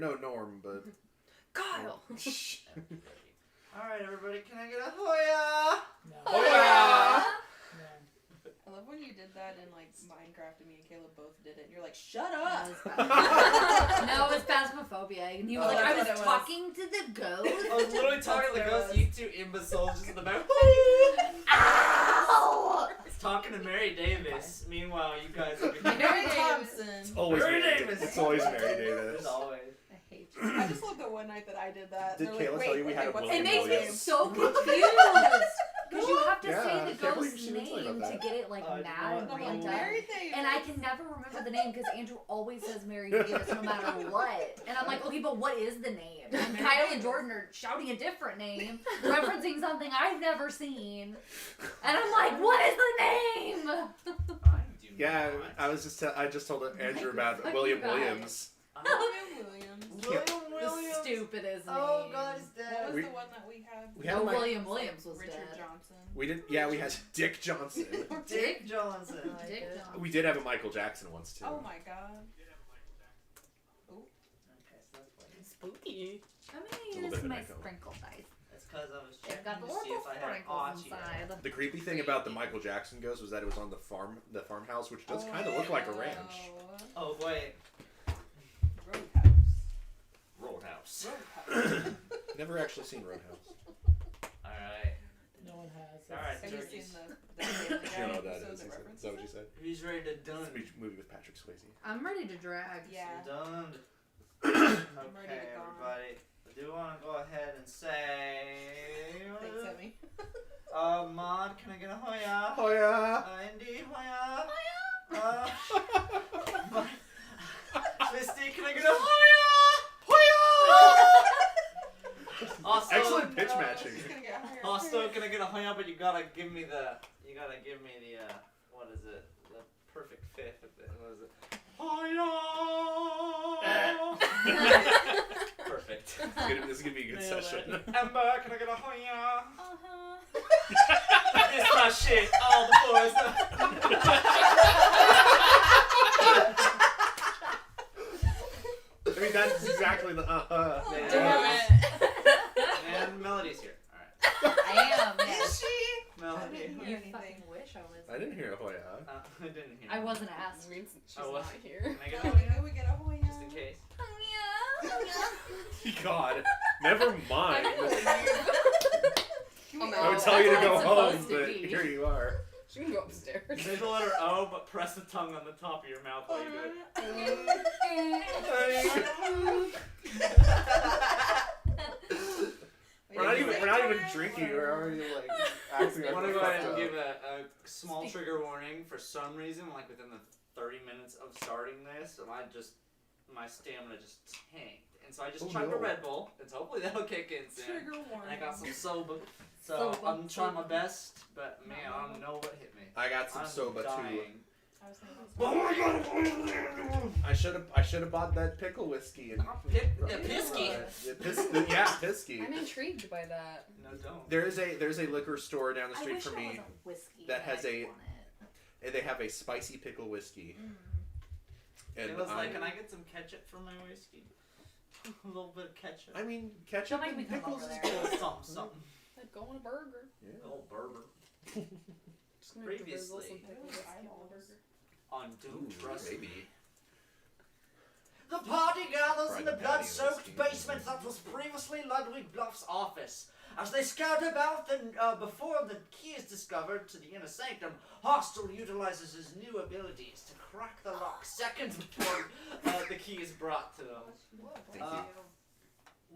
no, Norm, but... Kyle! Alright, everybody, can I get a Hoya? No. Hoya! No. I love when you did that in like Minecraft and me and Caleb both did it and you're like, shut up! No, it was phasmophobia. And he was like, that's I what it was was. talking to the ghost. I was literally talking to the That's ghost, what it you two imbeciles just in the back. Ow! Talking to Mary Davis. Meanwhile, you guys are Mary Thompson. Always Mary Davis. It's always Mary Davis. As always. I hate you. I just love the one night that I did that. Did They're Kayla like, tell wait, you we had a what's William It his makes me name? so confused. Because you have to Yeah, say I the can't believe ghost's she didn't tell you name about to that. get it like I mad and know. I'm like, ramped up. Mary Davis. And I can never remember the name because Andrew always says Mary Davis no matter what. And I'm like, okay, but what is the name? And Kyle and Jordan are shouting a different name, referencing something I've never seen. And I'm like, what is the name? I do Yeah, not. I just told Andrew about Fuck William you guys. Williams. William Williams. William The Williams. stupidest name. Oh God, he's What dead. was We- the one that we had? We had Oh, like, William Williams was Richard dead. Johnson. we had Dick Johnson. Dick Johnson. Dick Johnson. We did have a Michael Jackson once too. Oh my god. Okay, so that's funny. Spooky. I'm A gonna little use bit of an my echo. sprinkle dice. That's because I was They've checking got the to see little if I had sprinkles Archie. inside. The creepy thing about the Michael Jackson ghost was that it was on the farmhouse, which does kind of look like a ranch. Oh wait. Roadhouse. Roadhouse. Roadhouse. Never actually seen Roadhouse. Alright. No one has. Alright, Have you turkeys. seen the Family You Guy don't know what that episode is. that Is references that what you it? said? Who's ready to done? It's a movie with Patrick Swayze. I'm ready to drag. Yeah. Done. ready to Okay, go. everybody. I do want to go ahead and say. Thanks, Emmy. Mod, can I get a Hoya? Oh yeah. Indy, Hoya. Misty, can I get a Hoya? Also, Excellent pitch matching. She's gonna get hired. Also, can I get a Hoya? But you gotta give me the. What is it? The perfect fifth. What is it? Hoya. Perfect. This is gonna be a good Nailed it. session. Ember, can I get a Hoya? Uh-huh. It's my shit. All the boys. I mean, that's exactly the Damn it. And Melody's here. Alright. I am. Is she? I Melody. didn't hear You anything. fucking wish I was. I didn't hear a Hoya. I didn't hear. I wasn't asked. Means she's Oh, what? not here. Can I get Oh, a Hoya? we get a Hoya. Just in case. God, never mind. I'm I would out. tell you to That's go how it's home, supposed to but be. here you are. She can go upstairs. Say the letter O, but press the tongue on the top of your mouth while you do it. We're not even drinking. We're already like acting I like want to we're go ahead fucked and up. give a small trigger warning. For some reason, like within the 30 minutes of starting this, my stamina just tanked. And so I just Oh, chugged no. a Red Bull, and so hopefully that'll kick in soon. Trigger warning. And I got some soba. So Soba. I'm trying my best, but man, I don't know what hit me. I got some I'm soba too. dying. I was thinking Oh my god! I should have bought that pickle whiskey and Pisky. yeah, Pisky. I'm intrigued by that. No, don't. There's a liquor store down the I street wish from it me, was a whiskey that has I a- want it. and they have a spicy pickle whiskey. And It was like, I- can I get some ketchup for my whiskey? A little bit of ketchup. I mean, ketchup Don't make and me come pickles over is there. good. Something. I'd go on a burger. Yeah. Oh, burger. Just gonna drizzle Previously. some pickle whiskey on a burger. On Doom Ooh, Trust. maybe. The party gathers Fried in the patty blood-soaked whiskey. basement that was previously Ludwig Bluff's office. As they scout about before the key is discovered to the inner sanctum, Hostel utilizes his new abilities to crack the lock seconds before the key is brought to them. Thank Uh, you.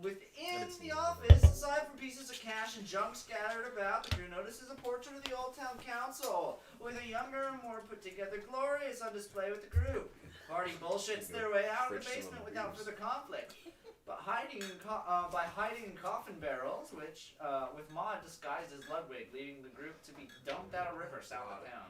Within It's the neat. office, aside from pieces of cash and junk scattered about, the crew notices a portrait of the Old Town Council, with a younger, more put-together Glorious on display with the group. Party bullshits their way out of the Fridge some basement of the without beers. further conflict, but by hiding in coffin barrels, which, with Maud disguised as Ludwig, leading the group to be dumped down a river south of town.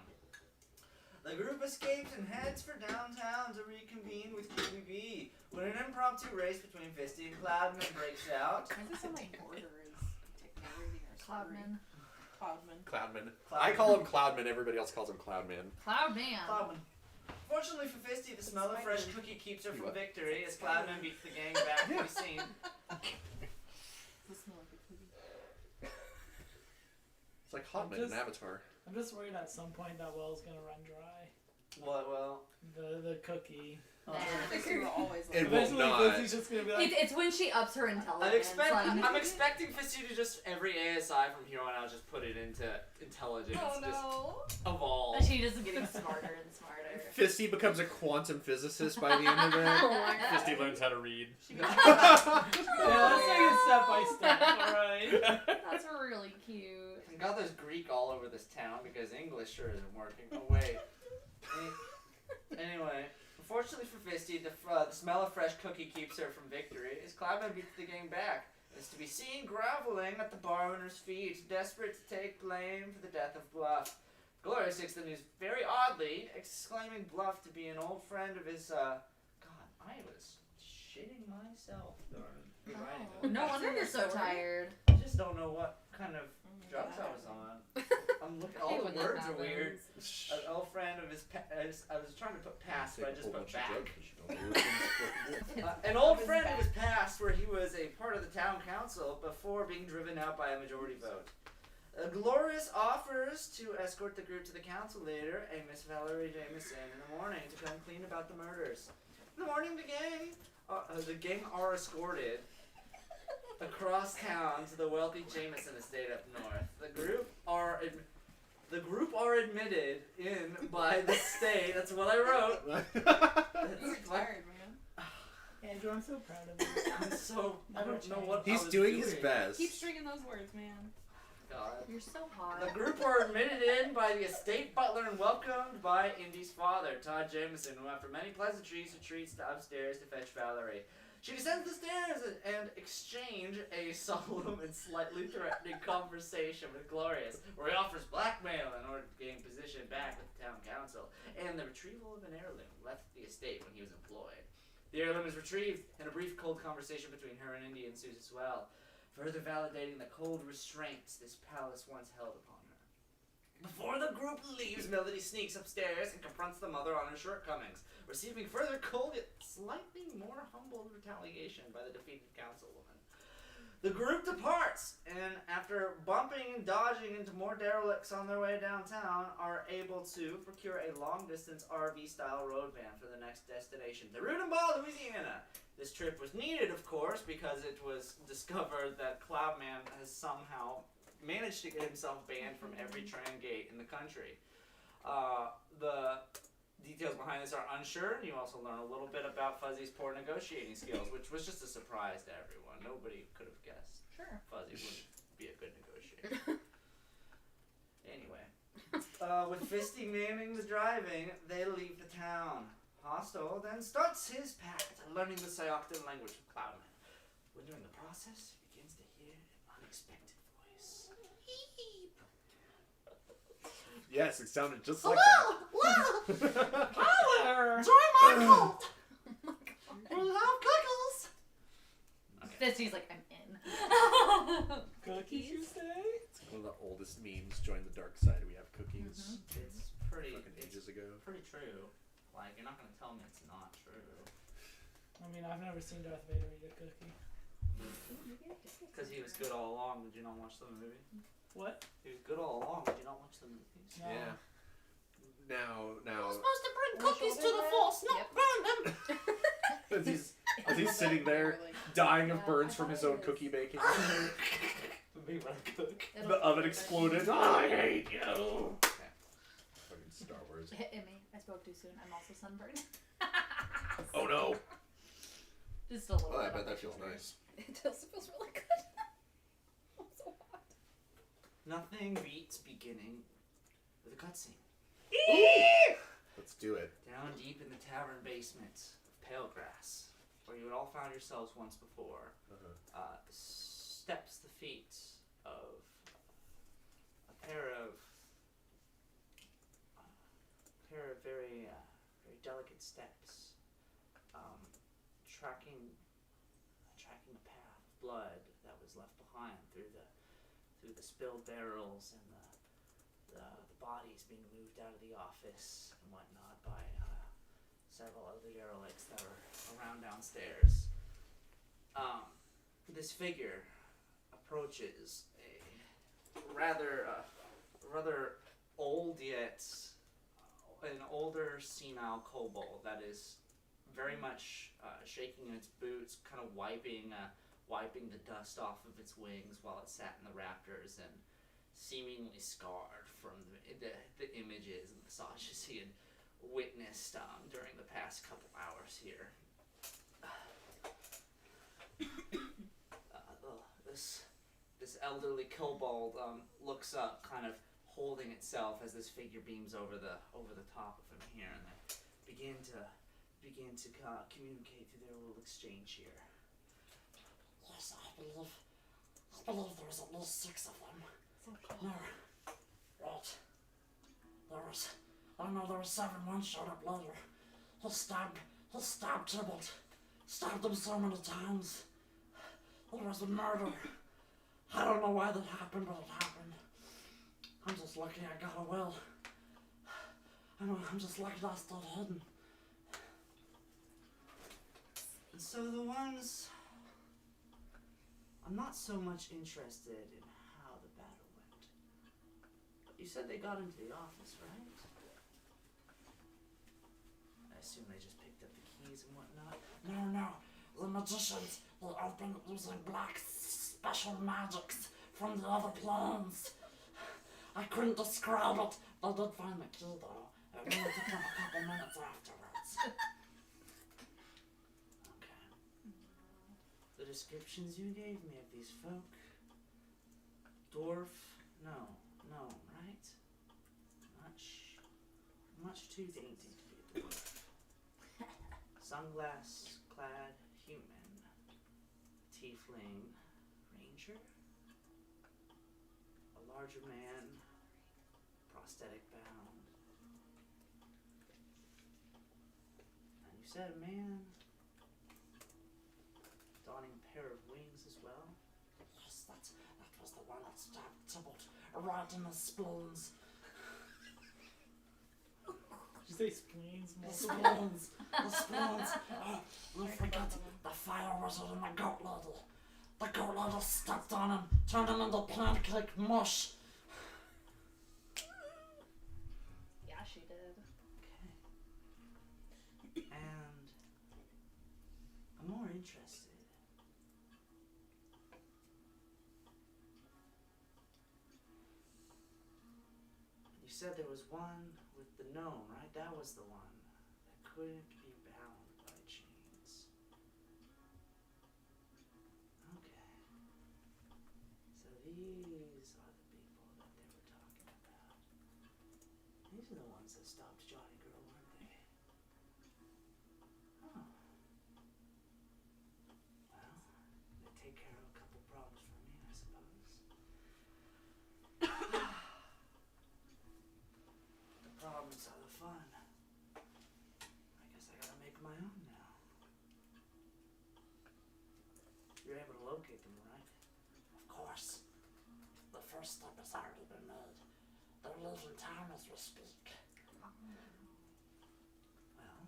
The group escapes and heads for downtown to reconvene with QBB, when an impromptu race between Fisty and Cloudman breaks out. Why does it sound like Border is technology or Cloudman. Cloudman. Cloudman. I call him Cloudman. Everybody else calls him Cloudman. Cloudman. Cloudman. Fortunately for Fisty, the smell of fresh cookie keeps her from victory as Cloudman beats the gang back be seen. Does it smell like a cookie? It's like Hotman in Avatar. I'm just worried at some point that well's gonna run dry. What? Well, The cookie. I think we were always like It that. will not. Fizzy's just gonna be like, It's when she ups her intelligence. I'm expecting Fishy to just every ASI from here on out just put it into intelligence. Oh no. Just evolve. She just is getting smarter and smarter. Fisty becomes a quantum physicist by the end of it. Fisty learns how to read. yeah, let's take it step by step, alright? That's really cute. And God, there's Greek all over this town because English sure isn't working. Oh wait. Anyway, unfortunately for Fisty, the smell of fresh cookie keeps her from victory. As Cloudman beats the gang back, is to be seen groveling at the bar owner's feet, desperate to take blame for the death of Bluff. Glorious takes the news very oddly, exclaiming Bluff to be an old friend of his. God, I was shitting myself during writing Oh, of no that. wonder you're so tired. I just don't know what kind of drugs I was on. I'm looking. All the words are weird. An old friend of his. I was trying to put past, but I just put back. An old friend of his past, where he was a part of the town council before being driven out by a majority vote. Glorious offers to escort the group to the council later, a Miss Valerie Jameson in the morning to come clean about the murders. In the morning, the gang are escorted across town to the wealthy Jameson estate up north. The group are admitted in by the state. That's what I wrote. You're tired, man. Andrew, I'm so proud of you. I'm so. I don't know what I He's was doing his best. Keep stringing those words, man. God. You're so hot. The group were admitted in by the estate butler and welcomed by Indy's father, Todd Jameson, who after many pleasantries retreats upstairs to fetch Valerie. She descends the stairs and exchange a solemn and slightly threatening conversation with Glorious, where he offers blackmail in order to gain position back with the town council, and the retrieval of an heirloom left the estate when he was employed. The heirloom is retrieved, and a brief cold conversation between her and Indy ensues as well, further validating the cold restraints this palace once held upon her. Before the group leaves, Melody sneaks upstairs and confronts the mother on her shortcomings, receiving further cold yet slightly more humbled retaliation by the defeated councilwoman. The group departs, and after bumping and dodging into more derelicts on their way downtown, are able to procure a long-distance RV-style road van for the next destination, Roudenbaugh, Louisiana. This trip was needed, of course, because it was discovered that Cloudman has somehow managed to get himself banned from every train gate in the country. The details behind this are unsure, and you also learn a little bit about Fuzzy's poor negotiating skills, which was just a surprise to everyone. Nobody could have guessed Sure. Fuzzy wouldn't be a good negotiator. Anyway, with Fisty manning the driving, they leave the town. Hostel then starts his path to learning the Syocton language of Cloudman. When during the process, he begins to hear an unexpected voice. Yes, it sounded just like that. Holler! Join my cult! We'll have pickles! Fisty's like, I'm in. Cookies, you say? It's one of the oldest memes. Join the dark side. We have cookies. It's pretty, Fucking ages ago. pretty true. Like, you're not gonna tell me it's not true. I mean, I've never seen Darth Vader eat a cookie. Because he was good all along. Did you not watch the movie? What? He was good all along. Did you not watch the movies? No. Yeah. Now, supposed to bring cookies to the Force, not burn them! as he's sitting there, dying of burns from his own cookie baking. Me when I cook. The oven exploded. I hate you. Fucking Star Wars. Hit me. I spoke too soon. I'm also sunburned. Oh no. Just a little Oh, I bit bet on my that feels shoulders. nice. It does. It feels really good. I'm so hot. Nothing beats beginning with a cutscene. Let's do it. Down deep in the tavern basement of Palegrass, where you had all found yourselves once before, steps the feet of a pair of very delicate steps, tracking a path of blood that was left behind through the spilled barrels and the bodies being moved out of the office and whatnot by several of the derelicts that were around downstairs. This figure approaches a rather old yet an older senile kobold that is very much shaking in its boots, kind of wiping the dust off of its wings while it sat in the rafters, and seemingly scarred from the images and massages he had witnessed during the past couple hours here. This elderly kobold looks up, kind of holding itself as this figure beams over the top of him here, and they begin to communicate through their little exchange here. Yes, I believe there's at least 6 of them. No, right. There were 7 ones showed up later. He stabbed Tybalt. Stabbed him so many times. It was a murder. I don't know why that happened, but it happened. I'm just lucky I got a will. I'm just lucky I stayed hidden. And so the ones... I'm not so much interested in how the battle went. But you said they got into the office, right? I assume they just picked up the keys and whatnot. No. The magicians, they opened it using black special magics from the other planes. I couldn't describe it. They did find the key though. It only took them a couple minutes afterwards. Okay. The descriptions you gave me of these folk. Dwarf? No, right? Much too dainty to be a dwarf. Sunglass clad human. Tiefling ranger. A larger man. Prosthetic bound. And you said a man donning a pair of wings as well? Yes, that was the one that stabbed Tybalt right in the sploons. Did you say spleens? The sploons. Oh, I forgot. The fire wizard and the goat lady. The goat lady stepped on him, turned him into pancake mush. Yeah, she did. Okay. And I'm more interested. You said there was one with the gnome, right? That was the one that couldn't be bound by chains. Okay. So these are the people that they were talking about. These are the ones that stopped Johnny Girl, weren't they? Oh. Well, they take care of a couple problems for me, I suppose. The problems are the fun. I guess I gotta make my own now. You're able to locate them, right? Of course. The first step has already been made. They're leaving town as we speak. Well,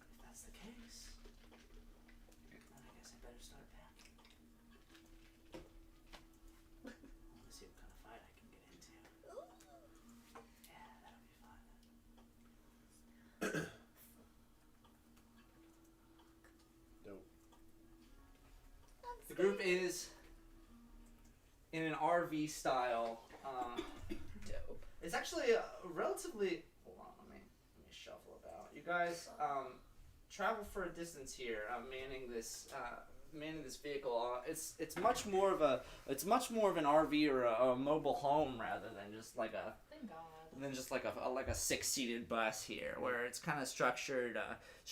if that's the case, then I guess I better start packing. I want to see what kind of fight I can get into. Yeah, that'll be fun. Dope. The group is in an RV style. Dope. It's actually relatively. Hold on, let me shuffle about. You guys travel for a distance here. manning this vehicle. It's much more of an RV or a mobile home rather than just like a. Thank God. Than just like a 6-seated bus here, where it's kind of structured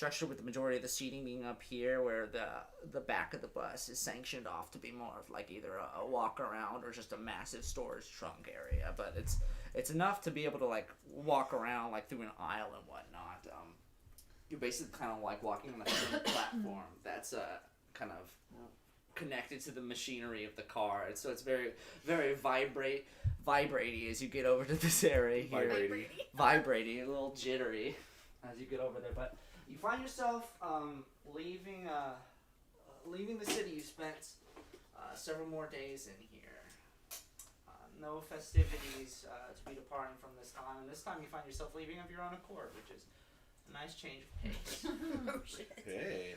with the majority of the seating being up here, where the back of the bus is sanctioned off to be more of like either a walk around or just a massive storage trunk area. But it's enough to be able to like walk around like through an aisle and whatnot. You're basically kind of like walking on a thin platform that's kind of connected to the machinery of the car, and so it's very, very vibrating as you get over to this area here. Vibrating. Vibrating, a little jittery as you get over there. But You find yourself leaving the city. You spent several more days in here. No festivities to be departing from this time, and this time you find yourself leaving of your own accord, which is a nice change of pace. Hey.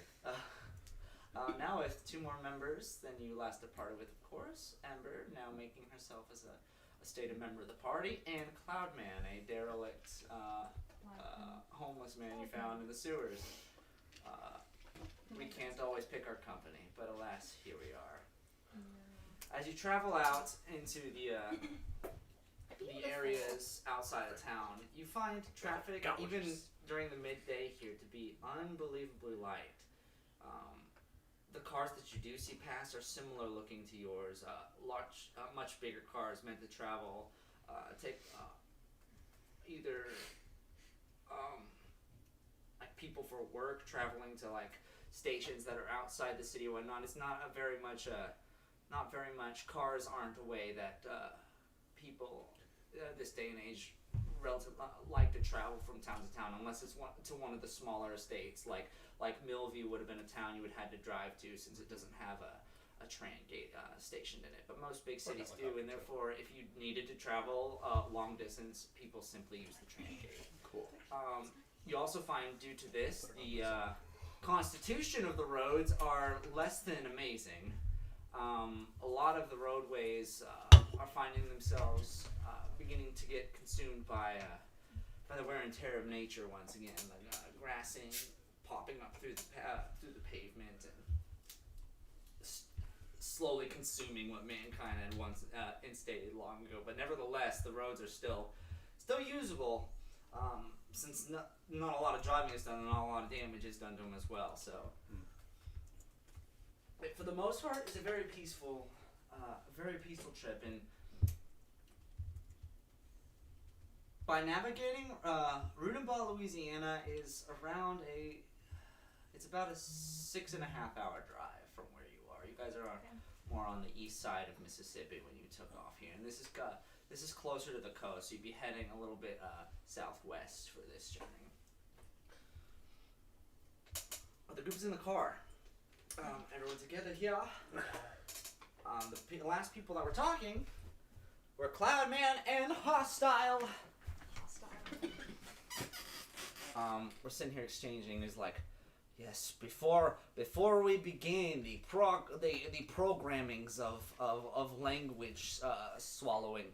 Now with 2 more members than you last departed with, of course. Ember now making herself as a stated member of the party, and Cloudman, a derelict homeless man you found in the sewers. We can't always pick our company, but alas, here we are. As you travel out into the areas outside of town, you find traffic, even during the midday here, to be unbelievably light. The cars that you do see pass are similar looking to yours. Large, much bigger cars meant to travel, either like people for work traveling to like stations that are outside the city or whatnot. It's not very much. Not very much. Cars aren't a way that people this day and age relatively like to travel from town to town, unless it's to one of the smaller estates, like Millview would have been a town you would have had to drive to, since it doesn't have a train gate stationed in it. But most big cities do, and therefore, if you needed to travel long distance, people simply use the train gate. Cool. You also find, due to this, the constitution of the roads are less than amazing. A lot of the roadways are finding themselves beginning to get consumed by the wear and tear of nature once again. The grassing popping up through the pavement and slowly consuming what mankind had once instated long ago. But nevertheless, the roads are still usable, since not a lot of driving is done and not a lot of damage is done to them as well. So. But for the most part, it's a very peaceful trip, and by navigating, Rudenbaugh, Louisiana is it's about a 6.5 hour drive from where you are. You guys are more on the east side of Mississippi when you took off here, and this is closer to the coast, so you'd be heading a little bit southwest for this journey. But the group's in the car. Everyone together here. The last people that were talking were Cloudman and Hostile. We're sitting here exchanging. Is like, yes. Before we begin the programmings of language swallowing,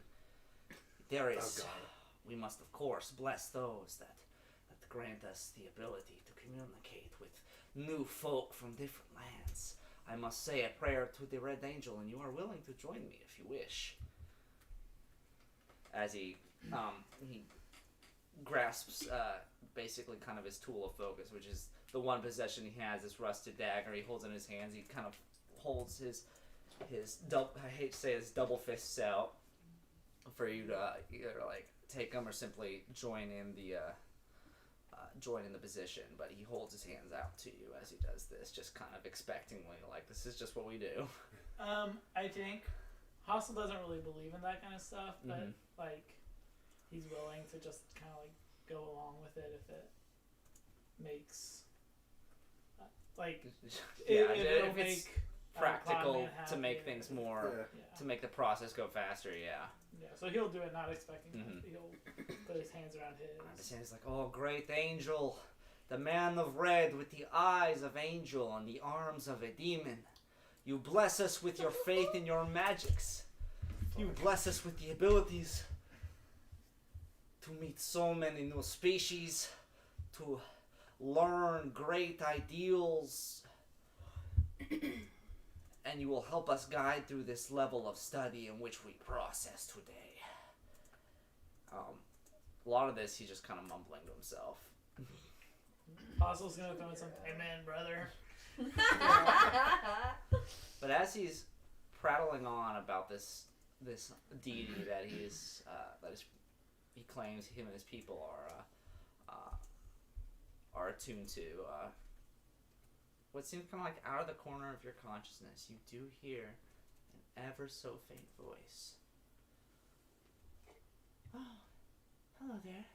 there is. We must of course bless those that grant us the ability to communicate with new folk from different lands. I must say a prayer to the Red Angel, and you are willing to join me if you wish. As he grasps basically kind of his tool of focus, which is the one possession he has, this rusted dagger he holds in his hands. He kind of holds his I hate to say his double fists out for you to either like take them or simply join in the position, but he holds his hands out to you as he does this, just kind of expectingly, like, this is just what we do. I think Hostel doesn't really believe in that kind of stuff, but like he's willing to just kind of like go along with it if it makes if it's practical to make things more to make the process go faster. Yeah, so he'll do it not expecting that. He'll put his hands around his. And he's like, oh, great angel, the man of red with the eyes of angel and the arms of a demon. You bless us with your faith and your magics. You bless us with the abilities to meet so many new species, to learn great ideals, and you will help us guide through this level of study in which we process today. A lot of this he's just kind of mumbling to himself. Apostle's gonna throw in some, amen, brother. But as he's prattling on about this deity that he claims him and his people are attuned to, what seems kind of like out of the corner of your consciousness, you do hear an ever so faint voice. Oh, hello there.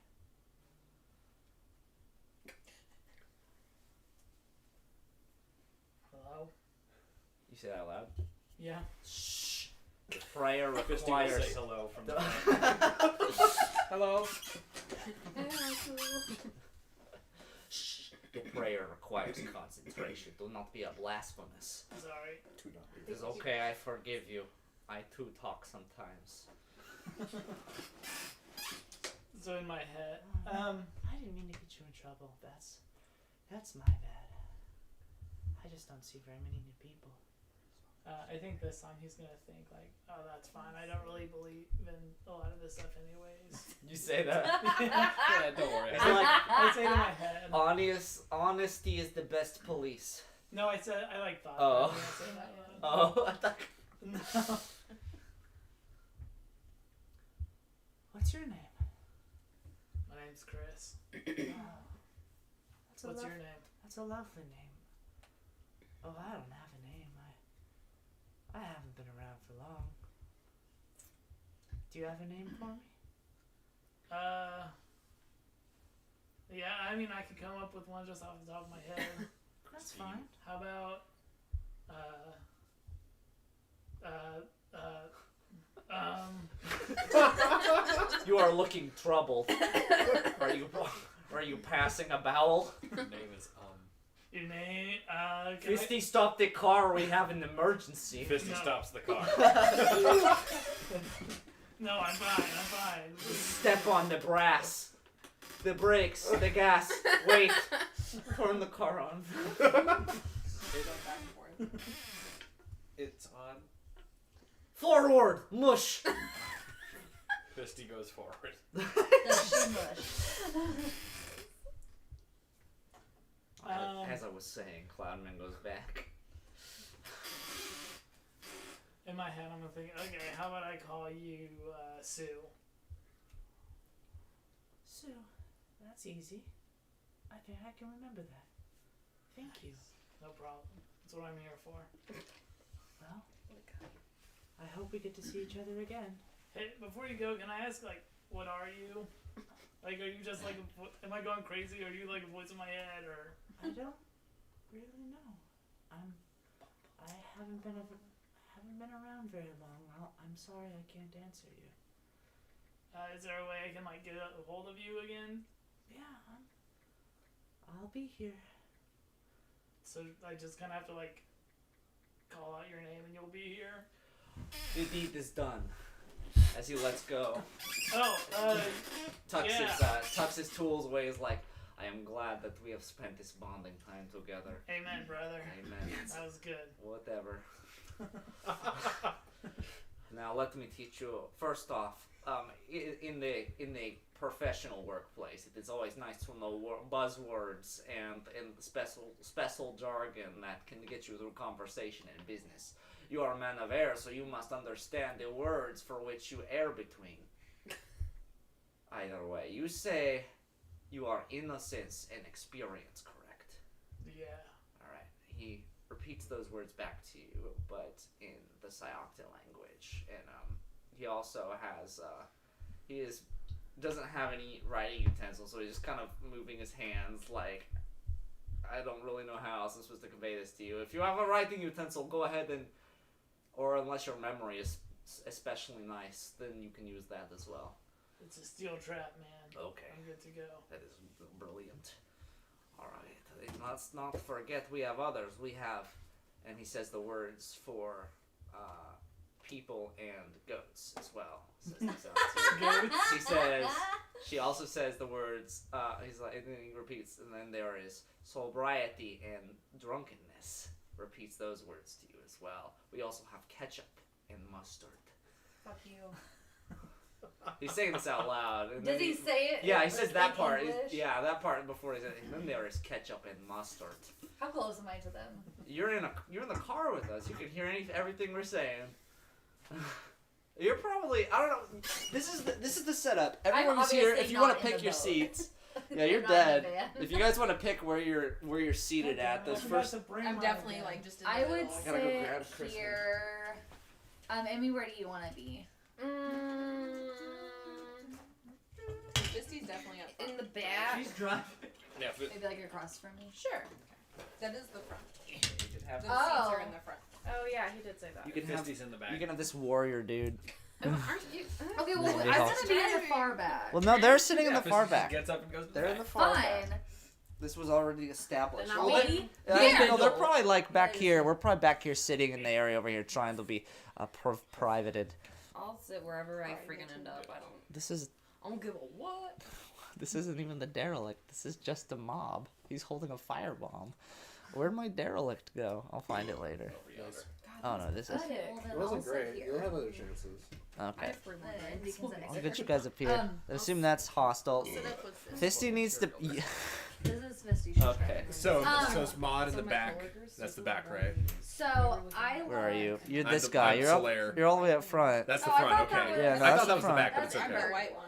You say that out loud? Yeah. Shh. The prayer Fisty will requires. say hello from the the- Hello. Shh. The prayer requires concentration. Do not be a blasphemous. Sorry. It is okay, I forgive you. I too talk sometimes. So in my head, I didn't mean to get you in trouble. That's my bad. I just don't see very many new people. I think this time he's gonna think like, oh, that's fine. I don't really believe in a lot of this stuff, anyways. You say that. Yeah, don't worry. It's like I say to my head. honesty is the best police. No, I said I like thought. Oh. that. I didn't say it out loud. Oh, I thought. No. What's your name? My name's Chris. That's What's your name? That's a lovely name. Oh, I don't have a name. I haven't been around for long. Do you have a name for me? Yeah, I mean, I could come up with one just off the top of my head. That's fine. How about, You are looking troubled. Are you passing a bowel? Your name is your name, can Fisty, stop the car. We have an emergency. Fisty No. stops the car. No, I'm fine. Step on the brass. The brakes. The gas. Wait. Turn the car on. They're going back and forth. It's on. Forward. Mush. Fisty goes forward. As I was saying, Cloudman goes back. In my head, I'm gonna think, okay, how about I call you, Sue? Sue. That's easy. I think I can remember that. Thank you. No problem. That's what I'm here for. Well, I hope we get to see each other again. Hey, before you go, can I ask, like, what are you? Like, are you just like, am I going crazy? Are you like a voice in my head, or? I don't really know. I haven't been around very long. I'm sorry I can't answer you. Is there a way I can like get a hold of you again? Yeah, I'll be here. So I just kind of have to like call out your name and you'll be here. The deed is done. As he lets go, Oh, tucks his tools away. Is like, I am glad that we have spent this bonding time together. amen, brother. Amen. That was good. Whatever. Now let me teach you. First off, in the professional workplace, it is always nice to know buzzwords and special jargon that can get you through conversation and business. You are a man of air, so you must understand the words for which you air between. Either way, you say you are innocence and experience, correct? Yeah. Alright, he repeats those words back to you, but in the Syocta language. And he also has, doesn't have any writing utensils, so he's just kind of moving his hands like, I don't really know how else I'm supposed to convey this to you. If you have a writing utensil, go ahead and, or unless your memory is especially nice, then you can use that as well. It's a steel trap, man. Okay. I'm good to go. That is brilliant. Alright, let's not forget we have others. We have, and he says the words for people and goats as well. He says, she also says the words, he's like, and then he repeats, and then there is sobriety and drunkenness. Repeats those words to you as well. We also have ketchup and mustard. Fuck you. He's saying this out loud. And Does then he say it? Yeah, he says like that part. English? Yeah, that part before he said. And then there is ketchup and mustard. How close am I to them? You're in the car with us. You can hear everything we're saying. You're probably, I don't know. This is the setup. Everyone's here. obviously If you want not to in pick the your boat. seats, yeah, you're Not in the dead. van. If you guys want to pick where you're seated at, those I'm about first. to bring I'm my definitely van. like just in I the would middle. gotta go sit grab Chris here. Amy, where do you want to be? Fisty's definitely up front. In the back. She's driving. Yeah, Maybe like across from me. Sure. That is the front. You can have The Oh. seats are in the front. Oh Yeah, he did say that. You can have Fisty's in the back. you can have this warrior dude. Aren't you? Okay, well, Maybe I I'll- want to be in the far back. Well, no, they're sitting in Yeah, the far Fisty just back. Gets up and goes to the They're in back. the far back. Fine. This was already established. Then I'll Well, be Yeah. no, they're middle. probably like back here. We're probably back here sitting in the area over here trying to be privated. I'll sit wherever I freaking end up. I don't give a what. This isn't even the derelict. This is just a mob. He's holding a firebomb. Where'd my derelict go? I'll find it later. Over yonder. Oh no, this is Okay, well, then It wasn't I'll sit great. here. You'll have other chances. okay. Because I'll get you guys up here. I assume that's hostile. Sit up with this. Fisty needs to. This is Fisty. She's Okay. right. So, Um, it's Mod in So the my back. coworkers That's the super back, love right? me. So I. Where are you? You're I'm this the- guy. I'm You're up. Solaire. You're all the way up front. That's the Oh, I front. thought that Okay. was- Yeah, no, I that's thought that was the front. back, but it's I'm okay. the white one.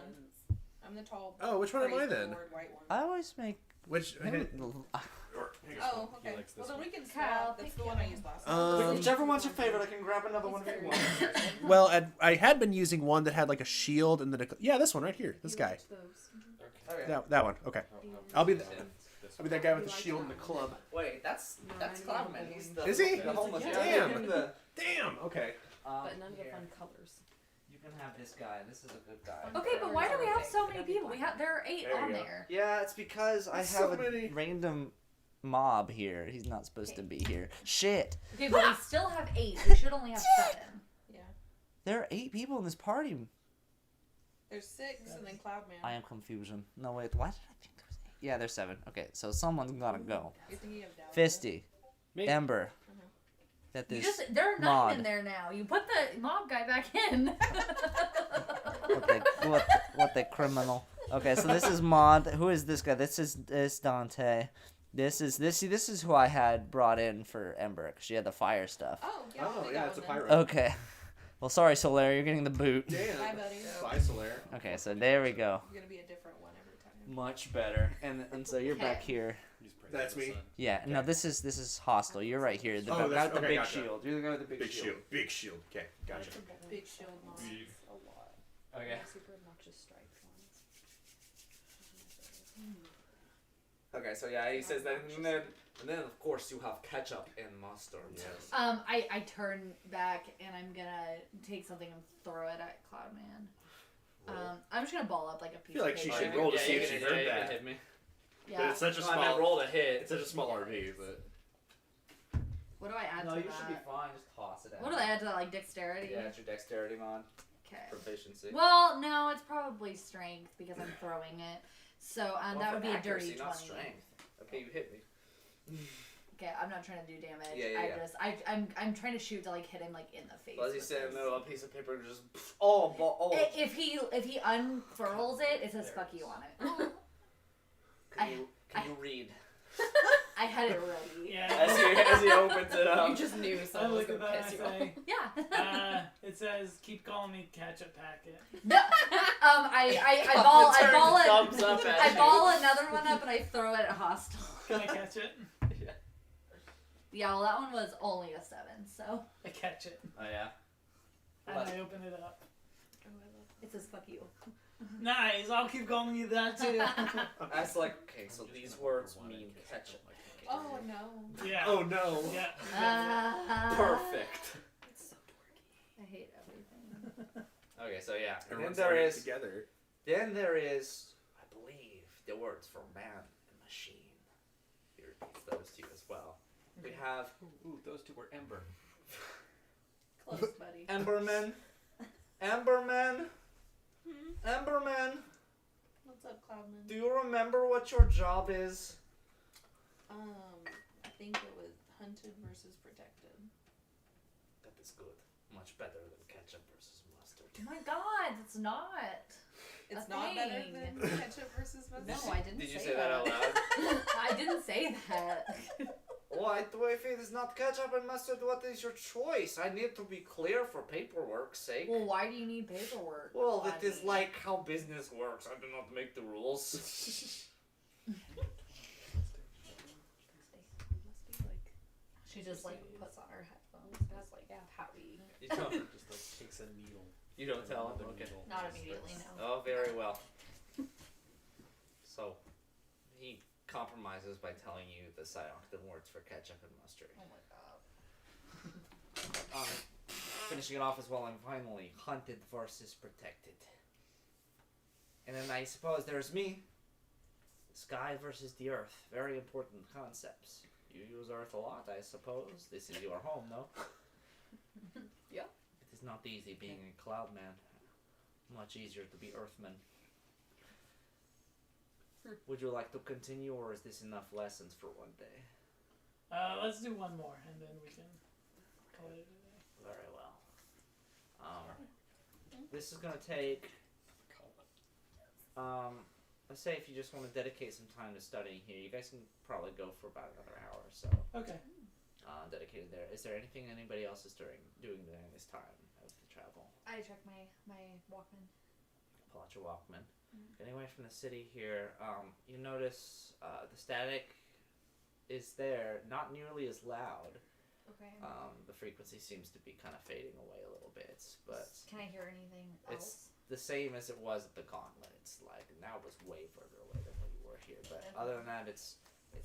I'm the tall. Oh, which one am I phrase then? forward white one. I always make. Which? Oh, He okay. likes this Well, then one. we can Kyle, swap. That's pick the one I used last time. Whichever one's your favorite, I can grab another one if you want. Well, I had been using one that had like a shield and then yeah, this one right here. This guy. That one. Okay. I'll be that guy with the shield and the club. Wait, that's Cloudman. He's the Is he? the homeless guy. Damn. Give him the- Damn. Okay. But none of the here. fun colors. You can have this guy. This is a good guy. Okay, but why do we have so many people? There are 8 There you on go. there. Yeah, it's because I There's have so a many. random mob here. He's not supposed to be here. Shit. Okay, but we still have 8. We should only have 7. Yeah. There are 8 people in this party. There's 6 and then Cloudman. I am confusion. No, wait. Why did I think there was 8? Yeah, there's 7. Okay, so someone's gotta go. You're thinking of Dallas. Fisty. Me. Ember. That You this. there are 9 mod. in there now. You put the mob guy back in. What the criminal. Okay, so this is Mod. Who is this guy? This is Dante. This is who I had brought in for Ember, 'cause she had the fire stuff. Oh, yeah. Oh, we yeah, got it's a one pirate. Okay. Well, sorry, Solaire, you're getting the boot. Damn. Bye, buddy. Bye, Solaire. Okay, so there we go. It's gonna be a different one every time. Much better. And so you're back Okay. here. He's pretty That's me. son. Yeah. No, this is hostile. You're right here. The Oh, guy that's- with the okay, big gotcha. shield. You're the guy with the big, Big shield. Big shield. Okay, gotcha. Big shield mod. A lot. Okay. Super obnoxious striped ones. Okay, so yeah, he says that, and then of course you have ketchup and mustard. Yes. I turn back and I'm gonna take something and throw it at Cloudman. I'm just gonna ball up like a piece. feel like of she paper. should roll to see if she heard that. Hit me. But Yeah. it's such a No, I small. meant roll to hit. It's such a small RV, but What do I add No, to you that? should be fine. Just toss it out. What do I add to that? Like dexterity? Yeah, it's your dexterity mod, Okay. proficiency. Well, no, it's probably strength because I'm throwing it. So Well, that for would be a accuracy, dirty not 20. strength. Okay, you hit me. Okay, I'm not trying to do damage. Yeah. I'm trying to shoot to like hit him like in the face. Well, as he with said, this. no, a piece of paper just oh. If he unfurls it, it says "fuck you" on it. Can you read? I had it ready. Yeah. As he opens it up. You just knew I someone was look at gonna that piss and I you off. say, Yeah. it says, keep calling me ketchup packet. No. I ball Thumbs up at I you. ball another one up and I throw it at hostile. Can I catch it? Yeah, well that one was only a 7, so I catch it. Oh yeah. And I open it up. it says "fuck you." Nice, I'll keep calling you that too. That's like okay. So these words mean ketchup. Oh no. Yeah. oh no. Yeah. Perfect. I hate everything. Okay, so yeah. And then Everyone's there learning is. together. Then there is, I believe, the words for man and machine. He repeats those two as well. We have Ooh, those two were Ember. Close, buddy. Emberman. Emberman. Emberman. What's up, Cloudman? Do you remember what your job is? I think it was hunted versus protected. That is good. Much better than ketchup versus mustard. Oh my god, it's not. It's A not better thing. than ketchup versus mustard. No, I didn't Did you say say that out loud? I didn't say that. What? If it is not ketchup and mustard, what is your choice? I need to be clear for paperwork's sake. Well, why do you need paperwork? Well, it is Bonnie? like how business works. I do not make the rules. She just like puts on her headphones. That's like pouty. You don't, Just like takes a needle. you don't tell him? Another Okay. needle. Not immediately, no. Oh, very well. So, he compromises by telling you the Psyocton words for ketchup and mustard. Oh my god. finishing it off as well, and finally, hunted versus protected. And then I suppose there's me. Sky versus the earth. Very important concepts. You use earth a lot, I suppose. This is your home, no? Yeah. It is not easy being a cloud man. Much easier to be earthman. Would you like to continue, or is this enough lessons for one day? Let's do one more, and then we can call it a day. Very well. This is gonna take. Let's say if you just want to dedicate some time to studying here, you guys can probably go for about another hour or so. Okay. Dedicated there. Is there anything anybody else is doing during this time of the travel? I check my Walkman. Pull out your Walkman. Getting away from the city here, you notice the static is there, not nearly as loud. Okay. The frequency seems to be kind of fading away a little bit, but Can I hear anything else? it's the same as it was at the Gauntlet. It's like now it was way further away than when you were here, but other than that, it's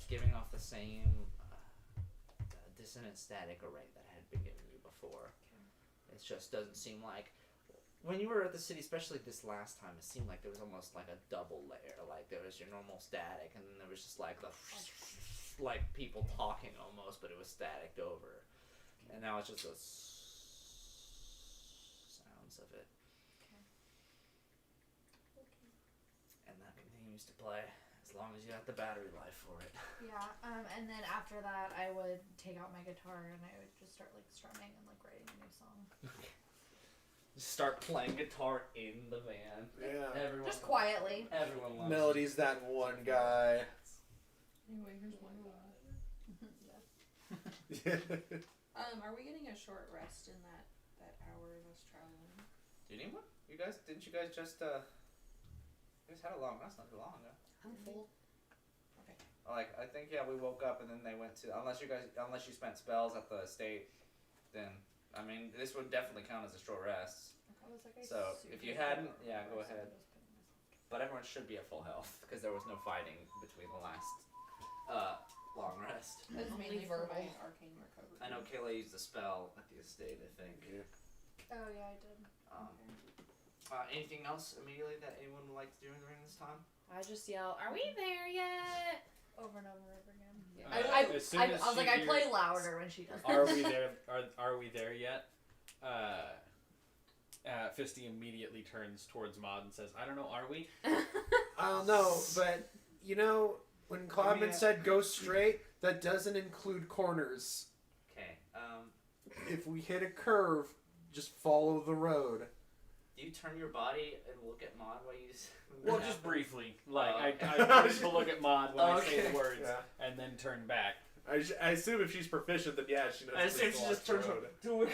giving off the same dissonant static array that had been giving you before. It just doesn't seem like when you were at the city, especially this last time, it seemed like there was almost like a double layer. Like there was your normal static, and then there was just like the like people talking almost, but it was staticked over, and now it's just the sounds of it. And that continues to play as long as you have the battery life for it. Yeah. And then after that, I would take out my guitar and I would just start like strumming and like writing a new song. Start playing guitar in the van. Yeah. Everyone, Just quietly. Everyone loves Melody's that one guy. Anyway, here's one more. Are we getting a short rest in that hour of us traveling? Do you need one? Didn't you guys just you guys had a long rest not too long ago. I'm full. Okay. Like I think we woke up and then they went to unless you spent spells at the estate, then I mean this would definitely count as a short rest. So if you hadn't, go ahead. But everyone should be at full health because there was no fighting between the last long rest. That's mainly for my arcane recovery. I know Kayla used a spell at the estate, I think. Oh yeah, I did. Anything else immediately that anyone would like to do during this time? I just yell, "Are we there yet?" Over and over and over again. Yeah. I was like, I play louder when she does. Are we there? Are we there yet? Fisty immediately turns towards Maud and says, "I don't know. Are we?" I don't know, but you know when Cloudman said go straight, that doesn't include corners. Okay. If we hit a curve, just follow the road. Do you turn your body and look at Maud while you? Well, just briefly. Like okay. I turn to look at Maud when I say the words, and then turn back. I assume if she's proficient, then yeah, she knows. I assume she just turns around. Oh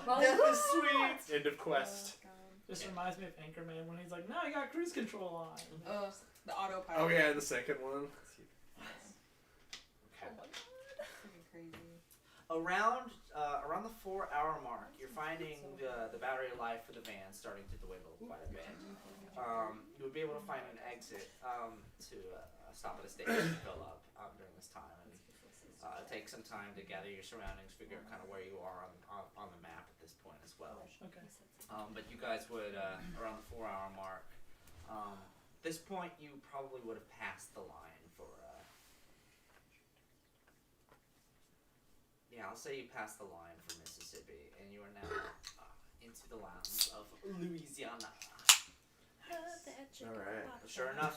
no. Death is sweet. End of quest. This reminds me of Anchorman when he's like, "No, you got cruise control on." The autopilot. Oh yeah, the second one. Okay. Freaking crazy. Around the 4-hour mark, you're finding the battery life for the van starting to dwindle quite a bit. You would be able to find an exit to stop at a station and fill up during this time, and take some time to gather your surroundings, figure out kind of where you are on the map at this point as well. Okay. But you guys would around the 4-hour mark. This point, you probably would have passed the line for. I'll say you passed the line for Mississippi, and you are now into the lands of Louisiana. Alright. Sure enough,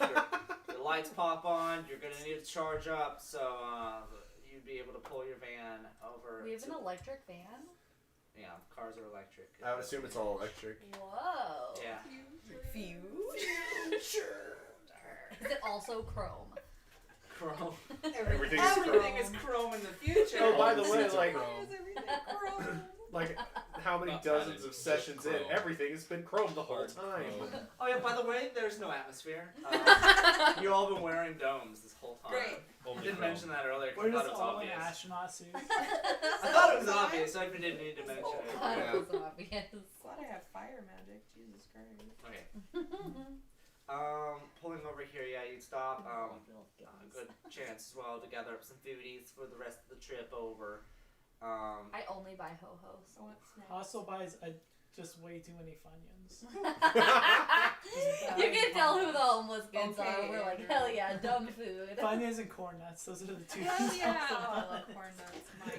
your lights pop on. You're gonna need to charge up, so you'd be able to pull your van over. We have an electric van? Yeah, cars are electric. I would assume it's all electric. Whoa. Yeah. Future. Is it also chrome? Chrome. Everything is chrome in the future. Oh, by the way, like, Chrome. like how many dozens of sessions in, everything has been chrome the whole time. Oh yeah, by the way, there's no atmosphere. You all been wearing domes this whole time. Great. I didn't mention that earlier We're because I just thought it was all in obvious. astronaut suits. I thought it was obvious, so I didn't need to mention it. That was obvious. Glad I have fire magic. Jesus Christ. Okay. Pulling over here, you'd stop. chance as well to gather up some foodies for the rest of the trip over. I only buy ho-hos. I want snacks. Also buys just way too many Funyuns. You can tell who the homeless kids Okay, are. We're like, Andrew. hell yeah, dumb food. Funyuns and corn nuts. Those are the two. Hell things yeah! I Oh, I buy. love corn nuts. My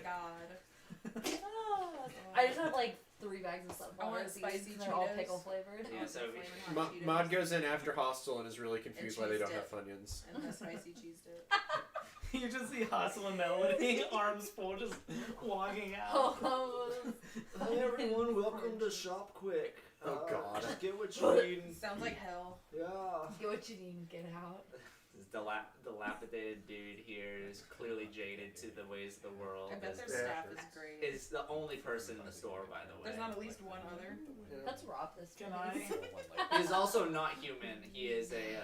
God. I just have like 3 bags of stuff. I want spicy They're all Cheetos. pickle flavored. I Yeah, want so the we- Flamin' Hot Cheetos Mod goes in after Hostel and is really confused why they don't cheese have dip. Funyuns. and the spicy cheese dip. You just see Hustle and Melody, arms full, just walking out. Ho-hos. Hey everyone, welcome to Shop Quick. Oh, God. Just get what you need. Sounds like hell. Yeah. Get what you need and get out. This dilapidated dude here is clearly jaded to the ways of the world. I bet their Yeah, staff sure. is great. Is the only person in the store, by the way. There's not at least one other. Let's rob this Can place. He is also not human. He is a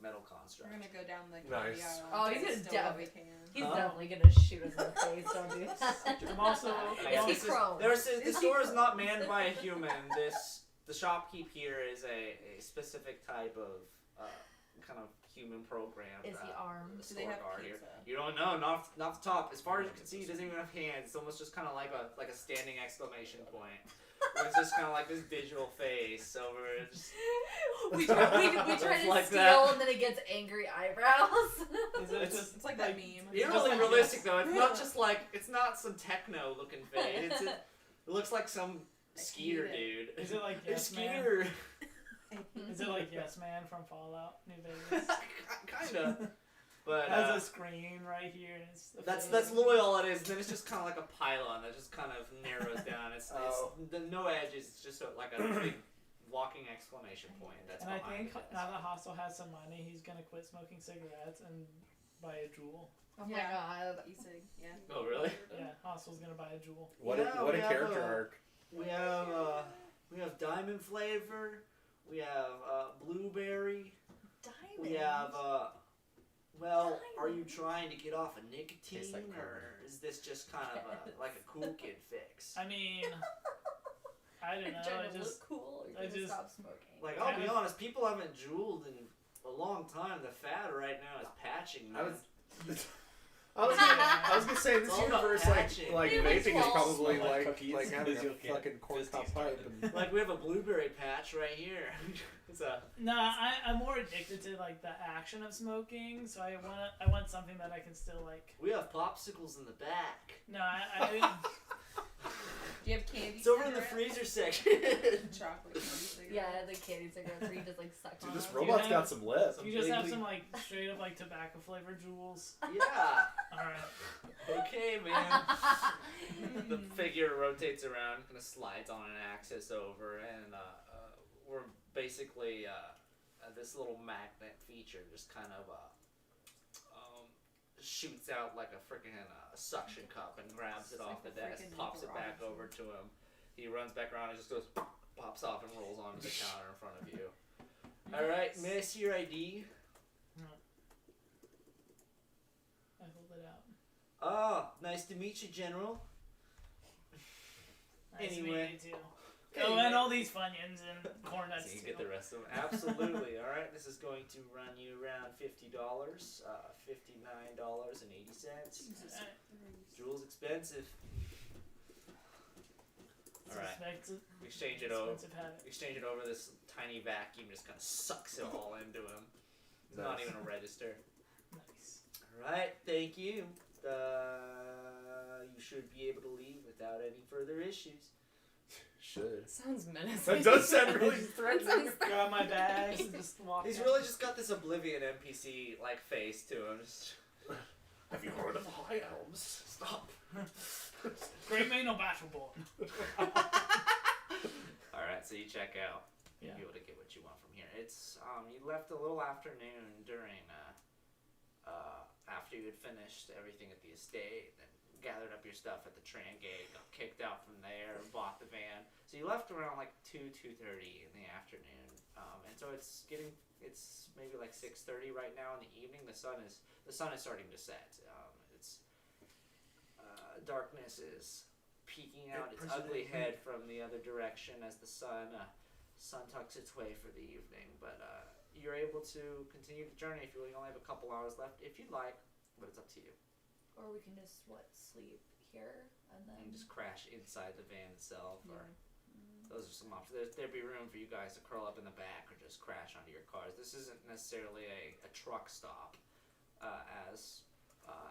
metal We're construct. gonna go down the Nice. candy aisle. Oh, and he's gonna steal what def- we can. He's Oh. definitely gonna shoot us in the face. Don't do that. I'm also. Yeah, he this is- chrome? the store is not manned by a human. The shopkeep here is a specific type of kind of human program. Is he armed? The Do they store have guard here. pizza? You don't know, not off the top. As far as you can see, he doesn't even have hands. It's almost just kind of like a standing exclamation point. Where it's just kind of like this digital face over it. Just, we try to Like steal that. and then it gets angry eyebrows. Is it just It's like that meme. it's just really like realistic yes. though. It's not just like it's not some techno looking fade. It looks like some I Skeeter hate it. dude. Is it like Hey, Yes Man? Skeeter? Is it like Yes Man from Fallout New Vegas? Kinda. But It has a screen right here. And it's the that's face. literally all it is. And then it's just kind of like a pylon that just kind of narrows down. It's no edges. It's just like a big walking exclamation point. That's And I behind think it. now that Hostel has some money, he's gonna quit smoking cigarettes and buy a Jewel. Oh Yeah. my god. E-cig, yeah. Oh really? Yeah, Hostel's gonna buy a Jewel. What Yeah, a we have character a- arc. We have diamond flavor. We have blueberry. Diamond. We have well, are you trying to get off of nicotine, Tastes like or is this just kind of like a cool kid fix? I mean, I don't know. Trying I to just look cool. You're I gonna just- stop smoking. Like, I'll be honest, people haven't drooled in a long time. The fad right now is patching. I Man. was gonna say this It's all about universe patching. like It was vaping is false. probably Like like cookies, having because a you'll get fucking corn fisty top pipe. started. And, Like, we have a blueberry patch right here. It's a nah. I'm more addicted to like the action of smoking, so I want something that I can still like. we have popsicles in the back. No, I Do you have candy? It's over in the cigarettes? freezer section. Chocolate candy cigarettes. Yeah, the candy cigarettes where you just like suck dude, on this them. robot's have- got some lips. you just have some like straight up like tobacco flavored Jewels. Yeah. All right. Okay, man. The figure rotates around, kind of slides on an axis over, and we're basically this little magnet feature just kind of shoots out like a freaking suction cup and grabs it It's off like the the desk, freaking pops it back garage. over to him. He runs back around and just goes, pops off and rolls onto the counter in front of you. All right, may I see your ID? I hold it out. Oh, nice to meet you, General. Nice to Anyway. meet you too. Oh, and all these Funyuns and corn nuts So you too. get the rest of them. Absolutely. All right. This is going to run you around $50, $59.80. Jewel's expensive. It's All right. expensive. Exchange it over. Expensive habit. Exchange it over. This tiny vacuum just kind of sucks it all into him. It's not Nice. even a register. Nice. All right. Thank you. You should be able to leave without any further issues. Should. Sounds menacing. That does sound really threatening. Grab my bags and just walk. He's out. really just got this Oblivion NPC like face to him. Just Have you heard of High Elms? stop. Great May no Battleborn. Alright, so you check out. Yeah. You'll be able to get what you want from here. It's you left a little afternoon during after you had finished everything at the estate and gathered up your stuff at the train gate, got kicked out from there, and bought the van. So you left around like 2:30 in the afternoon. And so it's maybe like 6:30 right now in the evening. The sun is starting to set. Darkness is peeking out its ugly head from the other direction as the sun tucks its way for the evening. But you're able to continue the journey if you only have a couple hours left, if you'd like, but it's up to you. Or we can just sleep here and then And just crash inside the van itself, or Mm-hmm. those are some options. There'd be room for you guys to curl up in the back or just crash onto your cars. This isn't necessarily a truck stop, as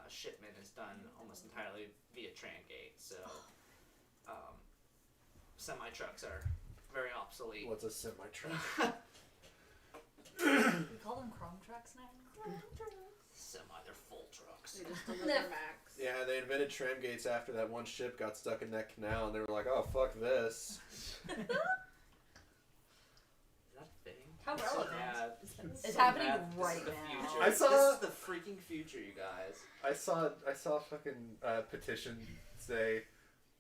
shipment is done almost entirely via Trangate. So semi trucks are very obsolete. What's a semi truck? we call them chrome trucks now. Semi, they're full trucks. They just deliver max. Yeah, they invented tram gates after that one ship got stuck in that canal, and they were like, "Oh fuck this." Is that a thing? How It's so relevant. bad. It's So happening bad. This right is the now. future. I saw- This is the freaking future, you guys. I saw a fucking petition say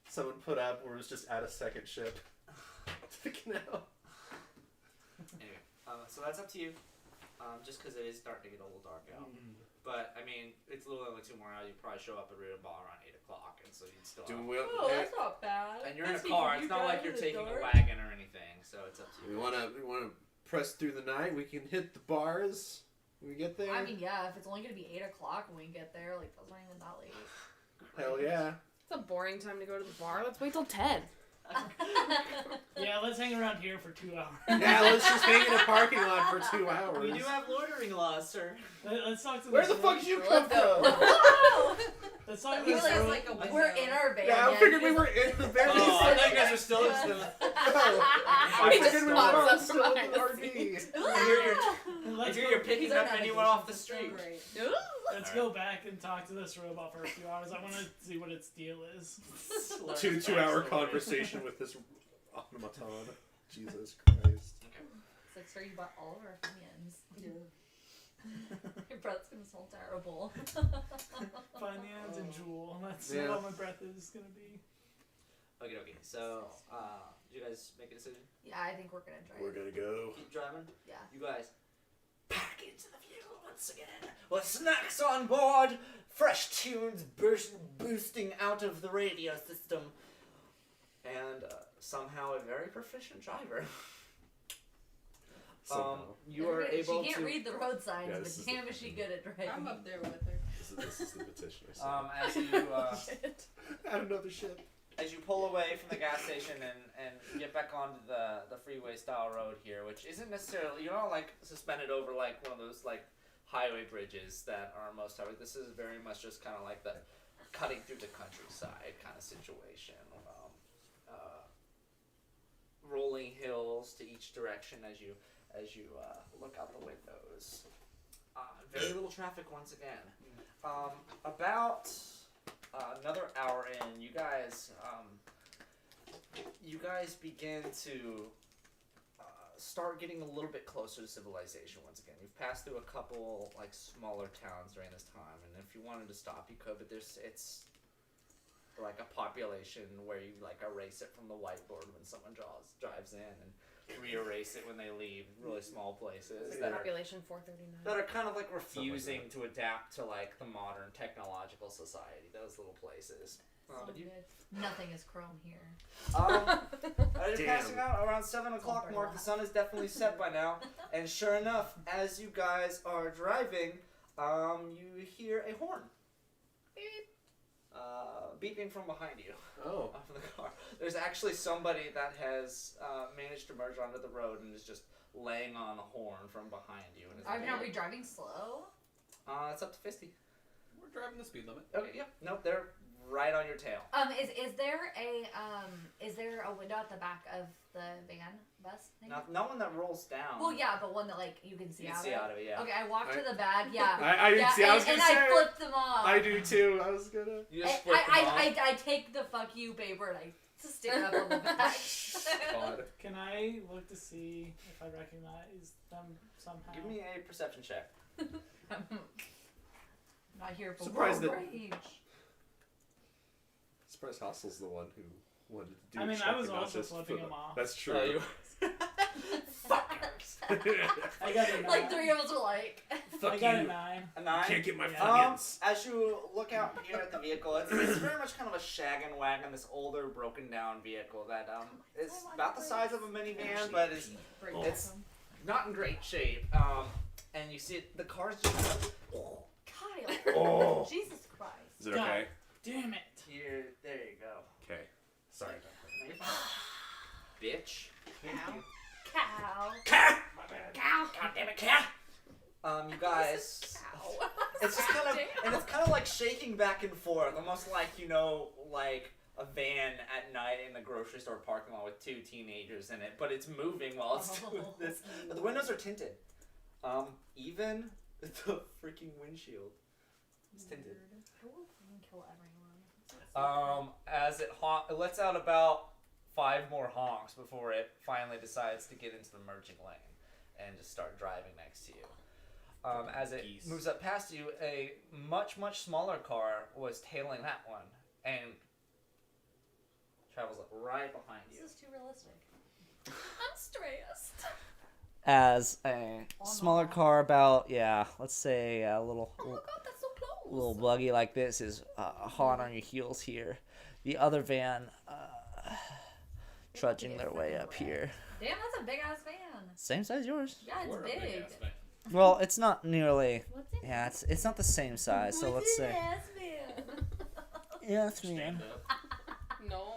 someone put up where it was just add a second ship to the canal. Anyway, so that's up to you. Just because it is starting to get a little dark out. But, I mean, it's literally only 2 more hours. You'd probably show up at Rita Bar around 8 o'clock, and so you'd still Do have... we? Oh, that's not bad. And you're in a That's car. you It's not like drive you're in the taking a dark. wagon or anything, so it's up to you. We wanna press through the night. We can hit the bars when we get there. I mean, yeah, if it's only gonna be 8 o'clock when we get there, like that's not even that late. Hell yeah. It's a boring time to go to the bar. Let's wait till 10. Yeah, let's hang around here for 2 hours. Yeah, let's just hang in a parking lot for 2 hours. We do have loitering laws, sir. Let's talk to Where this the fuck road- did you come Let's go. from? Let's talk to He this has road- like a window. We're in our van. Yeah, I figured we were in the very Oh, I thought you guys were still in the... I We figured just we popped were up still in behind the the RV. I Let's hear go- you're picking These are up anyone off the So street. great. Let's go back and talk to this robot for a few hours. I want to see what its deal is. 2-hour conversation with this automaton. Jesus Christ. It's like, sir, you bought all of our Funyuns. Your breath's gonna smell terrible. Funyuns and Jewel. That's Yeah. what my breath is gonna be. Okay. So, did you guys make a decision? Yeah, I think we're gonna try. We're gonna go. Keep driving? Yeah. You guys pack into the vehicle once again with snacks on board, fresh tunes boosting out of the radio system, and somehow a very proficient driver. Somehow. You are able She can't to. read the road signs, Yeah, this but is damn the- is she good at driving. I'm up there with her. This is the petitioner. As you Add another ship. as you pull away from the gas station and get back onto the freeway style road here, which isn't necessarily, you're not like suspended over like one of those like highway bridges that are most highways. This is very much just kind of like the cutting through the countryside kind of situation. Rolling hills to each direction as you look out the windows. Very little traffic once again. About another hour in, you guys begin to start getting a little bit closer to civilization once again. You've passed through a couple like smaller towns during this time, and if you wanted to stop, you could. But it's like a population where you like erase it from the whiteboard when someone drives in, and re-erase it when they leave. Really small places that are Population 439. that are kind of like refusing to adapt to like the modern technological society. Those little places. So good. Nothing is chrome here. As you're Damn. passing out around 7 o'clock mark, the sun is definitely set by now, and sure enough, as you guys are driving, you hear a horn. Beep. Beeping from behind you. Oh. Off of the car. There's actually somebody that has managed to merge onto the road and is just laying on a horn from behind you. And I mean, are we driving slow? it's up to Fisty. We're driving the speed limit. Okay, yep. Nope, they're right on your tail. Is there a window at the back of the bus thing? Not one that rolls down. Well, yeah, but one that like you can see You can out see of. out of it, yeah. Okay, I walked to the back. Yeah. I yeah, see. I was and gonna say. I flipped them off. I do too. I was gonna. You just flip them off. I take the fuck you paper and I stick it up on the back. God. Can I look to see if I recognize them somehow? Give me a perception check. I'm not here for Surprised road that- rage. Surprise Hostle's the one who wanted to do. I mean, I was checking, not also just flipping for him the- off. That's true. Oh, you. Fuckers. I got a 9. Like 3 of us were like. I Fuck got a you. 9. A 9. Can't get my Yeah. Funyuns. As you look out here at the vehicle, it's very much kind of a shaggin' wagon, this older, broken down vehicle that is about the size of a minivan, but is not in great shape. And you see the car's just Kyle. Oh. Jesus Christ. Is it okay? Damn it. here. There you go. Okay. Sorry. No, you're fine. Bitch. Cow. Cat. Cow. God damn it, cat. You guys. It's just kind of, and it's kind of like shaking back and forth, almost like, you know, like a van at night in the grocery store parking lot with 2 teenagers in it, but it's moving while it's doing this. But the windows are tinted. Even the freaking windshield is tinted. Kill everyone. As it lets out about 5 more honks before it finally decides to get into the merging lane and just start driving next to you. As it moves up past you, a much, much smaller car was tailing that one and travels up right behind you. This is too realistic. I'm stressed. As a smaller car, about, let's say a little Oh my god, that's so close. little buggy like this is hot on your heels here. The other van trudging their way up here. Damn, that's a big ass van. Same size yours. Yeah, it's big. Well, it's not nearly. What's it? Yeah, it's not the same size. So let's say. Ass van. Yeah, 3 man. No.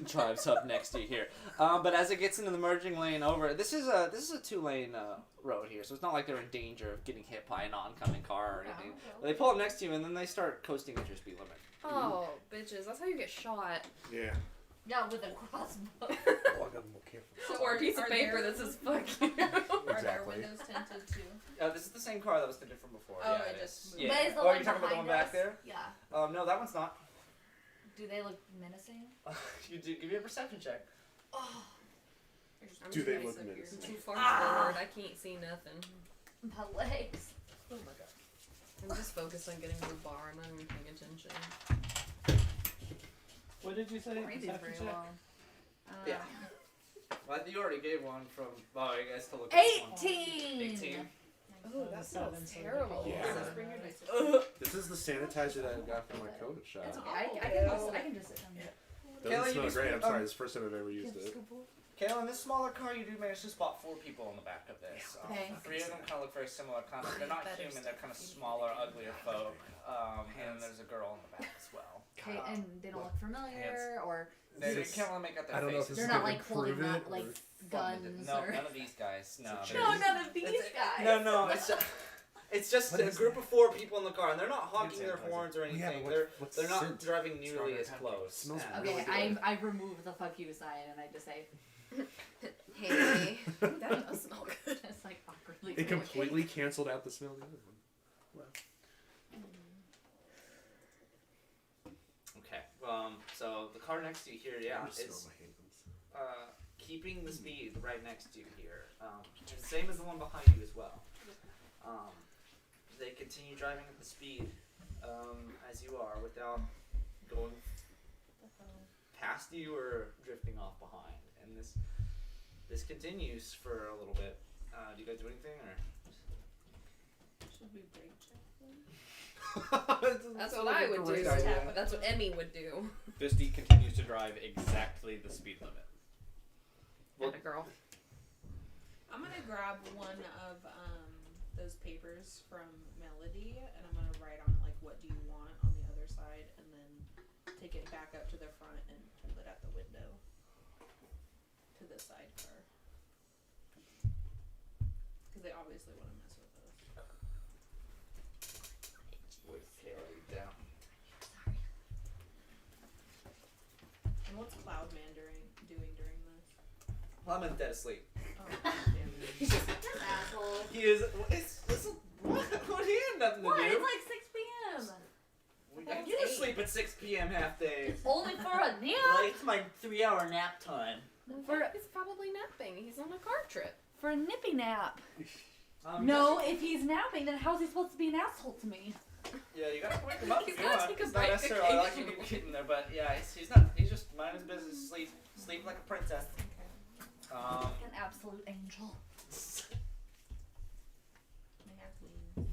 Drives up next to you here. But as it gets into the merging lane over, this is a 2-lane road here, so it's not like they're in danger of getting hit by an oncoming car or anything. But they pull up next to you and then they start coasting at your speed limit. Oh, bitches, that's how you get shot. Yeah. Yeah, with a crossbow. Oh, I gotta be more careful. Or a piece of paper that says fuck you. Are their Exactly. windows tinted too? This is the same car that was tinted from before. Oh, yeah, it it just is. moved. Yeah. But is the Oh, one you're talking about the one behind back us? there? Yeah. No, that one's not. Do they look menacing? You do give me a perception check. Oh, I'm Do too they nice look up here. menacing? too far forward. I can't see nothing. my legs. Oh my god. I'm just focused on getting to the bar. I'm not even paying attention. What did you say? Brady's Perception very check? long. Yeah. Well, you already gave one from. Oh, you guys still look at this one. 18. 18. Oh, that Seven, smells so terrible. Yeah. Bring your dice. This is the sanitizer that I got from my COVID shot. It's okay. I can just sit down here. Doesn't Kayla, smell you great. I'm just- sorry. It's the first time I've ever used it. Kayla, in this smaller car, you do manage to spot 4 people in the back of this. Okay. 3 of them kind of look very similar. They're not human. They're kind of smaller, uglier folk. And then there's a girl in the back as well. Okay, and they don't look familiar, or They This is- can't really make out their I don't know if faces. this they're is not gonna like holding improve up it like or- guns No, or. none of these guys. No. It's a No, none of these It's- guys. No, it's just What a is group that? of 4 people in the car, and they're not honking Hand their sanitizer. horns or Yeah, anything. but what's They're not scent? driving nearly Strawberry as pancake. close. Smells as- really Okay, good. I remove the fuck you sign and I just say Hey, that does smell good. it's like awkwardly. It completely canceled out the smell of the other one. Okay. So the car next to you here, yeah, I just smell it's my hands. keeping the speed right next to you here. Same as the one behind you as well. They continue driving at the speed as you are without going past you or drifting off behind. And this continues for a little bit. Do you guys do anything or? Should we brake check them? That's what I would do. Great idea. That's what Emmy would do. Fisty continues to drive exactly the speed limit. And a girl. I'm gonna grab one of those papers from Melody, and I'm gonna write on like what do you want on the other side, and then take it back up to the front and hold it at the window to the sidecar, because they obviously want to mess with us. With Kayla down. And what's Cloudman doing during this? Cloudman's dead asleep. Oh, damn. Asshole. He is. What he had nothing to What? do. It's like 6 p.m. I get to sleep at 6 p.m. half days. Only for a nap. Like, it's my 3-hour nap time. He's probably napping. He's on a car trip. For a nippy nap. Um, No, if he's napping, then how's he supposed to be an asshole to me? Yeah, you gotta wake him up He's if you gotta want. take a It's not break necessarily like you occasionally. need to keep him there, but yeah, he's not. He's just mind his business, sleep like a princess. An absolute angel. May I please?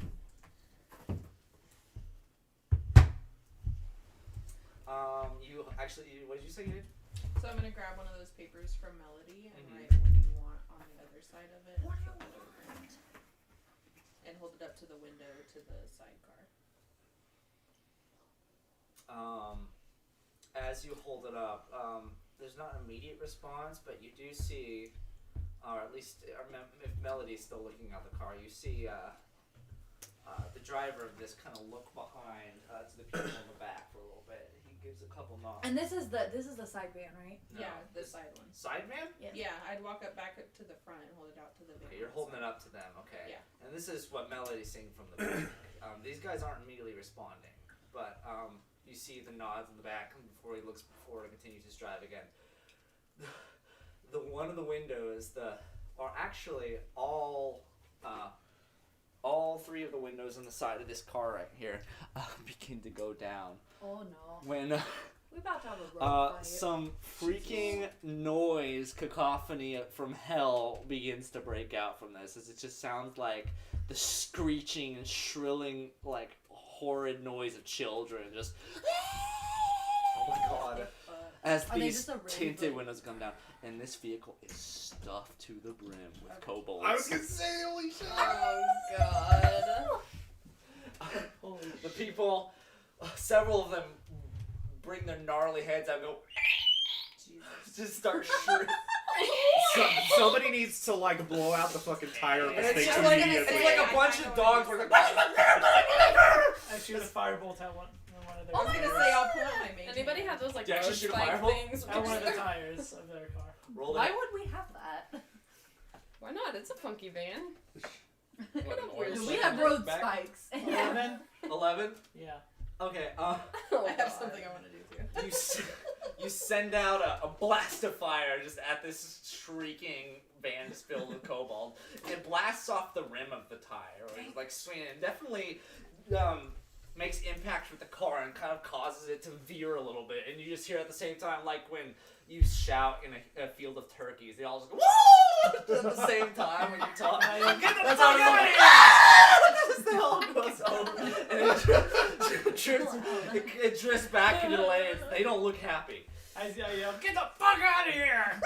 You actually, what did you say you did? So I'm gonna grab one of those papers from Melody and write what you want on the other side of it, and flip it over, and hold it up to the window to the sidecar. As you hold it up, there's not an immediate response, but you do see, or at least if Melody's still looking out the car, you see the driver of this kind of look behind to the people in the back for a little bit. He gives a couple nods. And this is the side van, right? No, Yeah, the side one. Side van? Yeah, I'd walk up back up to the front and hold it out to the van. Okay, you're holding it up to them, okay. Yeah. And this is what Melody's saying from the back. These guys aren't immediately responding, but you see the nods in the back before he looks forward and continues his drive again. The one of the windows, are actually all three of the windows on the side of this car right here begin to go down. Oh no. When We about to have a road fight. some freaking noise, cacophony from hell begins to break out from this, as it just sounds like the screeching and shrilling, like, horrid noise of children, just... Oh my god. As these tinted windows come down, and this vehicle is stuffed to the brim with kobolds. I was gonna say, holy shit! Oh god. The people, several of them bring their gnarly heads out and go, just start shrieking. Somebody needs to like blow out the fucking tire of And this it's thing just like, immediately. it's like a bunch of dogs were like, I shoot a firebolt at one of their I was gonna say I'll pull out my main. Anybody have those like Did you actually road shoot a spike fireball? things? at one of the tires of their car. roll Why it. would we have that? Why not? It's a funky van. What, an oil We slick have on the road back? spikes. 11? 11? Yeah. Okay, Oh, I have God. something I want to do too. you send out a blast of fire just at this shrieking van just filled with kobold. It blasts off the rim of the tire, or it's like swinging. It definitely makes impact with the car and kind of causes it to veer a little bit. And you just hear at the same time, like when you shout in a field of turkeys, they all just go, woo! At the same time when you talk. Get the fuck out of here! They all goes over. And it drifts back into the lanes. They don't look happy. I yell, get the fuck out of here!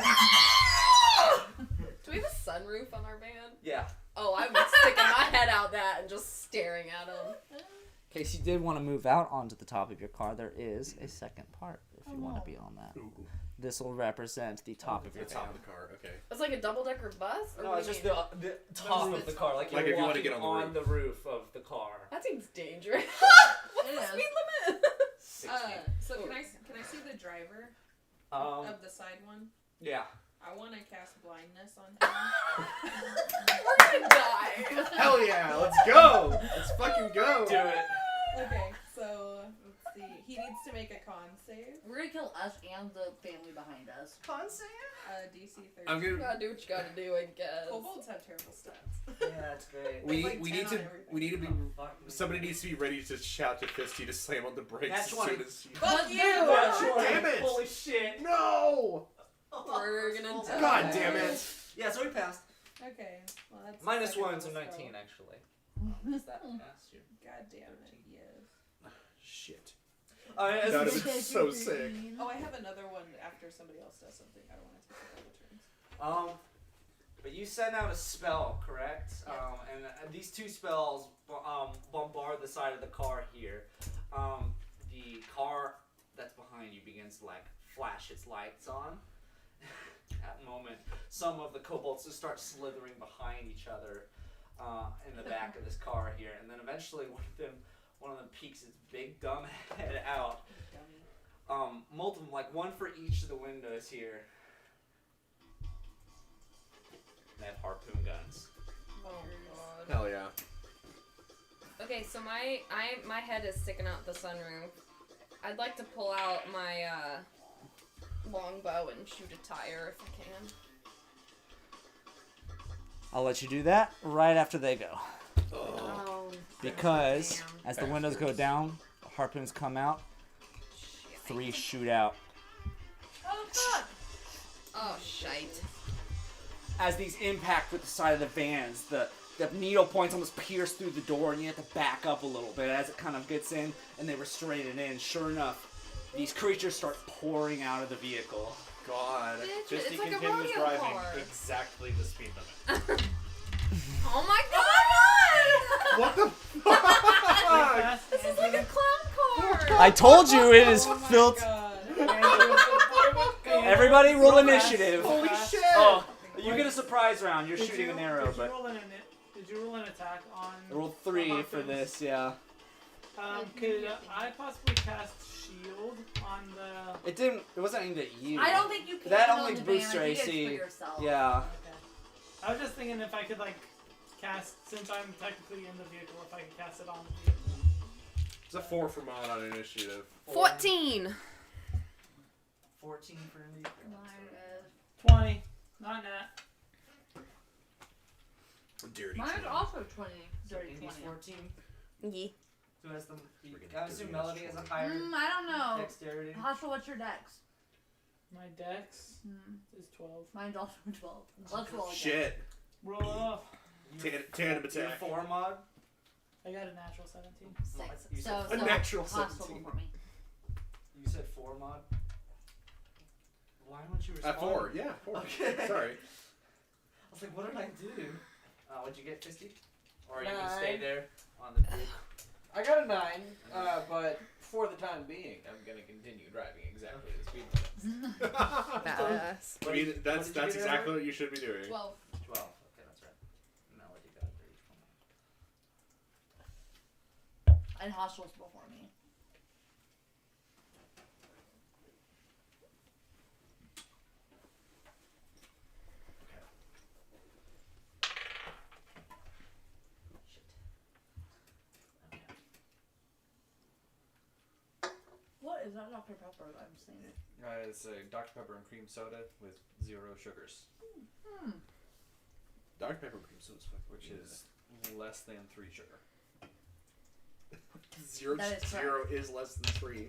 Do we have a sunroof on our van? Yeah. Oh, I'm sticking my head out that and just staring at him. In case you did want to move out onto the top of your car, there is a second part if you want to be on that. Ooh. This will represent the top of The your top van. of the car, okay. It's like a double-decker bus? Or No, what it's do just you the top of the car, like you're Like if you wanna walking get on the roof of the car. That seems dangerous. What's It the is. speed limit? 60. So can I see the driver of the side one? Yeah. I want to cast blindness on him. We're gonna die. Hell yeah, let's go! Let's fucking go! Do it. Okay, so let's see. He needs to make a con save. We're gonna kill us and the family behind us. Con save? DC 13. I'm You gonna. gotta do what you gotta do, I guess. Kobolds have terrible stats. Yeah, that's great. We Like we 10 need on to everything. we need to be. Oh, fuck me. Somebody needs to be ready to shout to Fisty to slam on the brakes That's as why- soon as. Fuck you! Damn it! Holy shit. No! We're gonna die. God damn it! Yeah, so we passed. Okay, well that's the Minus second 1, one, so 19 actually. Is that passed you? God damn it, yes. Shit. As That we- would've been so sick. Oh, I have another one after somebody else does something. I don't want to take double turns. But you send out a spell, correct? Yeah. And these two spells bombard the side of the car here. The car that's behind you begins to like flash its lights on. At the moment, some of the kobolds just start slithering behind each other in the back of this car here, and then eventually one of them peeks its big dumb head out. Dummy. Multiple, like one for each of the windows here. They have harpoon guns. Oh god. Hell yeah. Okay, so my head is sticking out the sunroof. I'd like to pull out my longbow and shoot a tire if I can. I'll let you do that right after they go. Oh. Because Damn. as the windows go down, the harpoons come out, Shit. 3 shoot out. Oh fuck! Oh shite. As these impact with the side of the vans, the needle points almost pierce through the door, and you have to back up a little bit as it kind of gets in, and they restrain it in. Sure enough, these creatures start pouring out of the vehicle. God. Bitch, Fisty it's like a continues rodeo driving car. exactly the speed limit. Oh my god! What the Fast This is Andrew. like a clown car. I told you it is Oh my filled. God. Everybody roll Real fast, initiative. real fast. Oh, you get a surprise round. You're shooting an arrow, did you but roll did you roll an attack on? I rolled 3 for Hawkins? this. Yeah. Could I possibly cast shield on the? It didn't. It wasn't aimed at you. I don't think you can. That on only the boosts your damage. You get it AC. for yourself. Yeah. Okay. I was just thinking if I could like cast, since I'm technically in the vehicle, if I could cast it on the vehicle. It's a 4 for Mon on initiative. 14. 14 for me. Mine is 20. Not net. Dirty. Mine's also 20. So Dirty Indy's 20. 14. Yeah. Who has the? I assume Melody has a higher I don't know. dexterity. Hostile, what's your dex? My dex is 12. Mine's also 12. Let's roll again. Shit. Roll it off. Tandem You're attack. 4 mod. I got a natural 17. 6. You So, said a natural hostile 17. for me. You said 4 mod. Why don't you respond? At 4, yeah, 4. Okay. Sorry. I was like, what did I do? What'd you get, Fisty? Or are you gonna stay 9. there on the grid? I got a 9, but for the time being, I'm gonna continue driving exactly the speed limit. Badass. I mean, that's what did you get, exactly what you should be doing. 12. 12. Okay, that's right. Melody got 30. And hostiles before me. What is that Dr. Pepper that I'm seeing? It's a Dr. Pepper and cream soda with 0 sugars, Dr. Pepper cream soda is fucking which good. is less than 3 sugar. 0 That is is less than 3.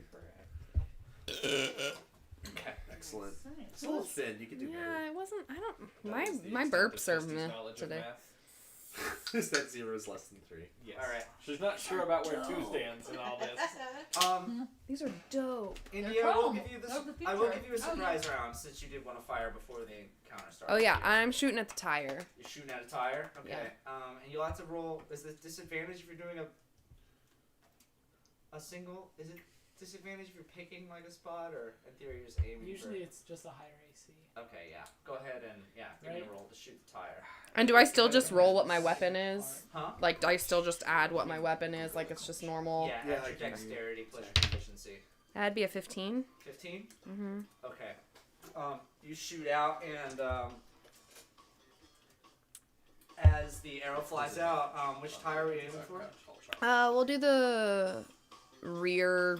Okay. Excellent. Nice. It's a little thin. You can do Yeah, it wasn't. I don't. That is the My extent burps of are Fisty's meh knowledge of today. math. better. Is that 0 is less than 3? Yes. All right. She's not sure about where 2 stands in all this. These are dope. India, I will chrome. give you this. Of the I will future. give you a surprise round since you did want to fire before the encounter started. Oh yeah, I'm shooting at the tire. You're shooting at a tire. Okay. Yeah. And you'll have to roll. Is the disadvantage if you're doing a single? Is it disadvantage if you're picking like a spot, or in theory you're just aiming? Usually it's just a higher AC. Okay, yeah. Go ahead and give me a Right. roll to shoot the tire. And do I still just roll what my weapon is? Huh? Like, do I still just add what my weapon is? Like, it's just normal? Yeah, Yeah, add your like you- dexterity plus your proficiency. That'd be a 15. 15. Mm-hmm. Okay. You shoot out, and as the arrow flies out, which tire are we aiming for? We'll do the rear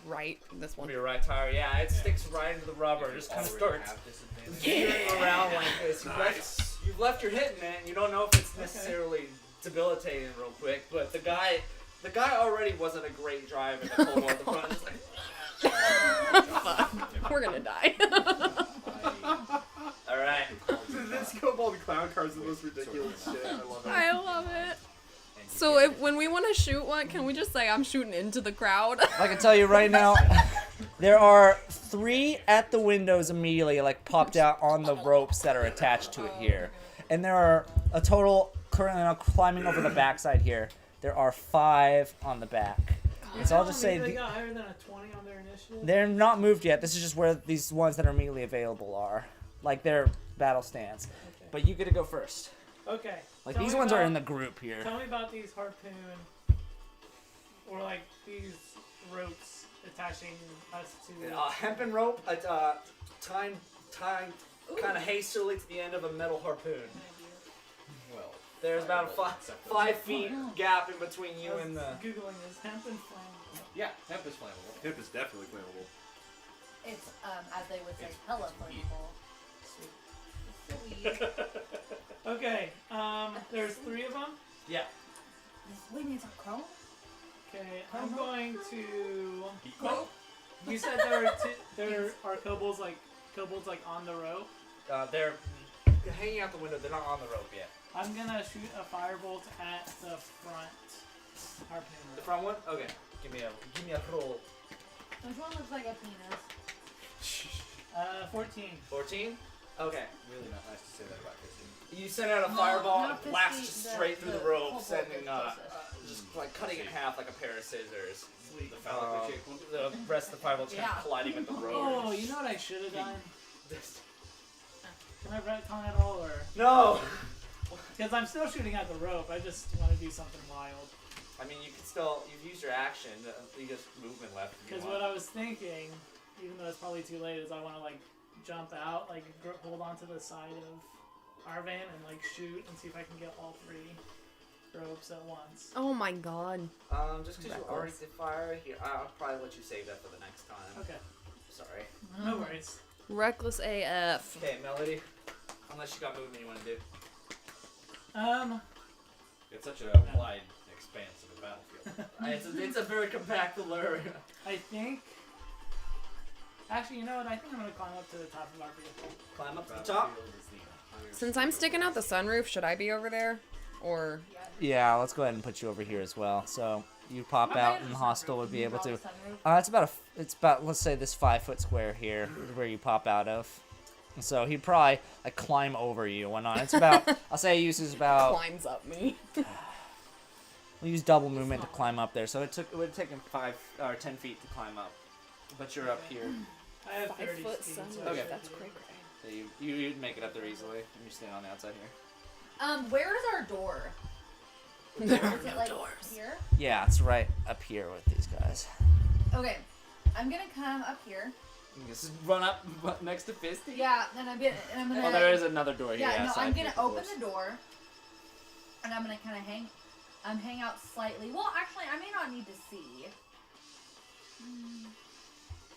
right. This one. Your right tire. Yeah, it sticks right into the rubber. Just kind of starts veering around like this. You've left your hit in it, and you don't know if it's necessarily debilitating real quick. But the guy already wasn't a great driver. The whole at the front is like. Fuck. We're gonna die. All right. This Kobold clown car is the most ridiculous shit. I love it. I love it. So when we want to shoot one, can we just say I'm shooting into the crowd? I can tell you right now, there are 3 at the windows immediately, like popped out on the ropes that are attached to it here. And there are a total, currently now climbing over the backside here, there are 5 on the back. And so I'll just say, They got higher than a 20 on their initiative. they're not moved yet. This is just where these ones that are immediately available are. Like their battle stands. Okay. But you get to go first. Okay. Like Tell these me ones are about- in the group here. Tell me about these harpoon, or like these ropes attaching us to. Hempen rope, tying kind of hastily to the end of a metal harpoon. Well, There's about a 5 feet gap in between you I was and the. Googling this hemp and flammable. yeah, hemp is flammable. Hip is definitely flammable. It's, as they would say, hella flammable. Sweet. Okay. There's 3 of them. Yeah. Wait, it's a chrome? Okay, I'm going to. Chrome? You said there are kobolds like on the rope. They're hanging out the window. They're not on the rope yet. I'm gonna shoot a firebolt at the front harpoon. The front one? Okay. Give me a roll. Which one looks like a penis? 14. 14? Okay. Really not nice to say that about Christine. You send out a No, fireball and not it blasts the- just straight through the the rope, kobold sending that's closest. just like cutting in half like a pair of scissors. The phallically shaped one. The rest of the fireball kind Yeah. of colliding with the rope. Oh, you know what I should have done? This- Can I retcon at all, or No. because I'm still shooting at the rope? I just want to do something wild. I mean, you can still. You've used your action. You just movement left. if you Because want. what I was thinking, even though it's probably too late, is I want to like jump out, like hold onto the side of our van and like shoot and see if I can get all 3 ropes at once. Oh my god. Just because you already did fire here, I'll probably let you save that for the next time. Okay, Sorry. no worries. Reckless AF. Okay, Melody. Unless you got movement you want to do. It's such a wide expanse of a battlefield. It's a very compact area. I think. Actually, you know what? I think I'm gonna climb up to the top of our vehicle. Climb up to the top. Battlefield is the entire Since I'm sticking out the sunroof, should I be over there? Or Yeah, let's go ahead and put you over here as well. So you pop How out, big is and the Hostile sunroof? would be Can you able draw to. the sunroof? It's about let's say this 5-foot square here is where you pop out of. And so he'd probably like climb over you and whatnot. It's about I'll say he uses about climbs up me. we'll use double movement to climb up there. So it would take him 5 or 10 feet to climb up. But you're up here. I have 30 5-foot speed, sunroof. so I Okay. should That's be cray able- cray. So you'd make it up there easily. And you're standing on the outside here. Where is our door? There Is are it no like doors. here? Yeah, it's right up here with these guys. Okay. I'm gonna come up here. You just run up next to Fisty. Yeah, then I'm gonna. Oh, there is another door here. Yeah, no, side I'm gonna here, of open course. the door, and I'm gonna kind of hang out slightly. Well, actually, I may not need to see.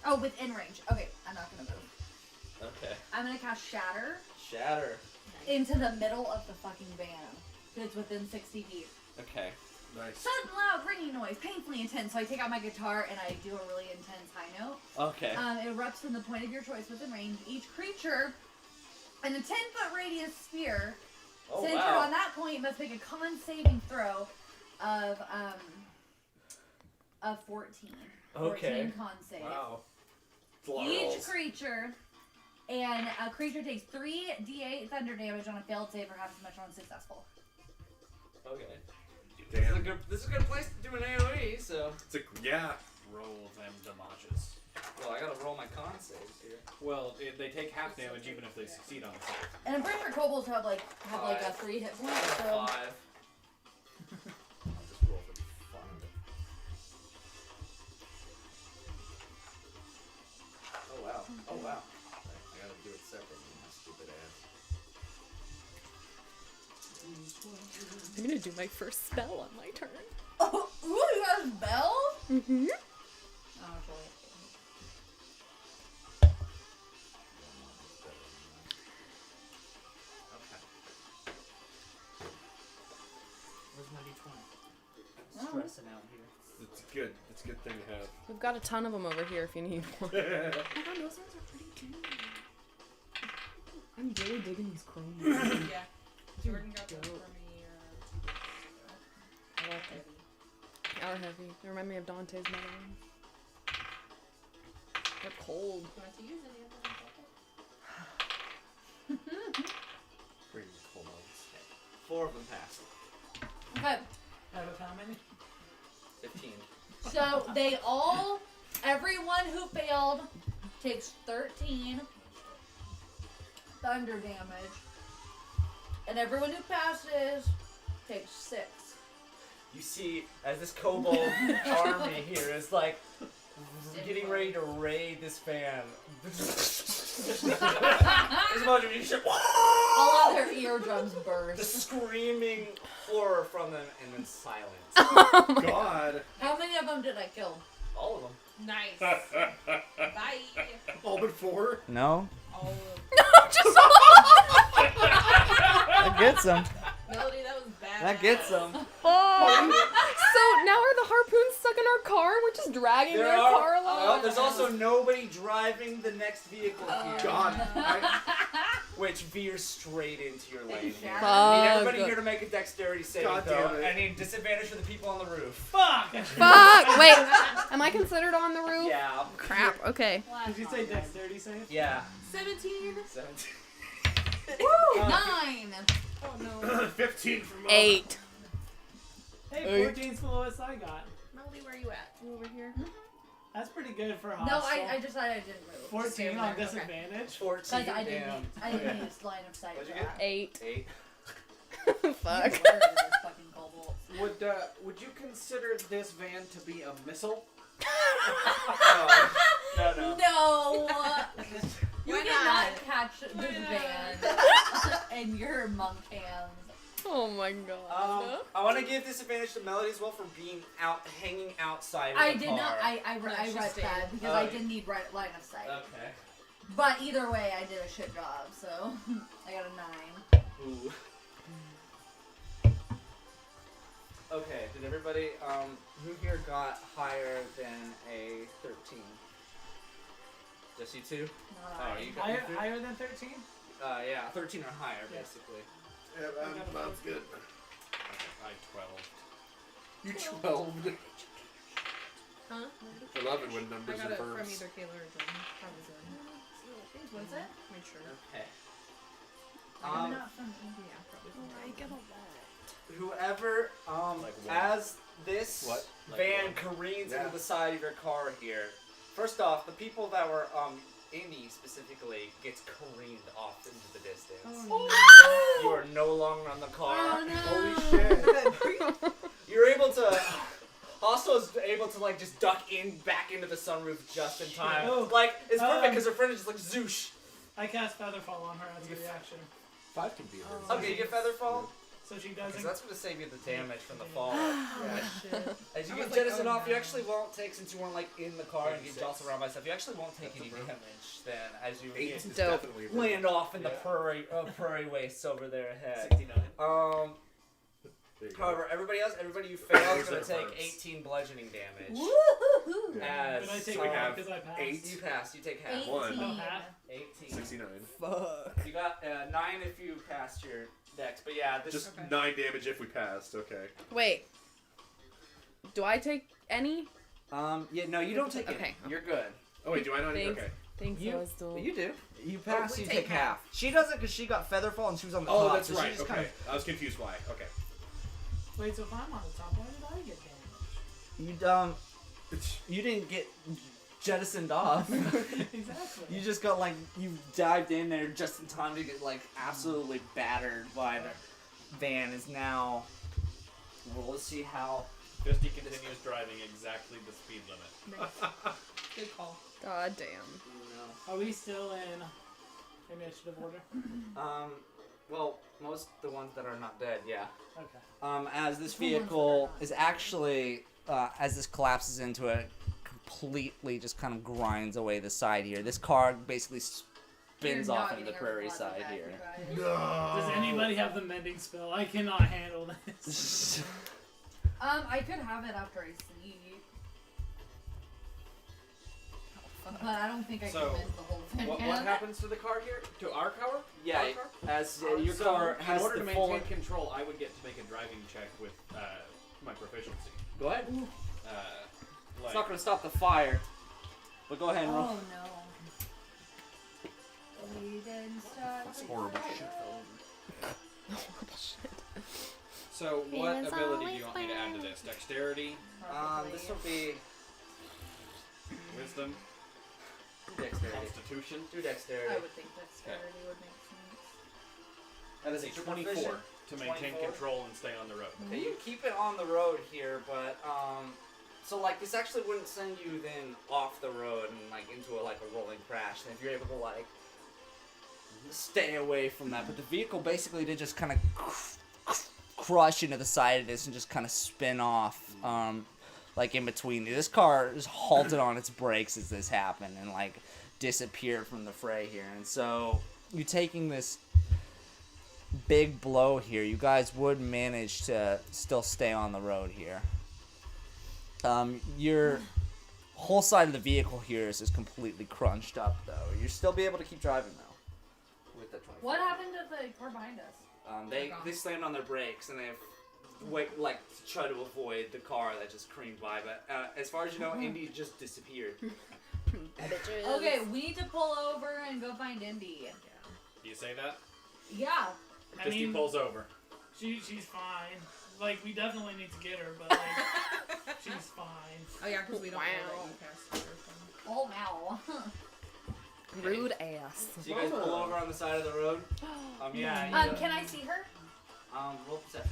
Oh, within range. Okay, I'm not gonna move. Okay. I'm gonna cast Shatter Shatter. into the middle of the fucking van. It's within 60 feet. Okay. Nice. Sudden loud ringing noise, painfully intense. So I take out my guitar and I do a really intense high note. Okay. It erupts from the point of your choice within range. Each creature in a 10-foot radius sphere Oh centered wow. on that point must make a con saving throw of 14. Okay. 14 con save. Wow. It's a lot of Each rolls. creature, and a creature takes 3d8 thunder damage on a failed save or half as much on successful. Okay. Damn. This is a good place to do an AoE, so. It's a, yeah. roll them damages. Well, I gotta roll my con saves here. Well, they take half damage even if they succeed on the save. And I'm pretty sure kobolds have like a 3 hit point. So 5. I'll just roll for fun. Oh wow. Oh wow. I gotta do it separately, my stupid ass. I'm gonna do my first spell on my turn. oh, ooh, you got a bell? Mm-hmm. Oh, okay. Okay. Where's my D20? Oh. Stressing out here. It's good. It's a good thing to have. We've got a ton of them over here if you need one. Oh my god, those ones are pretty too. I'm really digging these chrome. Yeah. Jordan got them for me. I like them. Are heavy. They remind me of Dante's medallion. They're cold. You want to use any of them? Bring the cold ones. 4 of them passed. Okay, Out of how many? 15. so everyone who failed takes 13 thunder damage, and everyone who passes takes 6. You see, as this kobold army here is like getting ready to raid this van. There's a bunch of you shit. All of their eardrums The burst. screaming horror from them, and then silence. God. How many of them did I kill? All of them. Nice. Bye. All but 4? No, All of that gets him. Melody, that was bad. That gets him. Oh! So now are the harpoons stuck in our car and we're just dragging There their are- car along? well, there's also nobody driving the next vehicle here. God. Which veers straight into your lane here. Fuck. I need everybody here to make a dexterity saving God throw. damn it. I need disadvantage for the people on the roof. Fuck! Fuck! Wait, am I considered on the roof? Yeah. Crap, okay. Did you say dexterity save? Yeah. 17. 17. Woo! 9. Oh no. 15 from 8. Hey, 14's the lowest I got. Melody, where you at? You over here? That's pretty good for a No, hostel. I just thought I didn't move. 14 on Okay. disadvantage. 14. Guys, I didn't Damn. use line of sight. What'd for you get? that. 8. 8. Fuck. Word of this fucking cobalt. Would you consider this van to be a missile? No, no. No! You Why cannot not? catch this van in your monk hands. Oh my god. I want to give disadvantage to Melody as well for being hanging outside of I the did car. not. I she's read staying. that because Oh, I yeah. didn't need line of sight. Okay. But either way, I did a shit job, so I got a 9. Ooh. Okay, did everybody, who here got higher than a 13? Just you two? Not you got Higher, you higher than 13? yeah, 13 or higher, Yeah. basically. Yeah, that's good. I 12. You 12. Huh? 11 when I numbers got and it from verbs. either Kayla or Jen. Probably Jen. What's that? Make sure. Okay. I'm not from Yeah, probably from Jen. Whoever, Like what? as this What? Like van what? careens Yeah. into the side of your car here, first off, the people that were, Indy specifically gets careened off into the distance. You are no longer on the car. Oh no! Holy shit. You're able to. Also is able to like just duck back into the sunroof just in time. Oh. Like it's perfect because her friend is just like zoosh. I cast Featherfall on her as a reaction. 5 can be a Okay, you get Featherfall. So she Because doesn't. that's going to save you the damage from the fall. Shit. As you I get was like, jettisoned oh, off, you no. actually won't take, since you weren't like in the car and get 36. jostled around by stuff, you actually won't take That's any a verb. damage then as you 8 is Dope. definitely a verb. land off in the Yeah. prairie wastes over their head. 69. There you go. However, everybody you fail is Those going are to take verbs. 18 bludgeoning damage. Woohoo! As But I take so it we back have because I passed. 8. you pass, you take half. 18. One. Oh, half? 18. 69. Fuck. You got 9 if you passed your dex, but yeah, this Just 9 damage if we passed, okay. Wait. Do I take any? yeah, no, you don't take Okay. it. You're good. Oh wait, do I not? Thanks. Okay. Thanks, You- I was still. You do. You pass, we you take take half. She doesn't because she got Featherfall and she was on the Oh, top. that's so she right. just Okay. kind I was confused why. Okay. Wait, so if I'm on the top, why did I get damage? you didn't get jettisoned off. Exactly. You just got like you dived in there just in time to get like absolutely battered by the van. Is now. Well, let's see how. Fisty continues driving exactly the speed limit. Good call. God damn. Are we still in initiative order? Well, most the ones that are not dead, yeah. Okay. As this vehicle is actually, as this collapses into it, completely just kind of grinds away the side here. This car basically spins You're off not into the getting a prairie report side back, here. you guys. Does anybody have the mending spell? I cannot handle this. I could have it after I sleep. But I don't think I So, can mend the whole thing. What happens to the car here? To our car? Yeah, Our car? as your So, car in has order the to full. maintain control, I would get to make a driving check with my proficiency. Go ahead. Like, It's not going to stop the fire. But go ahead and roll. Oh no. We didn't start That's the horrible fire. shit. so what It is ability do always you want me to add to this? Dexterity, Probably. This will be wisdom, dexterity. constitution. Do dexterity. I would think dexterity would make sense. That is It's a 24 proficient. to maintain 24? control and stay on the road. Okay, you keep it on the road here, but so like this actually wouldn't send you then off the road and like into like a rolling crash. And if you're able to like stay away from that, but the vehicle basically did just kind of crush into the side of this and just kind of spin off, like in between. This car is halted on its brakes as this happened and like disappeared from the fray here. And so you taking this big blow here, you guys would manage to still stay on the road here. Your whole side of the vehicle here is just completely crunched up, though. You'll still be able to keep driving, though. With the 25. What happened to the car behind us? They slammed on their brakes and they've to try to avoid the car that just creamed by. But as far as you know, Indy just disappeared. Okay, we need to pull over and go find Indy. Do you say that? Yeah. Christy pulls over. She's fine. Like, we definitely need to get her, but like, she's fine. Oh yeah, because we don't know that you passed her. Oh, wow. Rude ass. So you guys pull over on the side of the road. Can I see her? Roll perception.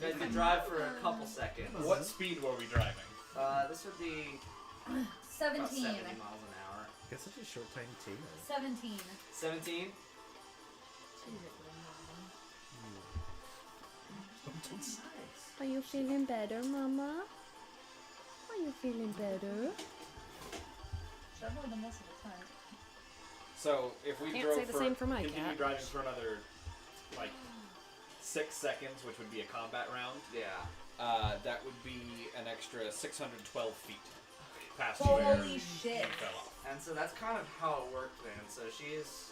You guys can drive for a couple seconds. What speed were we driving? This would be 17. about 70 miles an hour. Got such a short time too. 17. 17. Are you feeling better, Mama? Are you feeling better? Definitely the most of the time. So if we Can't drove say the same for my continue cat. driving for another like 6 seconds, which would be a combat round, Yeah. that would be an extra 612 feet past Holy where shit. she fell off. And so that's kind of how it worked then. So she is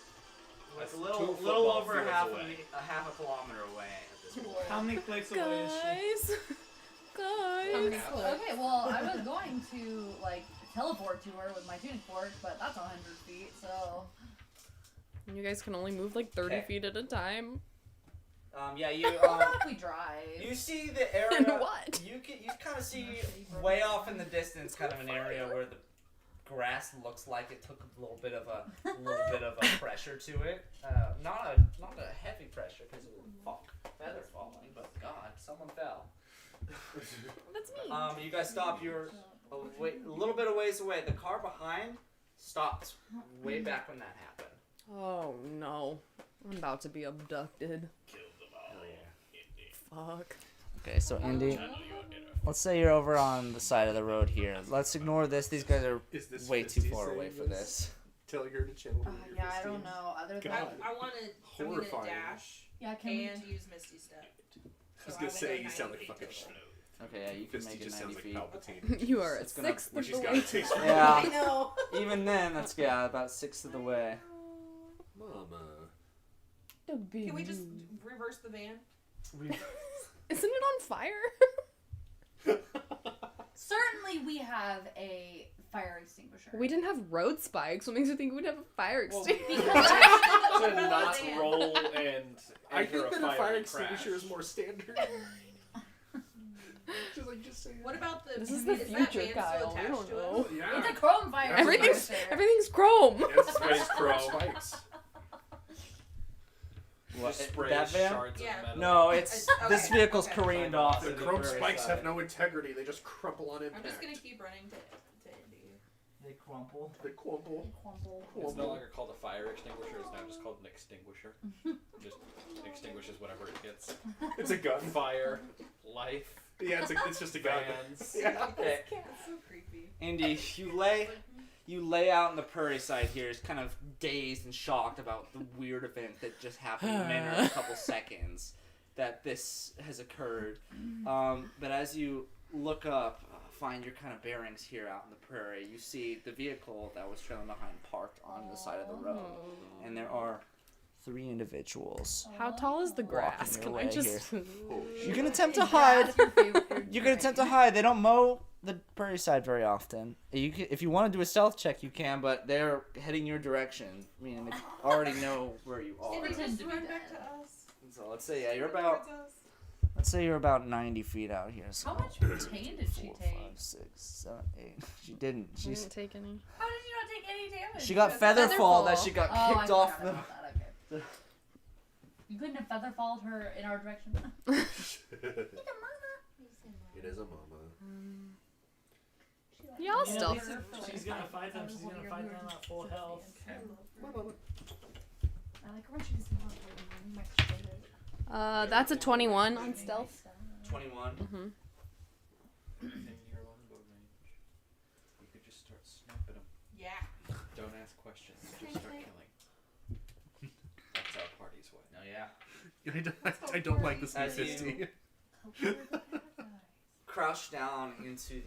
That's a 2 little football over fields half away. a half a kilometer away at this point. How many clicks away is she? Guys. Okay, well, I was going to, like, teleport to her with my tuning fork, but that's 100 feet, so... You guys can only move like 30 Okay. feet at a time. Yeah, you If we drive. you see the area. And what? You kind of see way off in the distance, kind of an area where the grass looks like it took a little bit of a pressure to it. Not a heavy pressure because it was feather falling, but God, someone fell. That's me. You guys stop. You're a little bit of ways away. The car behind stopped way back when that happened. Oh no. I'm about to be abducted. Kill them all. Fuck. Okay, so Indy, let's say you're over on the side of the road here. Let's ignore this. These guys are Is this way too Fisty far saying away for this. Telling her to chill. Yeah, I don't know. Other than... God. I want to. I'm gonna Horrifying. dash Yeah, can we... and use Misty Step. I was So gonna will say go you 90 sound like feet fucking total. Okay, yeah, you can Fisty make it just 90 sounds feet. like Palpatine. You are a It's gonna- sixth When of she's the got way. a taste for Yeah. I know. Even then, that's about 6th of the way. Mama. Can we just reverse the van? Isn't it on fire? Certainly we have a fire extinguisher. We didn't have road spikes. What makes you think we'd have a fire Well, extinguisher? Because that's To the not van. roll and I enter think a that a fire and extinguisher crash. is more standard. just saying. What about the? This is the that future, van still Kyle. We attached don't to know. us? Yeah. It's a chrome fire Everything's extinguisher. chrome. Yes, Space space Crow. spikes. What, Just spray that van? shards Yeah. of metal. No, it's Okay, this vehicle's okay. careened off. The to the chrome very spikes side. have no integrity. They just crumple on I'm impact. just gonna keep running to Indy. They crumple. They crumple. It's no longer called a fire extinguisher. It's now just called an extinguisher. Just extinguishes whatever it gets. It's a gun. Fire, life, Yeah, it's just a gun. vans. Yeah. Okay. It's so creepy. Indy, you lay out in the prairie side here, is kind of dazed and shocked about the weird event that just happened in a matter of a couple seconds that this has occurred. But as you look up, find your kind of bearings here out in the prairie, you see the vehicle that was trailing behind parked on the side of the road, and there are 3 individuals. How tall is the grass? your Can way I just? You can attempt to Is hide. grass your favorite You can attempt to hide. They don't mow the prairie side very often. If you want to do a stealth check, you can, but they're heading your direction. I mean, they already know where you are. Indy, Pretend just to be run back dead. to us. So let's say you're Run about towards us. Let's say you're about 90 feet out here. So How much pain did she 4, take? 5, 6, 7, 8. She didn't. I She's didn't take any. How did you not take any damage? she got Because- feather fall that Featherfall. she got Oh, I kicked off forgot the. about that. Okay. You couldn't have feather falled her in our direction. It is a mama. Y'all You know, still. at least if she's gonna fight them. She's gonna fight them at full health. I like when she's not That's a 21 on stealth. 21. Mm-hmm. In your longbow range, you could just start snapping them. Yeah. Don't ask questions. Just start killing. That's our party's way. Oh yeah. I don't like this new As you- Fisty. crouch down into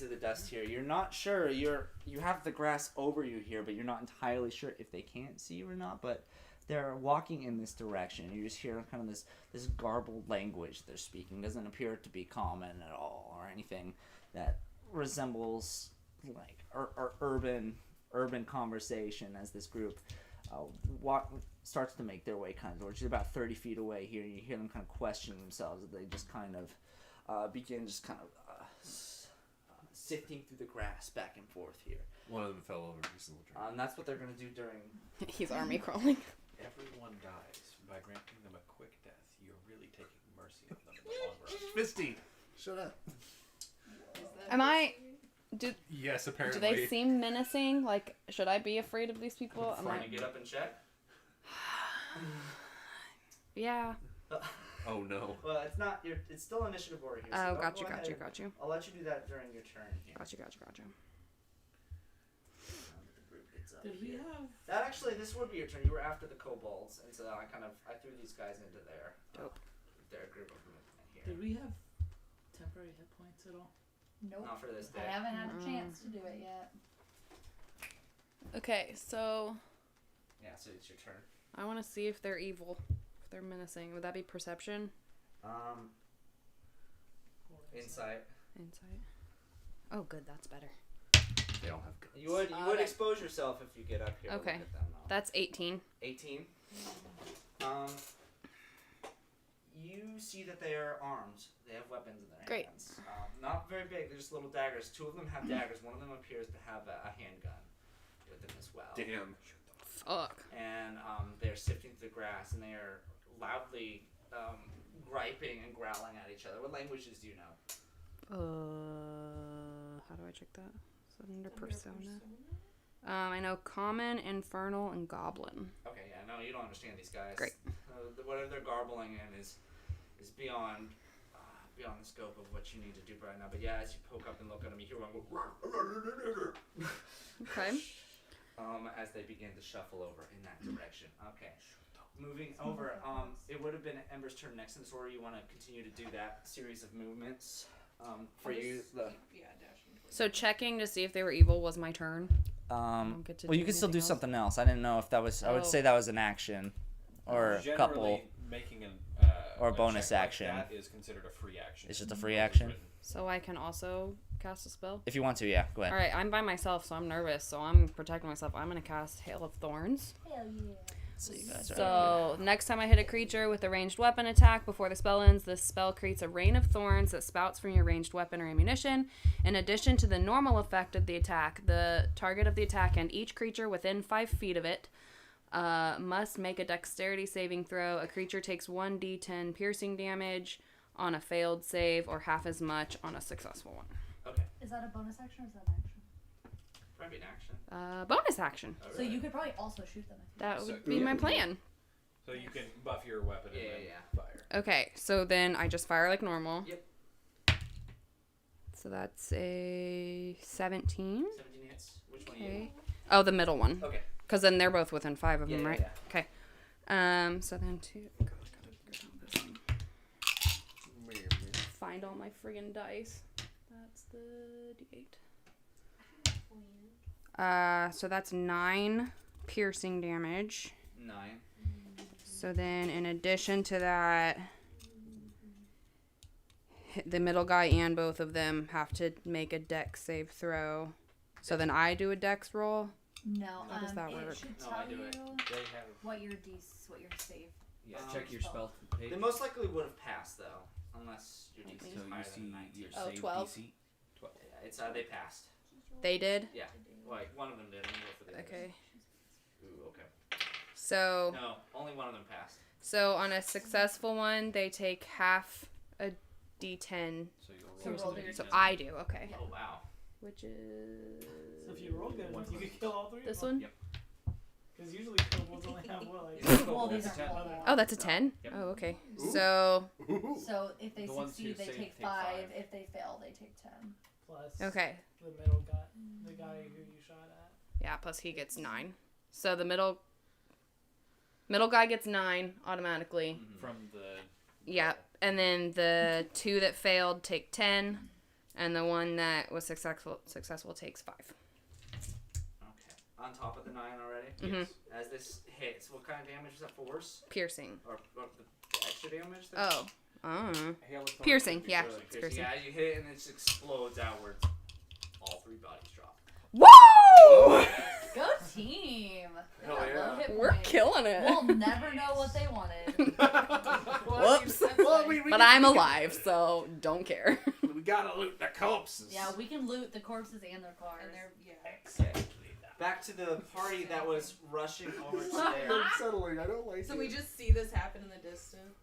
the dust here. You're not sure. You have the grass over you here, but you're not entirely sure if they can't see you or not. But they're walking in this direction. You just hear kind of this garbled language they're speaking. Doesn't appear to be common at all or anything that resembles like urban conversation. As this group starts to make their way kind of towards you, about 30 feet away here. You hear them kind of question themselves. They just kind of begin just kind of sifting through the grass back and forth here. One of them fell over recently. And that's what they're going to do during... He's army crawling. Everyone dies. By granting them a quick death, you're really taking mercy on them in the long run. Fisty, shut up. Am I... Yes, apparently. Do they seem menacing? Like, should I be afraid of these people? I'm Trying like, to get up and check? yeah. Oh no. Well, it's not. It's still initiative order here. Oh, So got go you. ahead. I'll let you do that during your turn here. Got you. Now that the group gets up Did we here. have? That actually, this would be your turn. You were after the kobolds, and so I threw these guys into their group of movement here. Did we have temporary hit points at all? Nope. Not for this day. I haven't had a chance to do it yet. Okay, so Yeah, so it's your turn. I want to see if they're evil. If they're menacing. Would that be perception? Insight. Insight. Oh, good. That's better. They don't have guns. You would Okay. expose yourself if you get up here. to Okay. look at them, though. That's 18. 18. You see that they are armed. They have weapons in their Great. hands. Not very big. They're just little daggers. Two of them have daggers. One of them appears to have a handgun with them as well. Damn. Fuck. And they're sifting through the grass, and they are loudly griping and growling at each other. What languages do you know? How do I check that? Is that under persona? I know common, infernal, and goblin. Okay, yeah, no, you don't understand these guys. Great. Whatever they're garbling in is beyond the scope of what you need to do right now. But yeah, as you poke up and look at them, you hear one go. Okay. As they begin to shuffle over in that direction. Okay. Moving over, it would have been Ember's turn next in this order. You want to continue to do that series of movements. For you, So checking to see if they were evil was my turn. Well, get to you do could still do anything else? something else. I didn't know if that was. I would say that was an action, or a couple. Generally, making Or a a bonus check action. Like that is considered a free action. It's just a free action. So I can also cast a spell? If you want to, yeah, go ahead. Alright, I'm by myself, so I'm nervous, so I'm protecting myself. I'm going to cast Hail of Thorns. Hell yeah. So you guys are. So, next time I hit a creature with a ranged weapon attack before the spell ends, this spell creates a rain of thorns that spouts from your ranged weapon or ammunition. In addition to the normal effect of the attack, the target of the attack and each creature within 5 feet of it must make a dexterity saving throw. A creature takes 1d10 piercing damage on a failed save, or half as much on a successful one. Okay. Is that a bonus action or is that an action? Might be an action. Bonus action. Oh, So really? you could probably also shoot them. That So- would be my plan. So you can buff your weapon and then Yeah. fire. Okay, so then I just fire like normal. Yep. So that's a 17. 17 hits. Which one are you? Okay. Oh, the middle one. Okay. Because then they're both within 5 of Yeah, them, yeah, right? yeah. Okay. So then 2. God, gotta grab this one. Find all my friggin' dice. That's the d8. So that's 9 piercing damage. 9. So then, in addition to that, the middle guy and both of them have to make a dex save throw. So then I do a dex roll. No, How does that it work? should No, tell I do it. you They have. what your save. Yeah. Check your spell page. They most likely would have passed though, unless your DC is So you higher see than 19. your Oh, save 12. DC. 12. Yeah, it's they passed. They did? Yeah. Like one of them did. Let me go for the others. Okay. Ooh, okay. So, No, only one of them passed. so on a successful one, they take half a d10. So you'll So roll roll some your So d10. I do, okay. Oh wow. Which is... So if you roll good enough, you could kill all three. This of them. one? Yep. Because usually kobolds only have what, like. Yeah. Well, these That's are 10. all. Oh, that's a 10? Yep. Oh, okay. Ooh. So, So if they The ones who succeed, they save take take 5. five. If they fail, they take 10. Plus okay. the middle guy, the guy who you shot at. Yeah, plus he gets 9. So the middle guy gets 9 automatically. From the Yep. And then the 2 that failed take 10, and the one that was successful takes 5. Okay. On top of the 9 already? Mhm. Yes. As this hits, what kind of damage is that? Force? Piercing. Or the extra damage? Oh. I don't know. Hail of thorns Piercing, would be yeah. good. It's piercing. Yeah, you hit it and it just explodes outwards. All 3 bodies drop. Woo! Go team. Hell They got yeah. low hit We're points. killing it. We'll never know what they wanted. Whoops. Well, we But I'm alive, so don't care. We gotta loot the corpses. Yeah, we can loot the corpses and their cars. And they're Okay. Back to the party that was rushing over to there. Unsettling. I don't like So it. we just see this happen in the distance.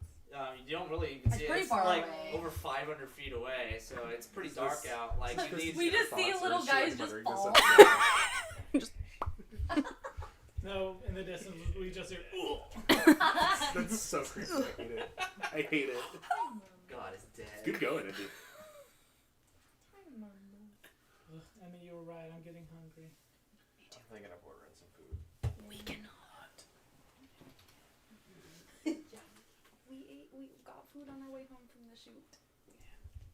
You don't really, you can It's see pretty it's far like away. over 500 feet away, so it's pretty Is dark this- out. Like you need. We just see thoughts, or little is she, guys like, just muttering this fall. No, in the distance we just hear. That's so creepy. I hate it. I hate it. God is dead. Good going, Andy. Ugh, I mean, you were right. I'm getting hungry. I'm thinking of ordering some food. We cannot. We got food on our way home from the shoot.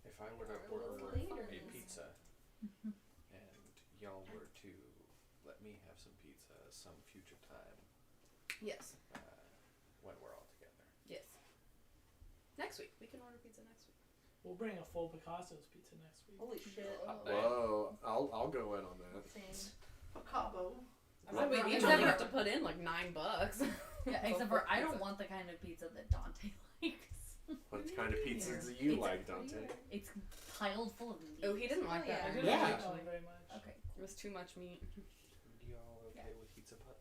If I were to order later. a pizza, and y'all were to let me have some pizza some future time, Yes. when we're all together. Yes. Next week. We can order pizza next week. We'll bring a full Picasso's pizza next week. Holy shit. Whoa. I'll go in on that. Same. Cabo. I said we each Except only for- have to put in like $9. Yeah, except for I don't want the kind of pizza that Dante likes. What kind of pizzas do you It's- like, Dante? It's piled full of meat. Oh, he didn't like that. I Yeah. didn't Yeah. like that very much. Okay, It was too much meat. Y'all okay with pizza putt?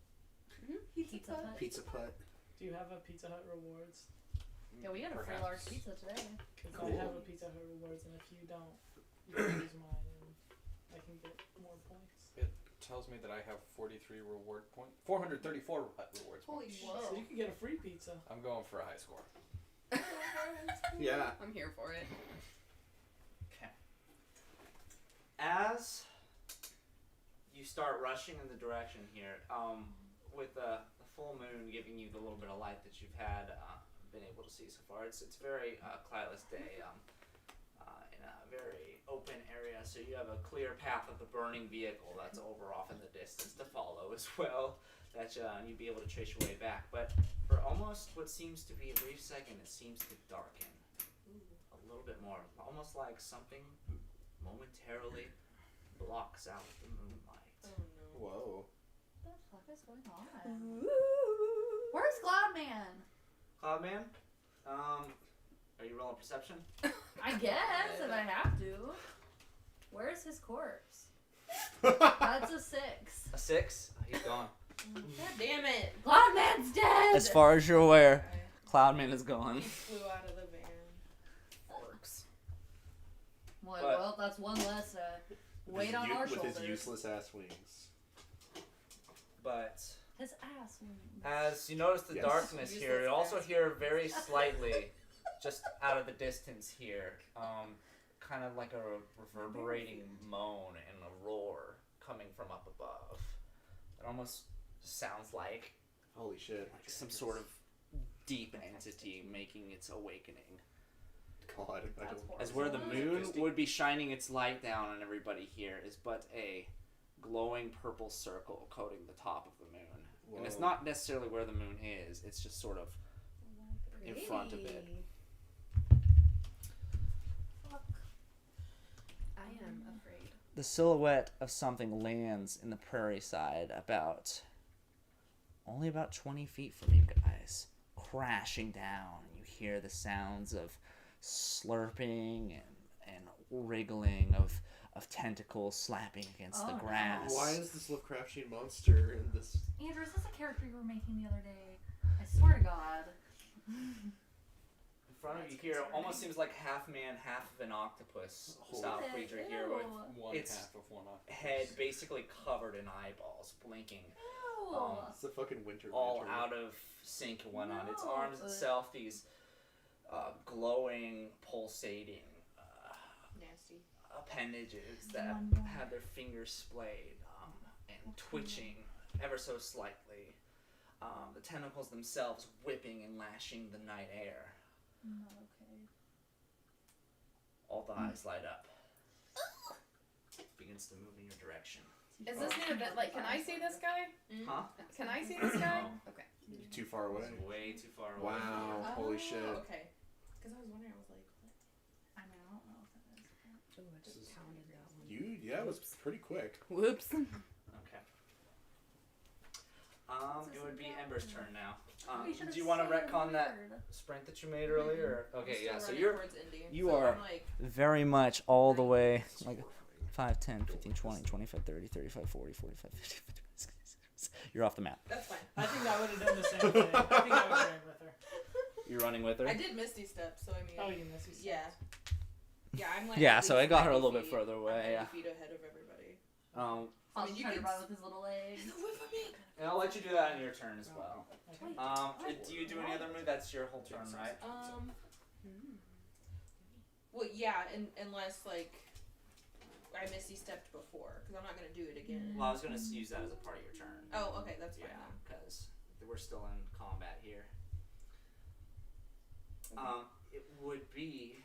pizza hut. Pizza putt. Do you have a Pizza Hut rewards? Yeah, we got a free large pizza today. Because Cool. I have a Pizza Hut rewards, and if you don't, you can use mine, and I can get more points. Tells me that I have 43 reward points. 434 rewards Holy points. shit. So you can get a free pizza. I'm going for a high score. Yeah. I'm here for it. Okay. As you start rushing in the direction here, with the full moon giving you the little bit of light that you've had been able to see so far, it's very cloudless day in a very open area, so you have a clear path of the burning vehicle that's over off in the distance to follow as well, that you'd be able to trace your way back. But for almost what seems to be a brief second, it seems to darken a little bit more, almost like something momentarily blocks out the moonlight. Oh no. Whoa. What the fuck is going on? Where's Cloudman? Cloudman, are you rolling perception? I guess if I have to. Where's his corpse? That's a 6. A 6? He's gone. God damn it. Cloudman's dead. As far as you're aware, Okay. Cloudman is gone. He flew out of the van. Forks. Well, that's one less weight on our with shoulders. his useless ass wings. But His ass wings. as you notice the Yes. darkness here, you also hear very slightly, just out of the distance here, kind of like a reverberating moan and a roar coming from up above. It almost sounds like Holy shit. Some sort of deep entity making its awakening. God. I That's don't. horrible. As where the moon would be shining its light down on everybody here is but a glowing purple circle coating the top of the moon. And it's Whoa. not necessarily where the moon is, it's just sort of in front of it. Fuck. I am afraid. The silhouette of something lands in the prairie side only about 20 feet from you guys, crashing down. You hear the sounds of slurping and wriggling of tentacles slapping against the Oh, no. grass. Why is this Lovecraftian monster in this? Andrew, is this a character you were making the other day? I swear to God. in front of you here, almost seems like half man, half of an octopus style Ew. creature here with One It's half of one octopus. head basically covered in eyeballs, blinking. Ew. It's the fucking winter. All lantern. out of sync and whatnot. Its No. arms itself, these glowing, pulsating Nasty. appendages that have their fingers splayed and twitching ever so slightly. The tentacles themselves whipping and lashing the night air. Not okay. All the eyes light up. Begins to move in your direction. Is this near the like? Can I see this guy? Huh? Can I see this guy? Okay. Too far away. It's way too far away. Wow. Holy shit. Okay. Because I was wondering, I was like, what? I mean, I don't know if that is. Ooh, I just pounded that one. Yeah, it was pretty quick. Whoops. Okay. It would be Ember's turn now. We should've Do you want to said retcon that word. sprint that you made earlier? Or? Okay, I'm yeah. still So running you're towards Indy, you so are- I'm like, Very much all the way, like 5, 10, 15, 20, 25, 30, 35, 40, 45, 50, 56. You're off the map. that's fine. I think I would have done the same thing. I think I would have ran with her. You're running with her? I did Misty Step, so I mean. Oh, you missed yourself. Yeah. Yeah, I'm like. Yeah, at so least I got her a 90 little bit feet. further away, I'm 90 yeah. feet ahead of everybody. I'll mean, you try to could run with his little legs. Whip of me. And I'll let you do that in your turn as well. Okay. Do you do any other move? That's your whole turn, right? Well, yeah, unless like I Misty stepped before, because I'm not gonna do it again. Well, I was gonna use that as a part of your turn. Oh, okay, that's fine. Yeah, because we're still in combat here. Okay. It would be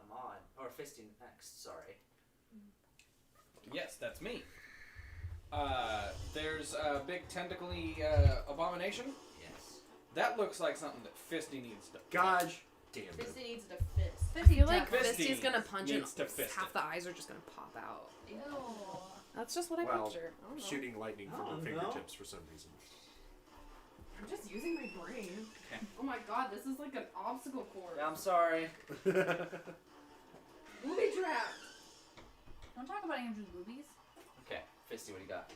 Maud or Fisty next. Sorry. Yes, that's me. There's a big tentacly abomination. Yes. That looks like something that Fisty needs to. God damn it. Fisty needs to fist. I feel like Fisty Fisty's gonna punch it. needs to fist Half it. the eyes are just gonna pop out. Ew. That's just what I Well, picture. I don't know. Shooting lightning from Oh, her no. fingertips for some reason. I'm just using my brain. Okay. Oh my god, this is like an obstacle course. Yeah, I'm sorry. Booby trap. Don't talk about Andrew's boobies. Okay, Fisty, what do you got?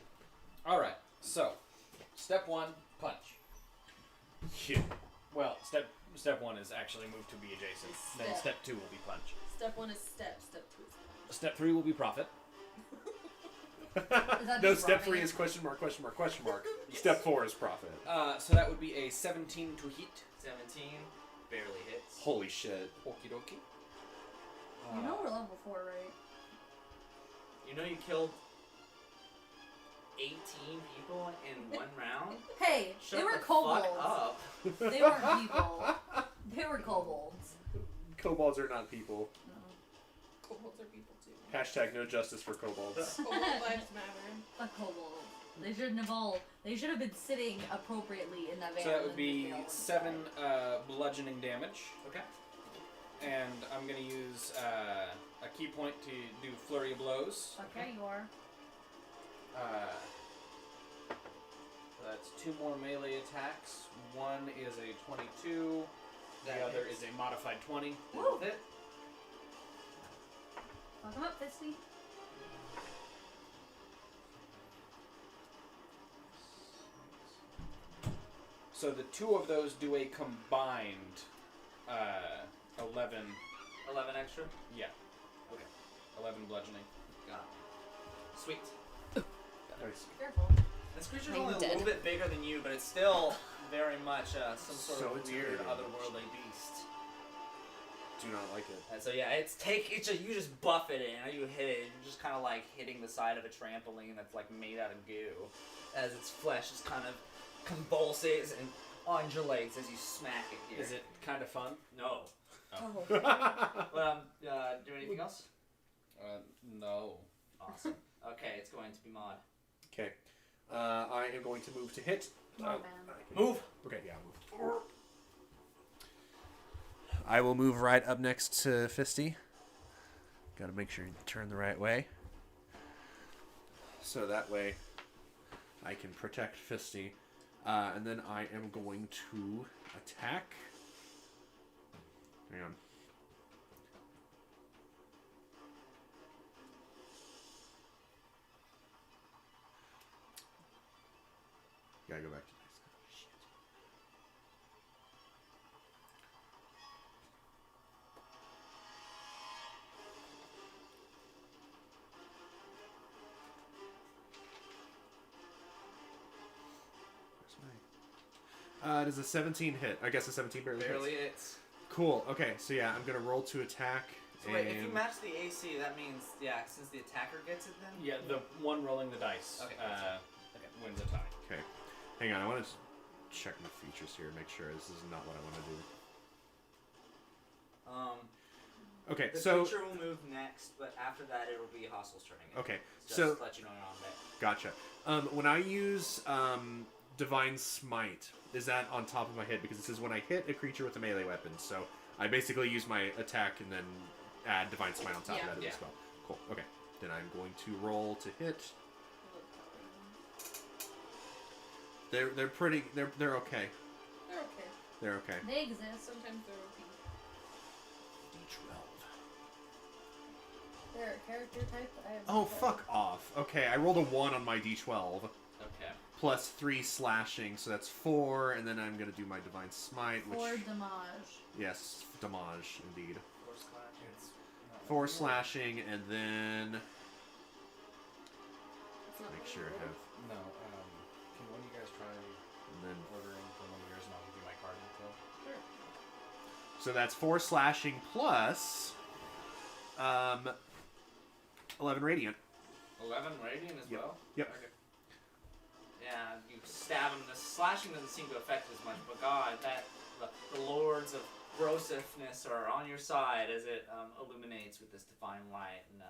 All right. So, step 1, punch. Yeah. Well, step 1 is actually move to be adjacent. Then Step. step 2 will be punch. Step 1 is step. Step 2 is punch. Step 3 will be profit. that No, just step running? 3 is question mark, question mark, question mark. Step 4 is profit. So that would be a 17 to hit. 17 barely hits. Holy shit. Okie dokie. You know we're level 4, right? You know you killed 18 people in one round? Hey, Shut they were the kobolds. fuck up. They weren't people. They were kobolds. Kobolds are not people. Kobolds are people too. Hashtag no justice for kobolds. Kobold lives matter. Fuck kobolds. They shouldn't have all. They should have been sitting appropriately in that van. So that and would be they all 7 died. bludgeoning damage. Okay. And I'm going to use a key point to do flurry of blows. Okay, you are. That's 2 more melee attacks. One is a 22. The That other hits. is a modified 20. Woo. Hit. Fuck him up, Fisty. So the 2 of those do a combined 11. 11 extra. Yeah. Okay. 11 bludgeoning. Got it. Sweet. Nice. Careful. This creature's I'm only a dead. little bit bigger than you, but it's still very much some sort So of weird intimidating. otherworldly beast. Do not like it. And so yeah, it's just you just buff it in, or you hit it, and you're just kind of like hitting the side of a trampoline that's like made out of goo, as its flesh just kind of convulses and undulates as you smack it here. Is it kind of fun? No. Oh. But do anything else? No. Awesome. Okay, it's going to be Maud. Okay. I am going to move to hit. Oh, man. Move. Okay, yeah, move. I will move right up next to Fisty. Gotta make sure you turn the right way. So that way I can protect Fisty. And then I am going to attack. Hang on. Gotta go back to this. Shit. It is a 17 hit. I guess a 17 barely hits. Barely hits. Cool. Okay, so yeah, I'm gonna roll to attack. So wait, if you match the AC, that means since the attacker gets it then. Yeah, the one rolling the dice Okay, gotcha. wins a tie. Okay, hang on. I want to check my features here, make sure this is not what I want to do. Okay, The so creature will move next, but after that it'll be Hostle's turn again. okay, Just so to let you know you're on there. gotcha. When I use Divine Smite, is that on top of my hit? Because it says when I hit a creature with a melee weapon, so I basically use my attack and then add Divine Smite on top of that as well. Cool. Okay, then I'm going to roll to hit. They're pretty. They're okay. They're okay. They're okay. They exist. Sometimes they're okay. D12. They're a character type that I have. Oh, fuck off. Okay, I rolled a 1 on my D12. Okay. Plus 3 slashing, so that's 4, and then I'm going to do my Divine Smite, which... 4 damage. Yes, damage, indeed. 4 slashing. 4 slashing, and then... Make sure I have... No, can one of you guys try And then... ordering from one of yours and I'll give you my card info? Sure. So that's 4 slashing plus... 11 radiant. 11 radiant as Yep. well? Yep. Okay. Yeah, you stab him. The slashing doesn't seem to affect as much, but God, the lords of grossiveness are on your side as it illuminates with this divine light and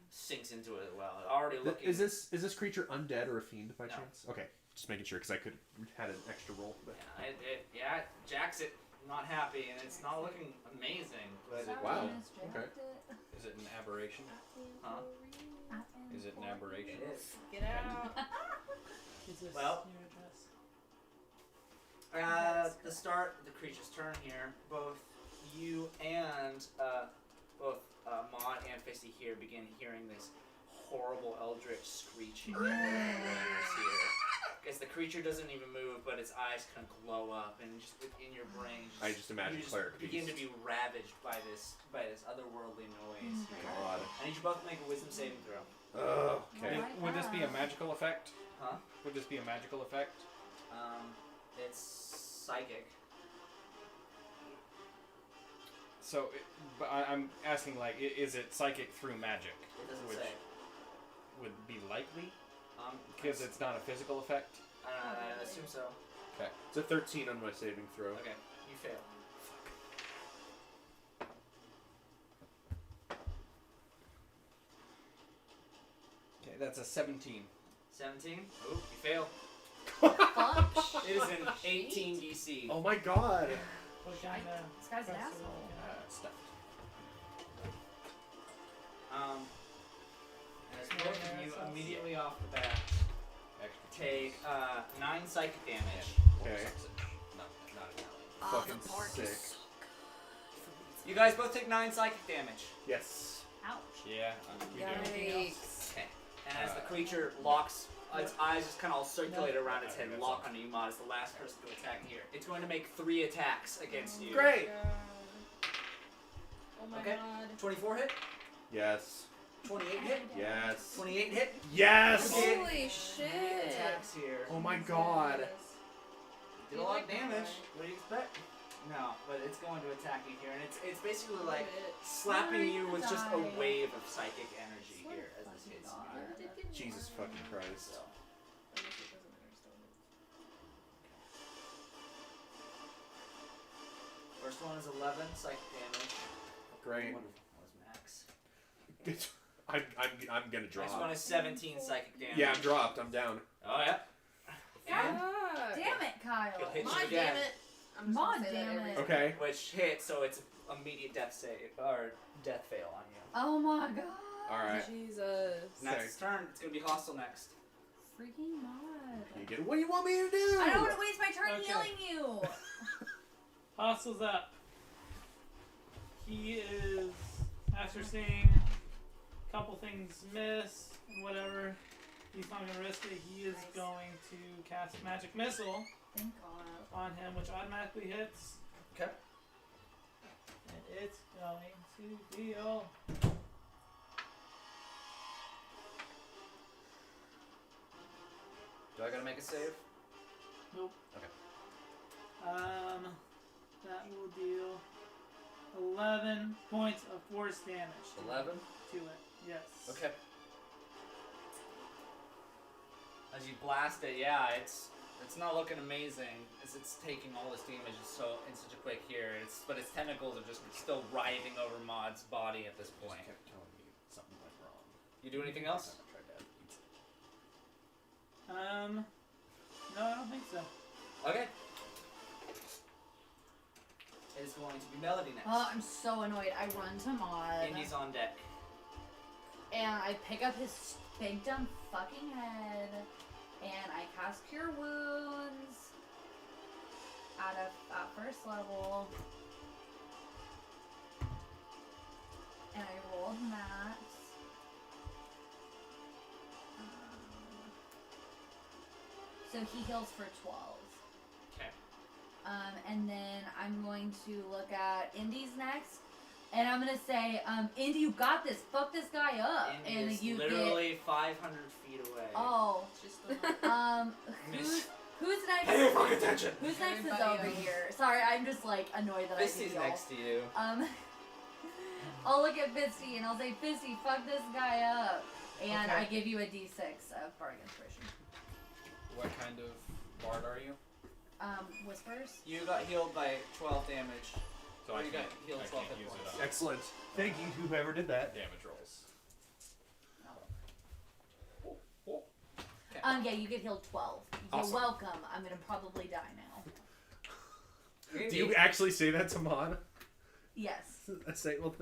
sinks into it well. Already looking. Is this creature undead or a fiend by No. chance? Okay, just making sure, because I could had an extra roll. But... Yeah, it jacks it. Not happy, and it's not looking amazing. But Wow. Okay. Is it an aberration? Huh? Is it an aberration? It is. Get out. Is this Well. your address? The start of the creature's turn here, both you and both Maud and Fisty here begin hearing this horrible eldritch screeching in your ears here. Because the creature doesn't even move, but its eyes kind of glow up, and just within your brain, I just imagine you cleric begin to beast. be ravaged by this otherworldly noise. Here. God. I need you both to make a wisdom saving throw. Oh, okay. Would this be a magical effect? Huh? Would this be a magical effect? It's psychic. So, but I'm asking, like, is it psychic through magic? It doesn't Which say. would be likely? Um, Because it's not a physical effect? I assume so. Okay. It's a 13 on my saving throw. Okay, you fail. Okay, that's a 17. 17. Oop, you fail. Fuck. It is an 18 DC. Oh my god. What kind of This guy's an festival? asshole. Stuffed. As both of you immediately off the bat Extra take 9 psychic damage. Okay. No, not an Fucking sick. You guys both take 9 psychic damage. Yes. Ouch. Yeah, we do. Yikes. Okay. And as the creature locks, its eyes just kind of all circulate around its head, lock onto you, Maud, as the last person to attack here. It's going to make 3 attacks against you. Great. Oh my Okay. god. 24 hit, Yes. 28 hit, Yes. 28 hit. Yes. Okay. Holy shit. Attacks here. Oh my god. Did a lot of damage. What do you expect? No, but it's going to attack you here, and it's basically like slapping you with just a wave of psychic energy here as this hits you. Jesus fucking Christ. First one is 11 psychic damage. Great. What was max? I'm gonna drop. Next one is 17 psychic damage. Yeah, I'm dropped. I'm down. Oh yeah. And Damn it, Kyle. He'll hit you Mod, again, damn it. I'm just Mod, gonna say that damn every it. time. Okay. which hits, so it's immediate death save or death fail on you. Oh my god. All right. Jesus. Next its turn, it's gonna be hostile next. Freaking mod. You get. What do you want me to do? I don't want to waste my turn Okay. healing you. Hostle's up. He is, after seeing a couple things miss and whatever, he's not going to risk it. He is going to cast Magic Missile Thank God. on him, which automatically hits. Okay. And it's going to deal. Do I gotta make a save? Nope. Okay. That will deal 11 points of force damage 11. to it. Yes. Okay. As you blast it, yeah, it's It's not looking amazing as it's taking all this damage in such a quick here. But its tentacles are just still writhing over Maud's body at this point. Just kept telling me something went wrong. You do anything else? I tried that. No, I don't think so. Okay. It's going to be Melody next. Oh, I'm so annoyed. I run to Maud. Indy's on deck. And I pick up his big dumb fucking head. And I cast Cure Wounds. At first level. And I rolled that. So he heals for 12. Okay. And then I'm going to look at Indy's next. And I'm going to say, Indy, you got this. Fuck this guy up. Indy and is you literally 500 feet away. Oh. Just the Who's next? Pay fuck attention! Who's next is Everybody over else. here. Sorry, I'm just like annoyed that Fisty's I next to you. I'll look at Fisty and I'll say, Fisty, fuck this guy up. And Okay. I give you a d6 of Bardic Inspiration. What kind of bard are you? Whispers. You got healed by 12 damage. So Or I you can't, got healed I 12 can't hit use points. it on Excellent. Thank you, whoever did that. damage rolls. Yeah, you get healed 12. You're Awesome. welcome. I'm gonna probably die now. Do you actually say that to Mon? Yes. I say, well,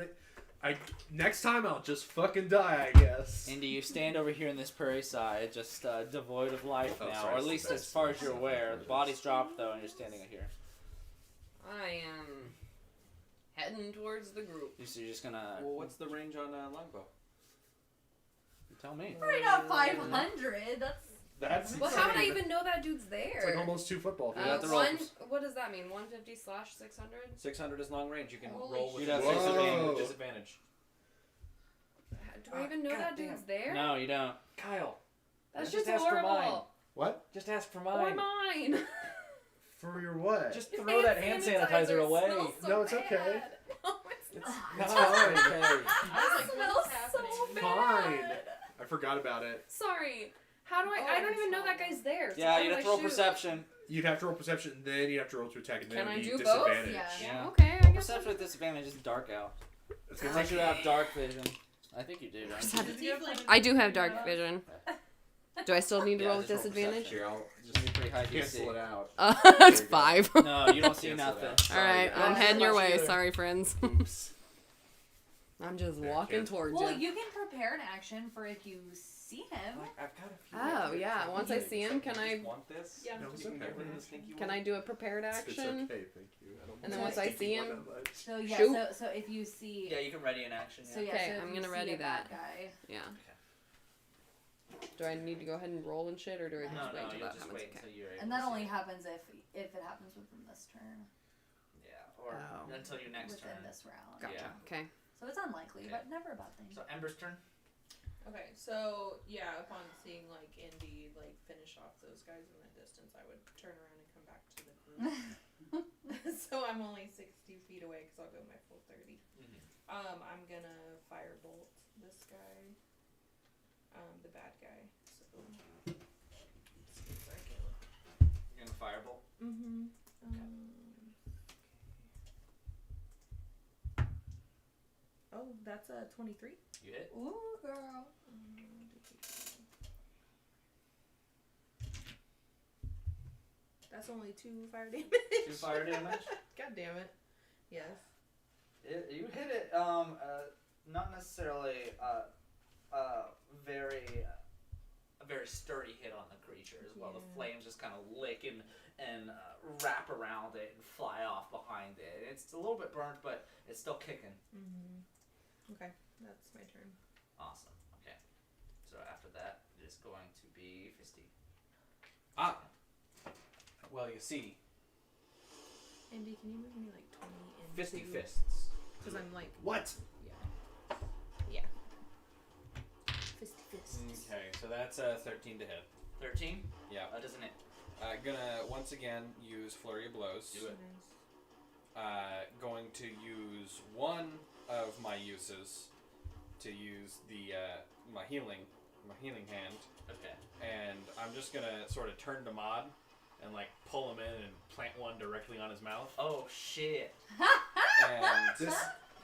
next time I'll just fucking die, I guess. Indy, you stand over here in this prairie side, just devoid of life Oh, now, sorry, or at it's the least best. as far as you're aware. The body's dropped though, and you're standing here. I am heading towards the group. So you're just gonna Well, what's the range on longbow? tell me. Probably not 500. That's Well, how would I even know that dude's there? It's like almost 2 football You got fields. the rolls. What does that mean? 150 / 600? 600 is long range. You can Holy roll with You'd have Whoa. disadvantage. Do I even know that goddamn. dude's there? No, you don't. Kyle, That's just just ask for horrible. What? just ask for Or mine. mine. For your what? Just throw that hand sanitizer away. Smells so No, it's okay. bad. No, it's not. No, fine. it's okay. I was like, It smells what's so happening? bad. Fine. I forgot about it. Sorry. How do I? Oh, I don't I even know smell that guy's there. So Yeah, how you'd do have I to roll shoot? perception. You'd have to roll perception, and then you'd have to roll to attack, and then Can it I would be do both? disadvantage. Yeah. Yeah. Okay, I guess. Perception with disadvantage is dark out. It's Unless like, you have dark vision. I think you do, right? I do have dark vision. Do I still need to Yeah, roll with just roll disadvantage? perception. Here, I'll just be pretty high cancel it DC. out. It's There you go. 5. No, you don't see Cancel it nothing. out. All right, Sorry, I'm guys. heading your Much way. either. Sorry, friends. Oops. I'm just There, walking kid. towards Well, you. you can prepare an action for if you see him. Like, I've got a few Oh, other yeah, things. once I see him, can I- Just want this? Yeah. No, You it's can okay. get rid of the stinky Can one. I do a prepared It's action? okay, thank you. I don't And then mind once I stinky see one him- that much. So yeah, Shoot. so if you see, Yeah, you can ready an action. so Yeah. yeah, Okay, so if I'm you gonna see ready a bad that. guy. Yeah. Do I need to go ahead and roll and shit, or do I just No, wait no, till you'll that just happens? wait Okay. until you're able And that to only see. happens if it happens within this turn, Yeah, or Oh. until your next within turn. this round. Gotcha. Yeah. Okay. So it's unlikely, Okay. but never a bad thing. So Ember's turn. Okay, so yeah, upon seeing like Indy like finish off those guys in the distance, I would turn around and come back to the group. So I'm only 60 feet away because I'll go my full 30. I'm gonna firebolt this guy, the bad guy. So You're gonna firebolt. mm-hmm. Oh, that's a 23. You hit. Ooh, girl. That's only 2 fire damage. 2 fire damage. God damn it. Yes. You hit it. Not necessarily a very sturdy hit on the creature as well. The Yeah. flames just kind of lick and wrap around it and fly off behind it. It's a little bit burnt, but it's still kicking. Mm-hmm. Okay, that's my turn. Awesome. Okay. So after that, it is going to be Fisty. Ah. Well, you see, Indy, can you move me like 20 into... fisty fists. Because I'm like, What? yeah. Fisty fists. Okay, so that's 13 to hit. 13. Yeah. Doesn't it? Gonna once again use Flurry of Blows. Do it. Going to use one of my uses to use the my healing hand, Okay. and I'm just gonna sort of turn to Maud and like pull him in and plant one directly on his mouth. Oh shit. And This,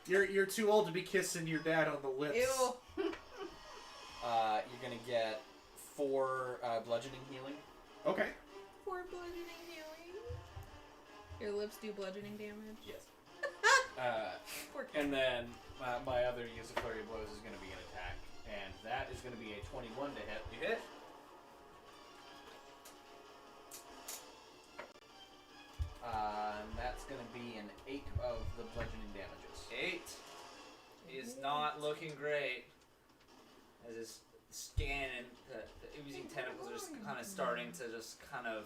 you're too old to be kissing your dad on the lips. Ew. you're gonna get 4 bludgeoning healing. Okay. 4 bludgeoning healing. Your lips do bludgeoning damage. Yes. Poor kid. And then my other use of flurry of blows is gonna be an attack, and that is gonna be a 21 to hit. You hit? And that's gonna be an 8 of the bludgeoning damages. 8 is not looking great. As his skin and the oozing tentacles are just kind of starting to just kind of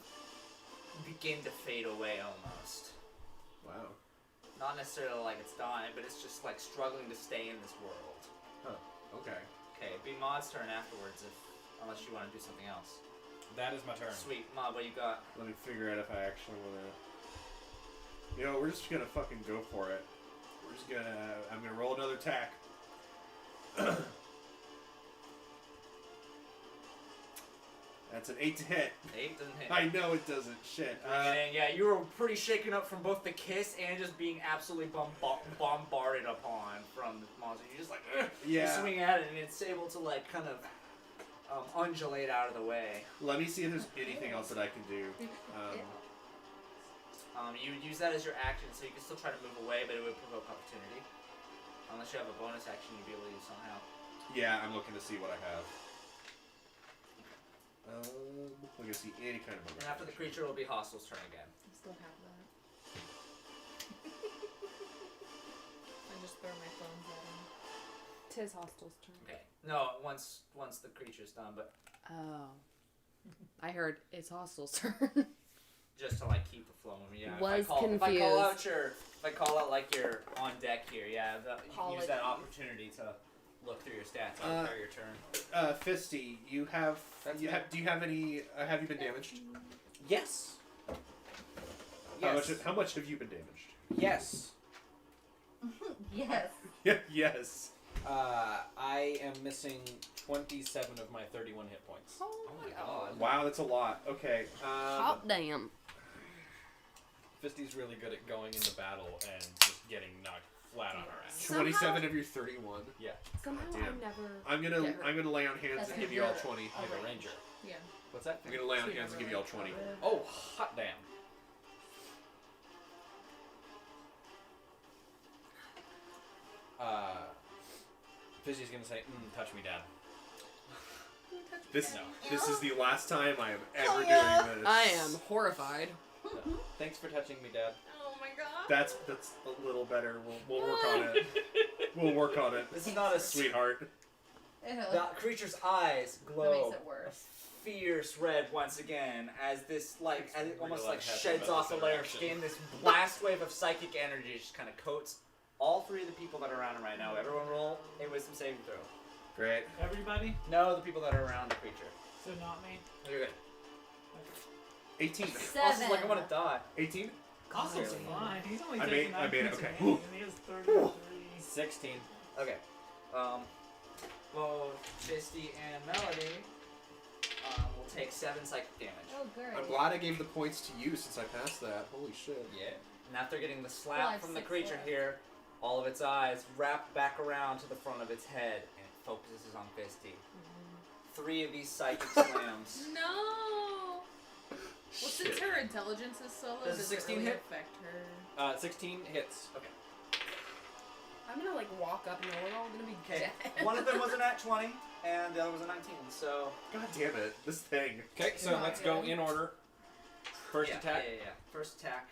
begin to fade away almost. Wow. Not necessarily like it's dying, but it's just like struggling to stay in this world. Okay. Okay, it'd be Maud's turn afterwards, unless you want to do something else. That is my turn. Sweet, Maud, what you got? Let me figure out if I actually want to. You know, we're just gonna fucking go for it. We're just gonna. I'm gonna roll another attack. That's an 8 to hit. 8 doesn't hit. I know it doesn't. Shit. And yeah, you were pretty shaken up from both the kiss and just being absolutely bombarded upon from the monster. You just like, you Yeah. swing at it and it's able to like kind of undulate out of the way. Let me see if there's anything else that I can do. You would use that as your action, so you can still try to move away, but it would provoke opportunity. Unless you have a bonus action, you'd be able to use somehow. Yeah, I'm looking to see what I have. We're gonna see any kind of bonus And after the action. creature, it'll be Hostle's turn again. I still have that. I just throw my thumbs at him. Tis Hostel's turn. Okay. No, once the creature's done, but Oh. I heard it's Hostel's turn. just to like keep the flow moving. Yeah. Was if I call out if I call out like you're on deck here, yeah, you use that opportunity to look through your stats on your turn. Fisty, you have. That's You me. have. Do you have any? Have you been damaged? Yes. How much have you been damaged? Yes. Yes. Yes. I am missing 27 of my 31 hit points. Oh my god. Wow, that's a lot. Okay. Hot damn. Fisty's really good at going into battle and just getting knocked flat on our ass. 27 of your 31. Yeah. Somehow Damn. I never. I'm Get gonna her. lay on hands That's and give you all good. 20. I have a ranger. Yeah. What's that? I'm gonna lay on hands and give you all 20. Oh, hot damn. Fisty's gonna say, touch me, Dad. This No. this is the last time I am ever doing this. I am horrified. Thanks for touching me, Dad. Oh my god. That's a little better. We'll work on it. We'll work on it. This is not a Sweetheart. Ew. The creature's eyes That glow makes it worse. fierce red once again as this as it almost like Realize sheds about off a this layer of interaction. skin. This blast wave of psychic energy just kind of coats all 3 of the people that are around him right now. Everyone roll a wisdom saving throw. Great. Everybody? No, the people that are around the creature. So not me. You're good. 18. Also, like I want to die. 18. Hostle's Clearly. fine. He's only I taking made 9 it, points of okay. damage, and he has 33. 16. Okay. Well, Fisty and Melody will take 7 psychic damage. Oh, great. I'm glad I gave the points to you since I passed that. Holy shit. Yeah. And after getting the Well, I slap have from the 6 creature left. here, all of its eyes wrap back around to the front of its head and it focuses on Fisty. 3 of these psychic slams. No. Well, since her intelligence is so low, Does a does 16 it really hit? affect her? 16 hits. I'm gonna like walk up and we're all gonna be Okay. dead. One of them was a nat 20 and the other was a 19, so... God damn it. This thing. Okay, so let's go in order. First yeah, attack. Yeah. First attack.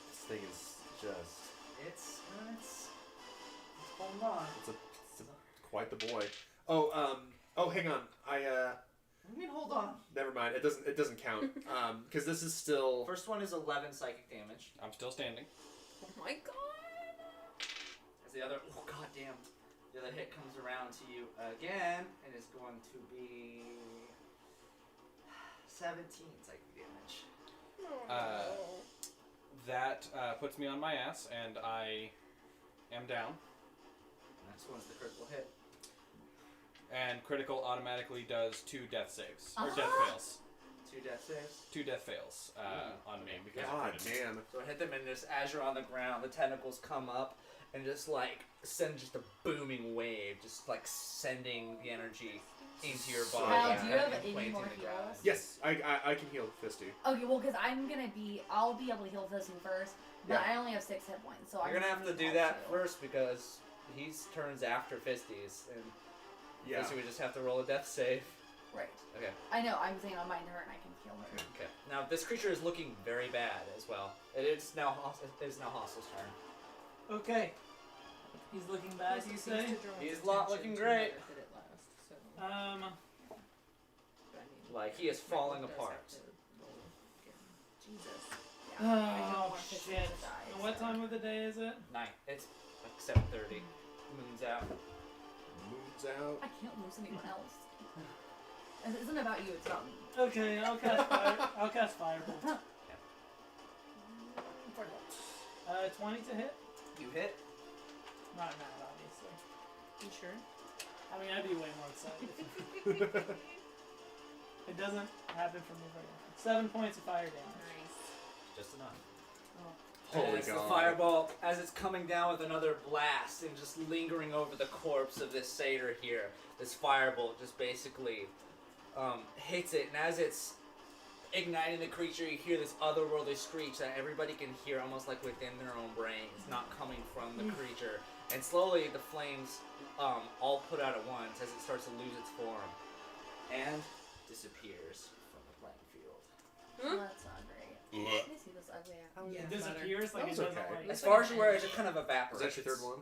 This thing is just. It's holding on. It's quite the boy. Oh, hang on. What do you mean hold on? Never mind. It doesn't count. Because this is still. First one is 11 psychic damage. I'm still standing. Oh my god. As the other, oh god damn, the other hit comes around to you again and is going to be 17 psychic damage. That puts me on my ass, and I am down. Next one's the critical hit. And critical automatically does 2 death saves. Or death fails. 2 2 death saves. 2 death fails on me because I God couldn't- damn. So hit them, and just as you're on the ground, the tentacles come up and just like send just a booming wave, just like sending the energy into your body. Kyle, and do you have implanting any more the ground. heals? Yes, I can heal Fisty. Okay, well, because I'll be able to heal Fisty first, but Yeah. I only have 6 hit points, so You're I'm gonna have to need do help that too. first because he's turns after Fisty's, and Yeah. Fisty would just have to roll a death save. Right. Okay. I know. I'm saying on my turn I can heal her. Okay. Now this creature is looking very bad as well. It is now Hostle's turn. Okay. He's looking bad, you say? He's not looking great. Like he is falling apart. Jesus. Oh, want Fisty shit. to die, And what so. time of the day is it? Night. It's like 7:30. Moon's out. Moon's out. I can't lose anyone else. It isn't about you. It's about me. Okay, I'll cast Firebolt. 20 to hit? You hit. Not mad, obviously. You sure? I mean, I'd be way more excited. It doesn't happen for me very often. 7 points of fire damage. Just enough. Holy As God. the fireball, as it's coming down with another blast and just lingering over the corpse of this satyr here, this firebolt just basically hits it, and as it's igniting the creature, you hear this otherworldly screech that everybody can hear almost like within their own brains, not coming from the creature. And slowly the flames all put out at once as it starts to lose its form and disappears from the playing field. Well, that's not great. Let me see this ugly ass. It disappears like That it was doesn't okay. like. As far as you're aware, it just kind of Is evaporates. that your third one?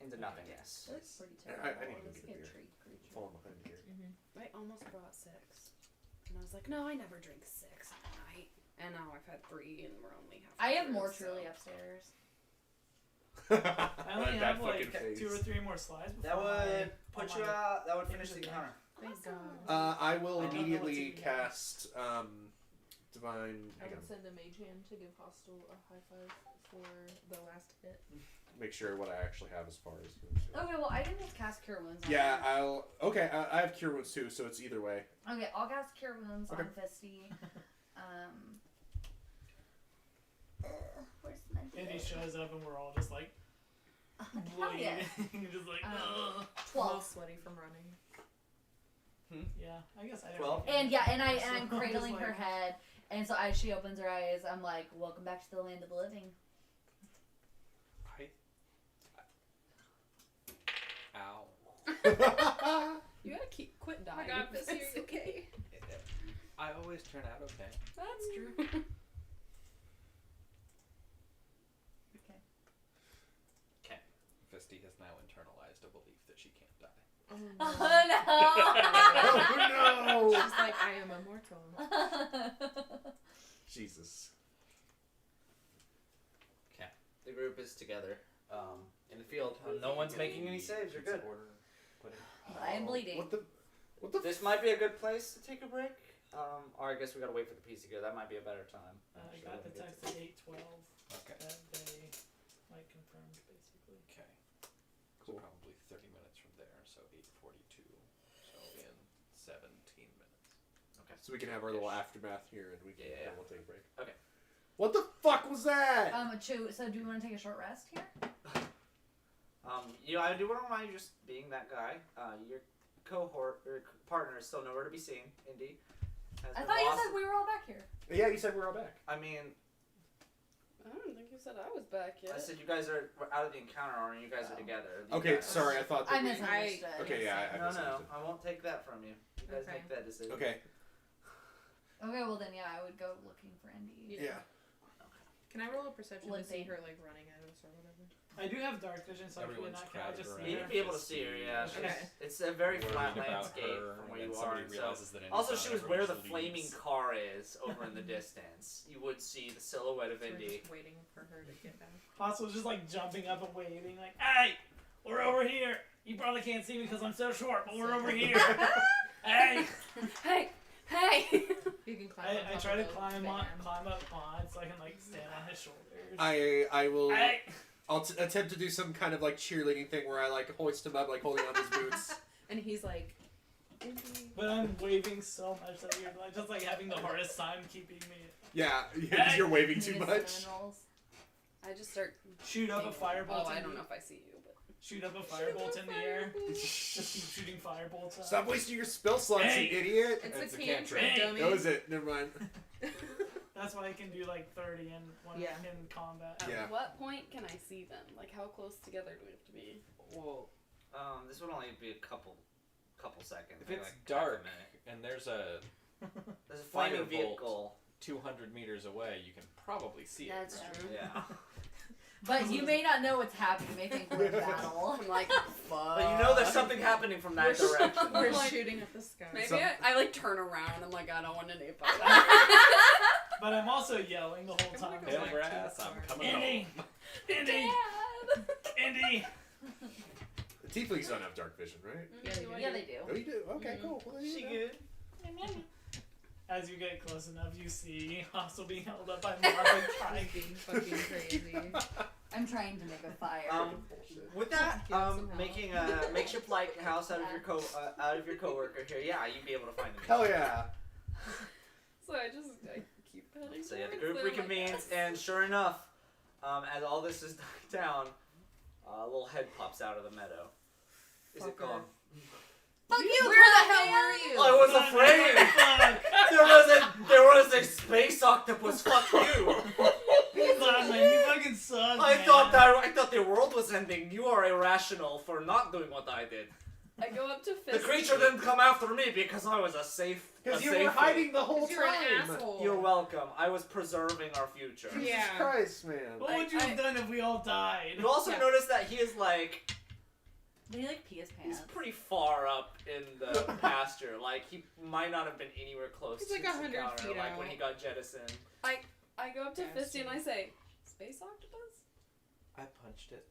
Into nothingness. That looks pretty I terrible. need to This get a beer. tree creature. Falling behind here. I almost brought 6. And I was like, no, I never drink 6 at night. And now I've had 3 and we're only half. I have more truly upstairs. I only That have like fucking 2 or face. 3 more slides before That would I- put oh you my- out. That would finish the Finish it encounter. Thank God. I will I don't know immediately what's in cast Divine. I Hang would on. send a mage hand to give Hostel a high five for the last hit. Make sure what I actually have as far as. Okay, well, I can just cast Cure Wounds on Yeah, her. I'll. Okay, I have Cure Wounds too, so it's either way. Okay, I'll cast Cure Wounds Okay. on Fisty. Where's my And he hit? shows up and we're all just like Hell yeah. bleeding. Just like, ugh. A little 12. sweaty from running. Yeah, I guess I don't. And really yeah, care. and So I'm I'm cradling just her like, head, and so as she opens her eyes, I'm like, "Welcome back to the land of the living." Ow. You gotta quit dying. Oh my God, Missy, are you okay? I always turn out okay. That's true. Fisty has now internalized a belief that she can't die. Oh Oh no! She's like, I am immortal. Jesus. The group is together in the field. No one's making any saves. You're good. I am bleeding. What the? What the? This might be a good place to take a break. Or I guess we gotta wait for the piece to go. That might be a better time. I got the text at 8:12 Okay. that they like confirmed basically. Okay. Cool. So probably 30 minutes from there, so 8:42. So in 17 minutes. So we can have our little aftermath here, and we can. Yeah. Then we'll take a break. Okay. What the fuck was that? So do you want to take a short rest here? I do want to remind you, just being that guy, your partner is still nowhere to be seen. Indy. Has I been thought you lost. said we were all back here. Yeah, you said we're all back. I mean, I don't think you said I was back yet. I said you guys are out of the encounter, or you guys are together. You Okay, guys- sorry. I thought that I we. misunderstood. Okay, yeah, I No, misunderstood. I won't take that from you. You guys Okay. make that decision. Okay. Okay, well then, yeah, I would go looking for Indy. Yeah. Can I roll a perception to see Limping. her like running at us or whatever? I do have dark vision, so Everyone's I can crowded just around see You'd her. be able to see her, yeah. Okay. It's a very Worried flat about landscape her, from where and you then are. somebody And so. realizes that Indy's Also, not, she was everyone where the just flaming leaves. car is over in the distance. You would see the silhouette of So we're Indy. just waiting for her to get back. Possible just like jumping up and waving, like, "Hey, we're over here. You probably can't see me because I'm so short, but we're over here. Hey!" Hey! Hey! You can climb. on I top try of to the climb van. up on so I can like stand on his shoulders. I will. Hey! I'll attempt to do some kind of like cheerleading thing where I like hoist him up, like holding on his boots. And he's like But I'm waving so much that you're like, just like having the hardest time keeping me. Yeah, because you're waving too Need a much. cinnamon rolls. I just start. Shoot up a firebolt. Oh, I in don't the- know if I see you, but. Shoot up a firebolt in the air. Just keep shooting firebolts up. Stop wasting your spell slots, Hey. you idiot. It's That's a a cantrip, cantrip. dummy. That was it. Never mind. That's why I can do like 30 Yeah. in combat. Yeah. At what point can I see them? Like, how close together do we have to be? Well, this would only be a couple seconds. If maybe it's like half a dark minute. and there's a There's a flaming Firebolt. vehicle. 200 meters away, you can probably see it. That's true. Yeah. But you may not know what's happening. You may think we're in battle. I'm like, fuck. But you know there's something happening from that direction. We're Like- shooting at the sky. Maybe So- I like turn around. I'm like, I don't want to napalm. But I'm also yelling the whole time. Hail Hail brass, I'm coming Indy! home. Indy! Indy! The tieflings don't have dark vision, right? Yeah, they do. Oh, you do? Okay, cool. Well, there you She go. good. As you get close enough, you see Hostel being held up by Marvin trying. Being fucking crazy. I'm trying to make a fire. Bullshit. With that, Give us some help. making a makeshift lighthouse out of your coworker here, yeah, you'd be able to find them. Hell yeah. So I keep heading. So yeah, the towards group them, I reconvenes, guess. and sure enough, as all this is dying down, a little head pops out of the meadow. Is it Fucker. gone? Fuck you! Where the hell were you? I was afraid. Fuck! There was a space octopus. Fuck you. Fuck, man, you fucking suck, I man. thought the world was ending. You are irrational for not doing what I did. I go up to The Fisty. creature didn't come after me because I was a safe. Because a you safe were hiding the whole 'Cause you're an time. asshole. You're welcome. I was preserving our future. Jesus Yeah. Christ, man. What would you have done if we all died? You also Yeah. notice that he is like They like pee his he's pants. pretty far up in the pasture. Like he might not have been anywhere close He's to like 100 Sakaura, feet like when out. he got jettisoned. I go up to Bastard. Fisty and I say, "Space octopus." I punched it.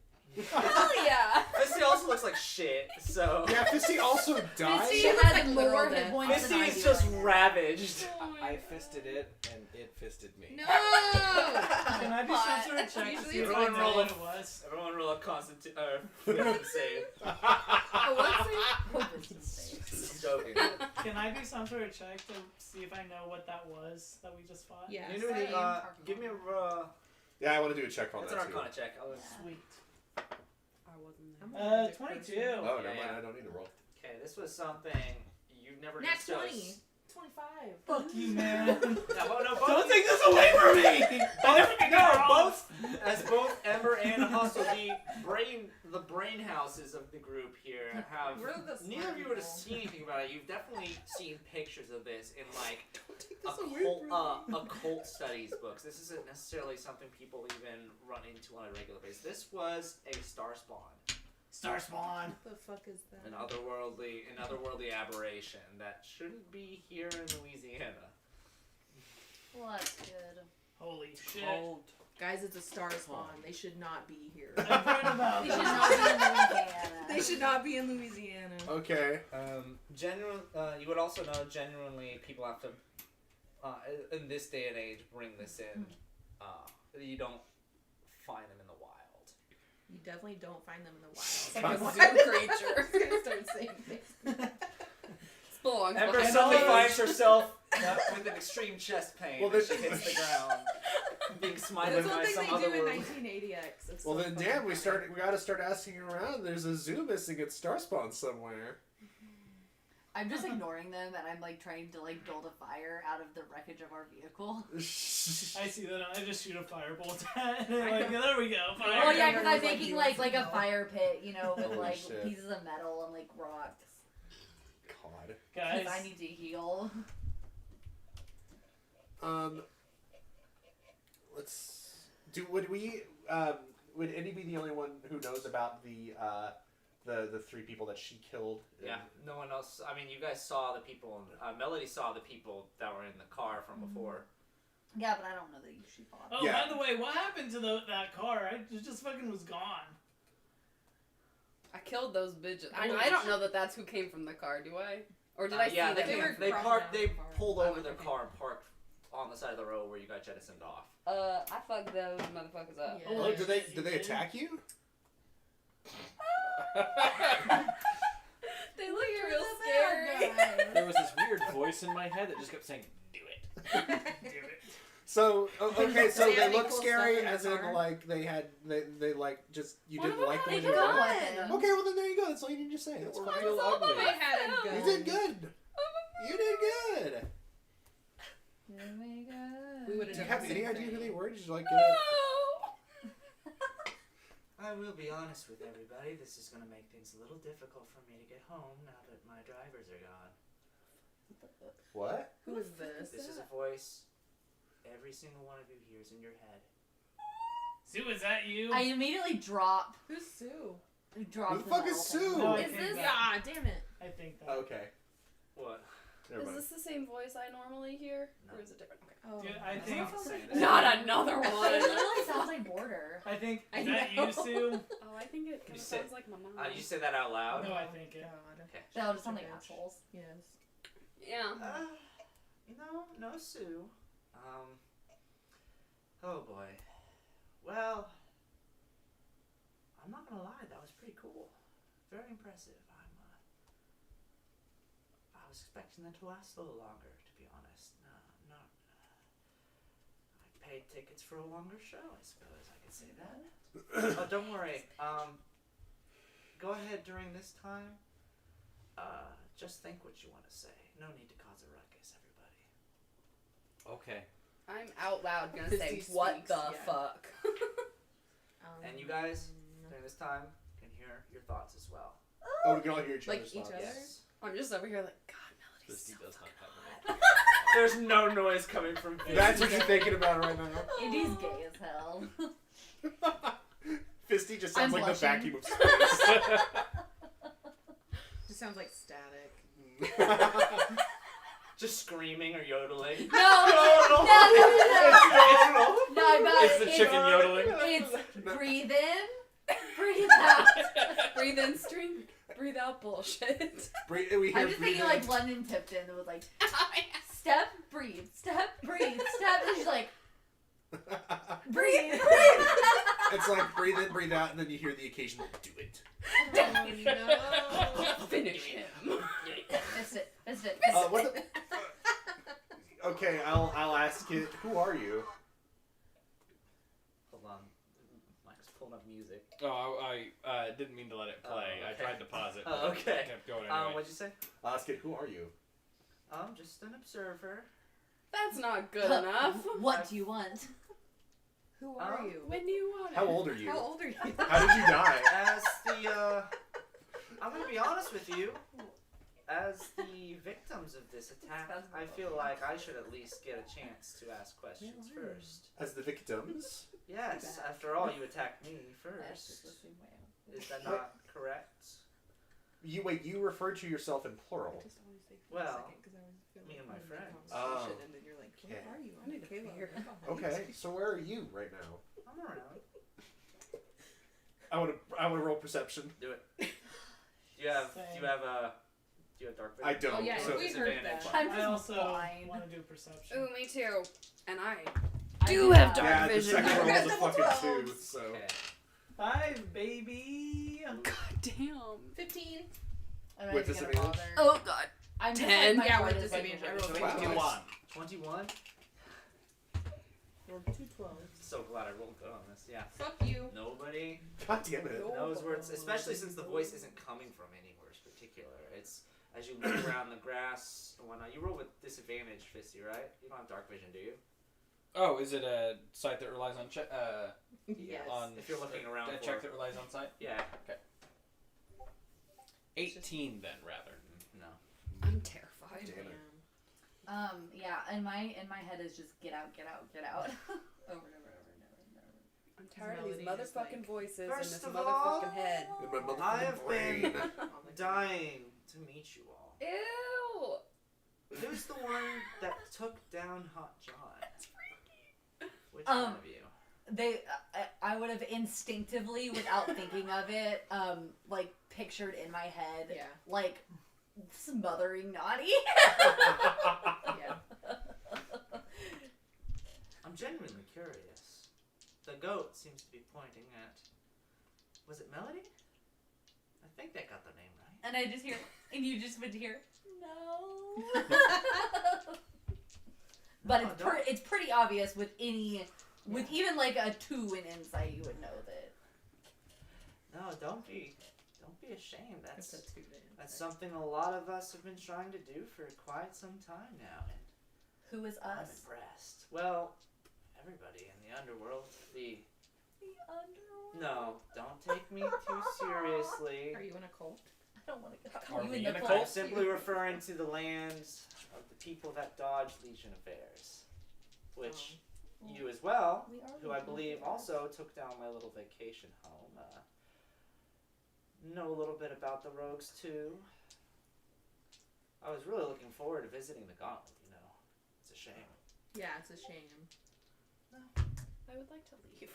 Hell yeah. Fisty also looks like shit, so Yeah, Fisty also died. Fisty She looks has like more literal hit death. points Fisty than I is do just right now. ravaged. I fisted it, and it fisted me. No! Can I do some sort of check to Usually see if it's I like know roll what it. it was? Everyone roll a wisdom save. Oh, what's it? Hope it's in space. Joking. Can I do some sort of check to see if I know what that was that we just fought? Yes. You know, Same. give me a Yeah, I want to do a check on that's an that too. Arcana check. Sweet. I wasn't I'm there. a magic 22. person. Oh, Yeah, never mind. yeah. I don't need to roll. Okay, this was something you've never Nat discussed. 20. 25. Fuck you, man. No, both, Don't take this away from me! I never get no, it wrong. both Ember and Hustle, the brain houses of the group here have. We're the Neither of you would have seen anything about it. You've definitely seen pictures of this in like occult studies books. This isn't necessarily something people even run into on a regular basis. This was a star spawn, Star Spawn. What the fuck is that? an otherworldly aberration that shouldn't be here in Louisiana. Well, that's good. Holy shit. Guys, it's a star spawn. They should not be here. I've heard about They should that. not be in Louisiana. They should not be in Louisiana. Okay. You would also know genuinely people have to, in this day and age, bring this in. You don't find them in the wild. You definitely don't find them in the It's wild. like a zoo creature. I'm gonna start saying things. Belongs Ember behind suddenly those. finds herself with an extreme chest pain Well, as then- she hits the ground, being That's smited by something some they other do in world. 1980X. It's Well so then, fucking damn, we funny. gotta start asking around. There's a zoo missing at Starspawn somewhere. I'm just ignoring them and I'm like trying to like build a fire out of the wreckage of our vehicle. I see that. I just shoot a firebolt at it. Like, there we go. Fire. Well, yeah, because Everyone's I'm like, making you like want a some fire pit, you know, with Holy like shit. pieces of metal and like rocks. God. Guys. Because I need to heal. Let's do. Would Indy be the only one who knows about the three people that she killed? Yeah, no one else. I mean, you guys saw the people. Melody saw the people that were in the car from before. Yeah, but I don't know that she fought. Oh, Yeah. by the way, what happened to that car? It just fucking was gone. I killed those bitches. Holy I don't shit. know that that's who came from the car, do I? Or did I see yeah, them? They were they crossing parked. down They the car. pulled Oh, over their okay. car and parked on the side of the road where you got jettisoned off. I fucked those motherfuckers up. Yeah. Oh, did they attack you? They look You're real the scary. bad There was this weird voice in my head that just kept saying, "Do it." So okay, so They they have look equal scary, stuff in as their in car. like they like just you One didn't of like the them way had they a looked. gun. Okay, well then there you go. That's all you need to say. That's Or fine. real ugly. They had a gun. You did good. You did good. We would Do you have have done the any same idea who they thing. were? Did you like get it? I will be honest with everybody. This is going to make things a little difficult for me to get home now that my drivers are gone. What? Who is this? This is a voice every single one of you hears in your head. Sue, is that you? I immediately drop. Who's Sue? Drop Who the fuck is Sue? No, I Is think this- that. Ah, damn it. I think that. Okay. What? Never Is mind. this the same voice I normally hear? No. Or is it different? Okay. Oh. Dude, I That's think. not saying that. Not another It one. literally sounds like Border. I think. I Is that know. you, Sue? Oh, I think it kind You of say- sounds like my mom. You say that out loud? No, I think it. God. Okay. They all just sound like Bitch. assholes. Yes. Yeah. No Sue. Oh boy. Well, I'm not gonna lie, that was pretty cool. Very impressive. I was expecting that to last a little longer, to be honest. I paid tickets for a longer show, I suppose I could say that. Oh, don't worry. Go ahead during this time. Just think what you want to say. No need to cause a ruckus, everybody. Okay. I'm out loud gonna Because say, he what speaks, the yeah. fuck? And you guys, during this time, can hear your thoughts as well. Oh, we can all hear each Like other's each thoughts. other? Yes. I'm just over here like, God, Melody's Christy so does not fucking have a There's no noise coming from Fisty. That's what you're thinking about right now. Indy's gay as hell. Fisty just sounds I'm like the blushing. vacuum of space. Just sounds like static. Just screaming or yodeling. No, no, guys, It's the chicken yodeling. It's breathe in, breathe out. Breathe in string, breathe out bullshit. We hear I'm just thinking breathing. like London Tipton. It was like step, breathe, step, and she's like breathe. It's like breathe in, breathe out, and then you hear the occasional "do it." Oh no. Finish him. Missed it. What the? Okay, I'll ask it. Who are you? Hold on. Mike's pulling up music. Oh, I didn't mean to let it play. Oh, I okay. tried to pause it. Oh, but okay. It kept going anyway. What'd you say? I'll ask it. Who are you? Just an observer. That's not good enough. What do you want? Who are you? When do you want it? How old are you? How old are you? How did you die? As the, I'm gonna be honest with you. As the victims of this attack, I feel like I should at least get a chance to ask questions first. As the victims? Yes, after all, you attacked me first. Is that not correct? You refer to yourself in plural. Well, me and my friends. Oh. And then you're like, where Okay. are you? I need to figure it out. Okay, so where are you right now? I'm around. I want to roll perception. Do it. Do you have dark vision? I don't. Oh, yeah, so we heard disadvantage. that. I'm I just also blind. want to do perception. Ooh, me too. And I I do have that. dark yeah, the vision. second roll is a Double fucking 2, 12s. so. Okay. 5, baby. God damn. 15. I'm not With even gonna disadvantage? bother. Oh God. I'm just 10. like, my Yeah, heart with is like, disadvantage. I rolled Wow. 21. 21? Rolled 2 12s. So glad I rolled good on this. Yeah. Fuck you. Nobody God damn it. knows where it's, especially since the voice isn't coming from anywhere particular. It's as you look around the grass and whatnot. You roll with disadvantage, Fisty, right? You don't have dark vision, do you? Oh, is it a site that relies on Yes. on If you're looking around a for check that relies on site? Yeah. 18 then rather. No. I'm terrified. Damn it. Yeah, and my head is just get out. Over and over and over. I'm tired of these Melody just, motherfucking like, voices in First this of all, motherfucking head. In my motherfucking I have brain. been dying to meet you all. Ew. Who's the one that took down Hot John? Which one of you? I would have instinctively, without thinking of it, like pictured in my head, Yeah. like smothering Naughty. Yeah. I'm genuinely curious. The goat seems to be pointing at. Was it Melody? I think they got the name right. And I just hear, and you just would hear, no. But No, it's pretty obvious with even like a 2 in insight, you would know that. No, don't be ashamed. It's That's a 2 to that's insight. something a lot of us have been trying to do for quite some time now, and Who is I'm us? impressed. Well, everybody in the underworld. The underworld. No, don't take me too seriously. Are you in a cult? I don't want to get Are you we in in the a cult. I'm simply referring to the lands of the people that dodge Legion affairs, which you as well, We are who I Legion believe affairs. also took down my little vacation home, know a little bit about the rogues too. I was really looking forward to visiting the Gauntlet, you know. It's a shame. Yeah, it's a shame. I would like to leave.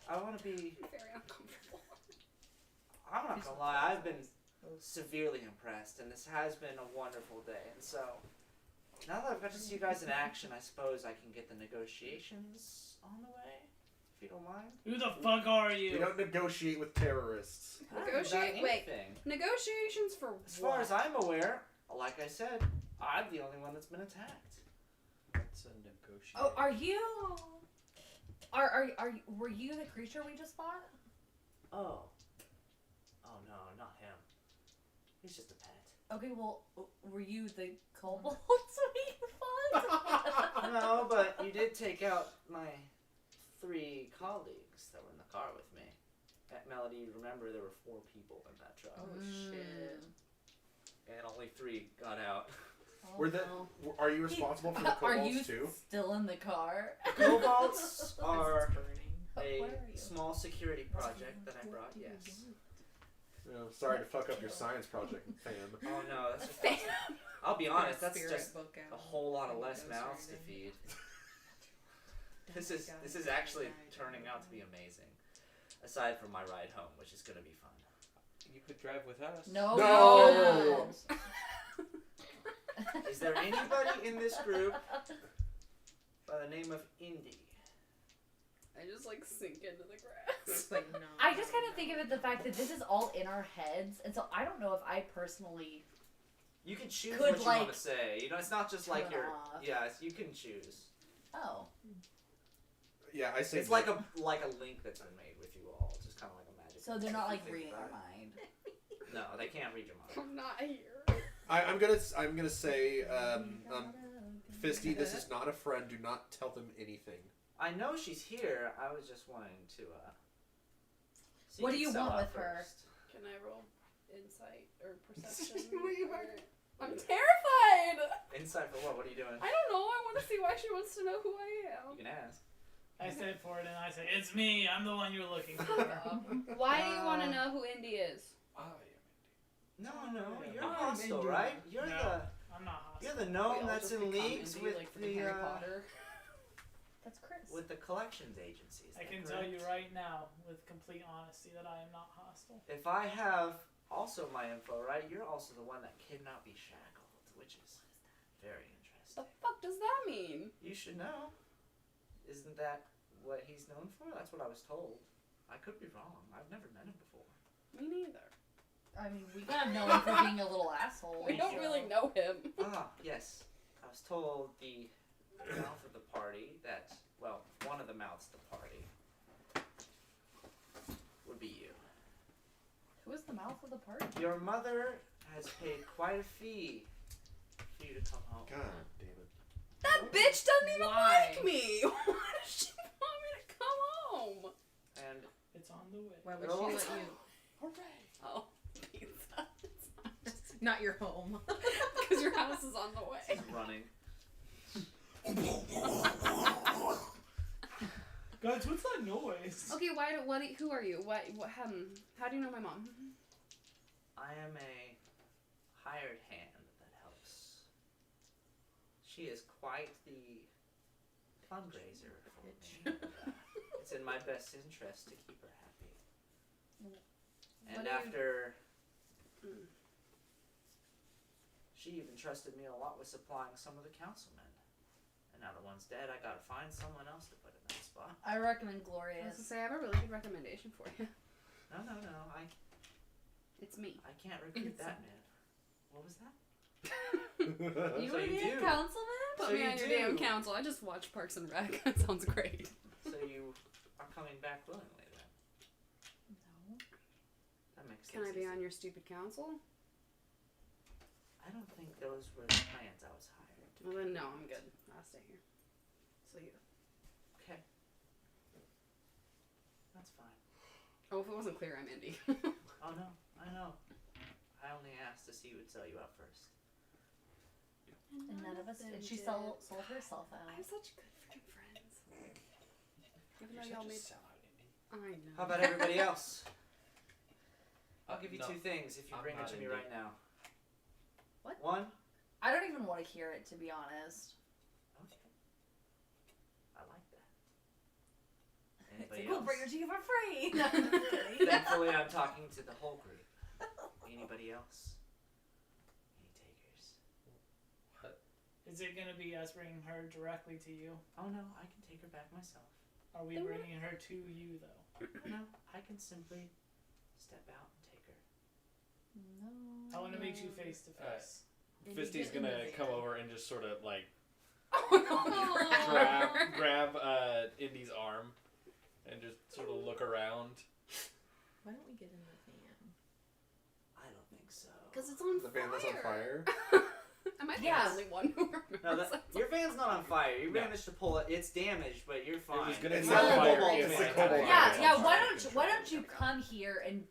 I want to be... Very uncomfortable. I'm not gonna lie, I've been severely impressed, and this has been a wonderful day. And so, now that I've got to see you guys in action, I suppose I can get the negotiations on the way, if you don't mind. Who the fuck are We you? don't negotiate with terrorists. I haven't done Negotiate- wait. anything. Negotiations for As far as I'm aware, like I said, I'm the only one that's been attacked. That's a negotiation. Oh, are you? Were you the creature we just fought? Oh. Oh no, not him. He's just a pet. Okay, well, were you the kobolds we fought? No, but you did take out my 3 colleagues that were in the car with me. At Melody, remember there were 4 people in that truck. Oh shit. And only 3 got out. Oh, Were the no. are you responsible for the Are you kobolds too? still in the car? The kobolds are It's burning. a Where are you? small security project that I brought, yes. No, sorry to fuck up your science project, fam. Oh no, that's just... Fam. I'll be honest, that's Spirit just book out. a whole lot of and less ghost mouths to writing. feed. This is actually turning out to be amazing. Aside from my ride home, which is gonna be fun. You could drive with us. No. No. Is there anybody in this group by the name of Indy? I just like sink into the grass. It's like, no. I just kind of think of it the fact that this is all in our heads, and so I don't know if I personally. You can choose Could, what you want like, to say. You know, it's not just like turn your. off. Yes, you can choose. Oh. Yeah, I say It's like a link that's been made with you all. It's just kind of like a magic. So they're not like Think reading about our it. mind. No, they can't read your mind. I'm not here. I'm gonna say Fisty, this is not a friend. Do not tell them anything. I know she's here. I was just wanting to. See What do it you sell want out with her? first. Can I roll insight or perception? Or- I'm terrified. Insight for what? What are you doing? I don't know. I want to see why she wants to know who I am. You can ask. I step forward and I say, "It's me. I'm the one you're looking for." Why do you want to know who Indy is? I am No, you're I'm hostile, Indy. right? You're No. I'm not hostile. you're the We gnome all that's just in become leagues Indy, with like from the Harry Potter. That's Chris. with the collections agencies. I is can that tell you correct? right now, with complete honesty, that I am not hostile. If I have also my info right, you're also the one that cannot be shackled, which is very interesting. The fuck does that mean? You should know. Isn't that what he's known for? That's what I was told. I could be wrong. I've never met him before. Me neither. I mean, we kind of know him for being a little asshole. We don't so- really know him. Ah, yes. I was told the mouth of the party that, well, one of the mouths of the party would be you. Who is the mouth of the party? Your mother has paid quite a fee for you to come home. God damn it. That bitch doesn't even Why? like me. Why does she want me to come home? And It's on the way. Why would Girl. she let you? Hooray! Oh, pizza. Not your home. Because your house is on the way. she's running. Guys, what's that noise? Okay, who are you? How do you know my mom? I am a hired hand that helps. She is quite the fundraiser for me. It's in my best interest to keep her happy. And What do you- after Mm. she even trusted me a lot with supplying some of the councilmen. And now the one's dead, I gotta find someone else to put in that spot. I recommend I was Glorious. to say I have a really good recommendation for you. No. It's me. I can't recruit It's- that man. What was that? You So would you be a do. councilman? Put So me you on your damn do. council. I just watched Parks and Rec. That sounds great. So you are coming back willingly then? No. That makes sense. Can I be on your stupid council? I don't think those were the plans I was hired to. Well then, no, I'm good. I'll stay here. So you. Okay. That's fine. Oh, if it wasn't clear, I'm Indy. Oh no, I know. I only asked to see who would sell you out first. And none of us them did. She did. sold herself I out. have such good freaking friends. Even You're though such y'all a made. sellout, Indy. I know. How about everybody else? I'll give you No, 2 things if you I'm bring it not to me into right now. What? 1. I don't even want to hear it, to be honest. Okay. I like that. It's Anybody like, we'll else? bring it to you for free. No, I'm just kidding. Thankfully, I'm talking to the whole group. Anybody else? Any takers? Is it gonna be us bringing her directly to you? Oh no, I can take her back myself. Are we bringing her to you though? No, I can simply step out and take her. No. I want to meet you face to face. Fisty's get in gonna the come van. over and just sort of like Oh, grab Indy's arm and just sort of look around. Why don't we get in the van? I don't think so. because it's on The van that's on fire. Am I the Yes. only one who No, remembers that, your van's not on fire. You No. managed to pull it. It's damaged, but you're fine. was gonna It's be not on a fire cobalt if van. I had it. Yeah, It's yeah. on Why fire don't you control. come here and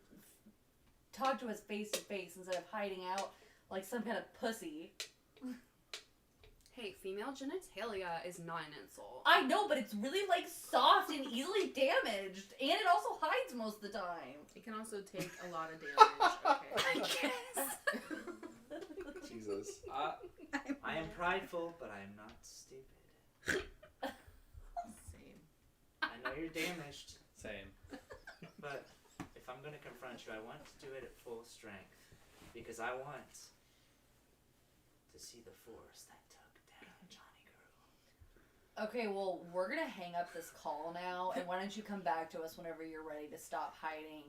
talk to us face to face instead of hiding out like some kind of pussy? Hey, female genitalia is not an insult. I know, but it's really like soft and easily damaged, and it also hides most of the time. It can also take a lot of damage. Okay. Jesus. I am prideful, but I am not stupid. Same. I know you're damaged, Same. but if I'm going to confront you, I want to do it at full strength. Because I want to see the force that took down Johnny Girl. Okay, well, we're gonna hang up this call now, and why don't you come back to us whenever you're ready to stop hiding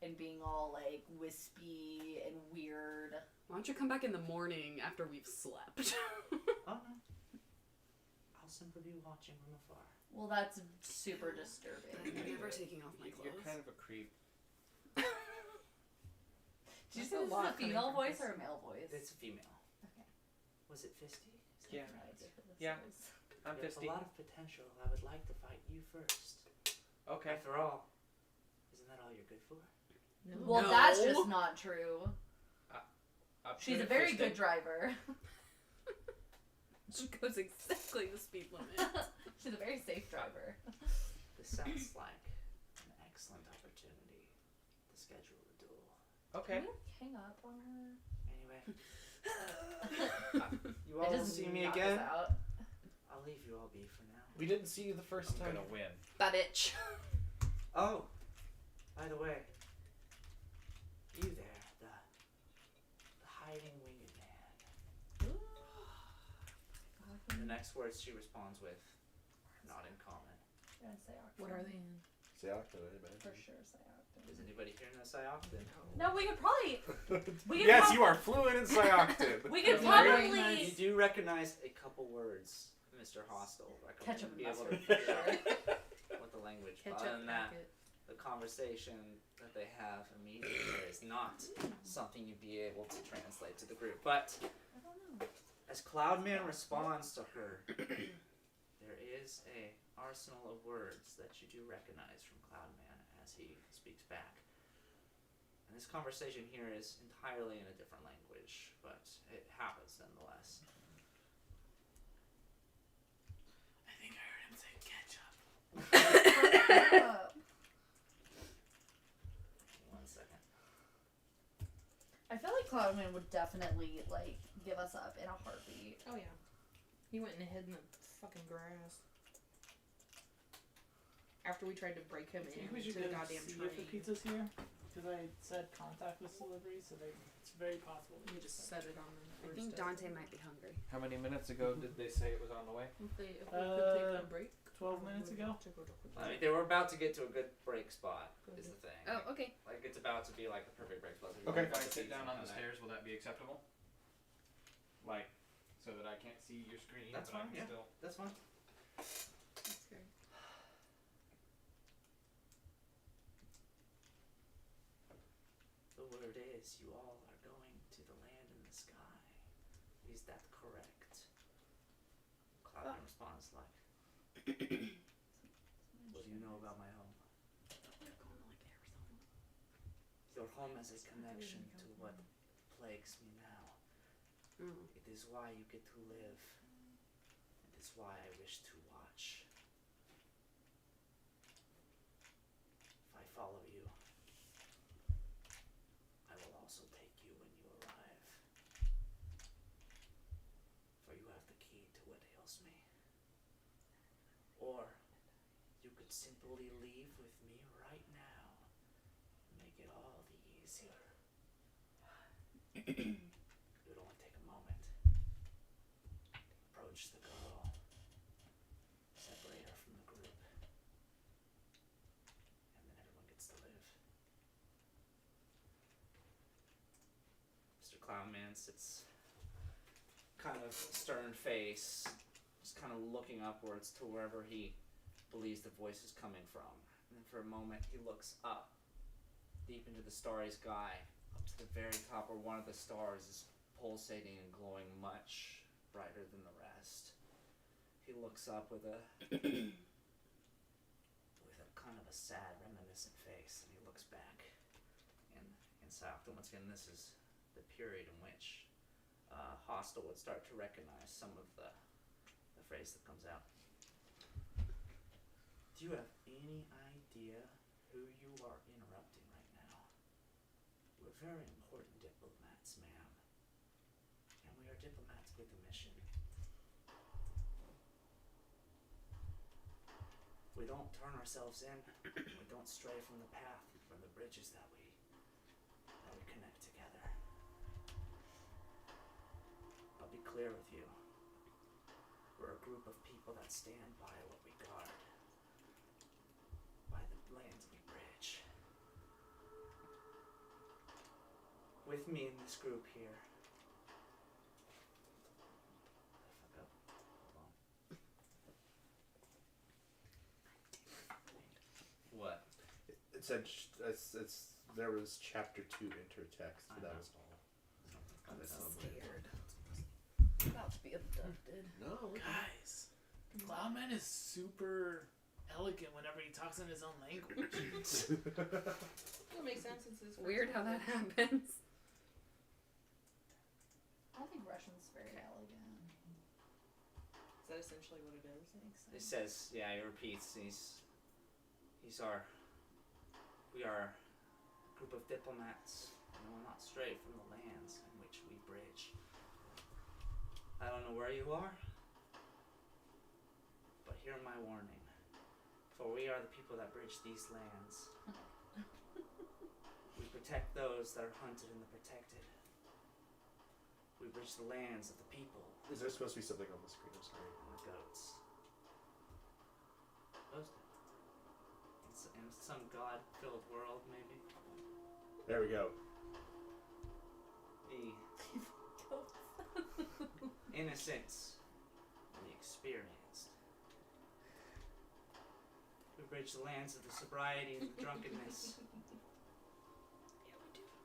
and being all like wispy and weird. Why don't you come back in the morning after we've slept? Oh no. I'll simply be watching from afar. Well, that's super disturbing. I'm never taking off my You're clothes. kind of a creep. Did you That's say a this is lot a coming female from voice this. or a male voice? It's a female. Okay. Was it Fisty? Is that Yeah. right? Yeah. I'm There's a 50. lot of potential. I would like to fight you first. Okay. After all, isn't that all you're good for? No. Well, No. that's just not true. Up She's to a very Fisty. good driver. She goes exactly the speed limit. She's a very safe driver. This sounds like an excellent opportunity to schedule a duel. Okay. Can we hang up on her? Anyway, you all It will doesn't see me knock us again. out. I'll leave you all be for now. We didn't see you the first I'm time. gonna win. That itch. Oh, by the way, you there, the hiding winged man. The next words she responds with, not in common. You're gonna say Octane. What are they in? Say Octane, man. For sure, say Octane. Does anybody here know Psyoctane? No, we could probably. We could Yes, prob- you are fluent in Psyoctane. We could You probably. do recognize a couple words, Mr. Hostile. Ketchup and Be able to mustard, figure out what the language. But other Ketchup than that, packet. the conversation that they have immediately is not something you'd be able to translate to the group. But I don't know. as Cloudman responds to her, there is a arsenal of words that you do recognize from Cloudman as he speaks back. And this conversation here is entirely in a different language, but it happens nonetheless. I think I heard him say ketchup. One second. I feel like Cloudman would definitely like give us up in a heartbeat. Oh yeah. He went and hid in the fucking grass. After we tried to break him I think in we should to go the goddamn see train. if the pizza's here. Because I said contactless delivery, so it's very possible. You just set it on the I first think day. Dante might be hungry. How many minutes ago did they say it was on the way? If we could take a break. 12 minutes ago. I mean, they were about to get to a good break spot. Is the thing. Oh, okay. Like it's about to be like the perfect break spot. Okay. If I sit down on the stairs, will that be acceptable? Like, so that I can't see your screen, That's but I fine, can yeah. still. That's fine. That's good. The word is you all are going to the land in the sky. Is that correct? Cloud responds like, what do you know about my home? Your home has a connection to what plagues me now. Mm. It is why you get to live. It is why I wish to watch. If I follow you, I will also take you when you arrive. For you have the key to what ails me. Or you could simply leave with me right now. Make it all the easier. It would only take a moment. Approach the girl. Separate her from the group. And then everyone gets to live. Mr. Clownman sits kind of stern face, just kind of looking upwards to wherever he believes the voice is coming from. And then for a moment he looks up, deep into the starry sky, up to the very top where one of the stars is pulsating and glowing much brighter than the rest. He looks up with a kind of a sad, reminiscent face, and he looks back in south. And once again, this is the period in which Hostile would start to recognize some of the phrase that comes out. Do you have any idea who you are interrupting right now? We're very important diplomats, ma'am. And we are diplomats with a mission. We don't turn ourselves in. We don't stray from the path, from the bridges that we connect together. I'll be clear with you. We're a group of people that stand by what we guard. By the lands we bridge. With me in this group here. Fuck up. Hold on. What? It said there was chapter 2 intertext, but that was all. I'm scared. I'm about to be abducted. No. Guys, Cloudman is super elegant whenever he talks in his own language. That makes sense since it's Weird how that happens. I don't think Russian's very elegant. Is that essentially what it is? It says, yeah, he repeats, we are a group of diplomats, and will not stray from the lands in which we bridge. I don't know where you are, but hear my warning, for we are the people that bridge these lands. We protect those that are hunted and the protected. We bridge the lands of the people. Is there supposed to be something on the screen? I'm sorry. And the goats. Supposed to. In some God-filled world, maybe. There we go. The innocence and the experienced. We bridge the lands of the sobriety and the drunkenness.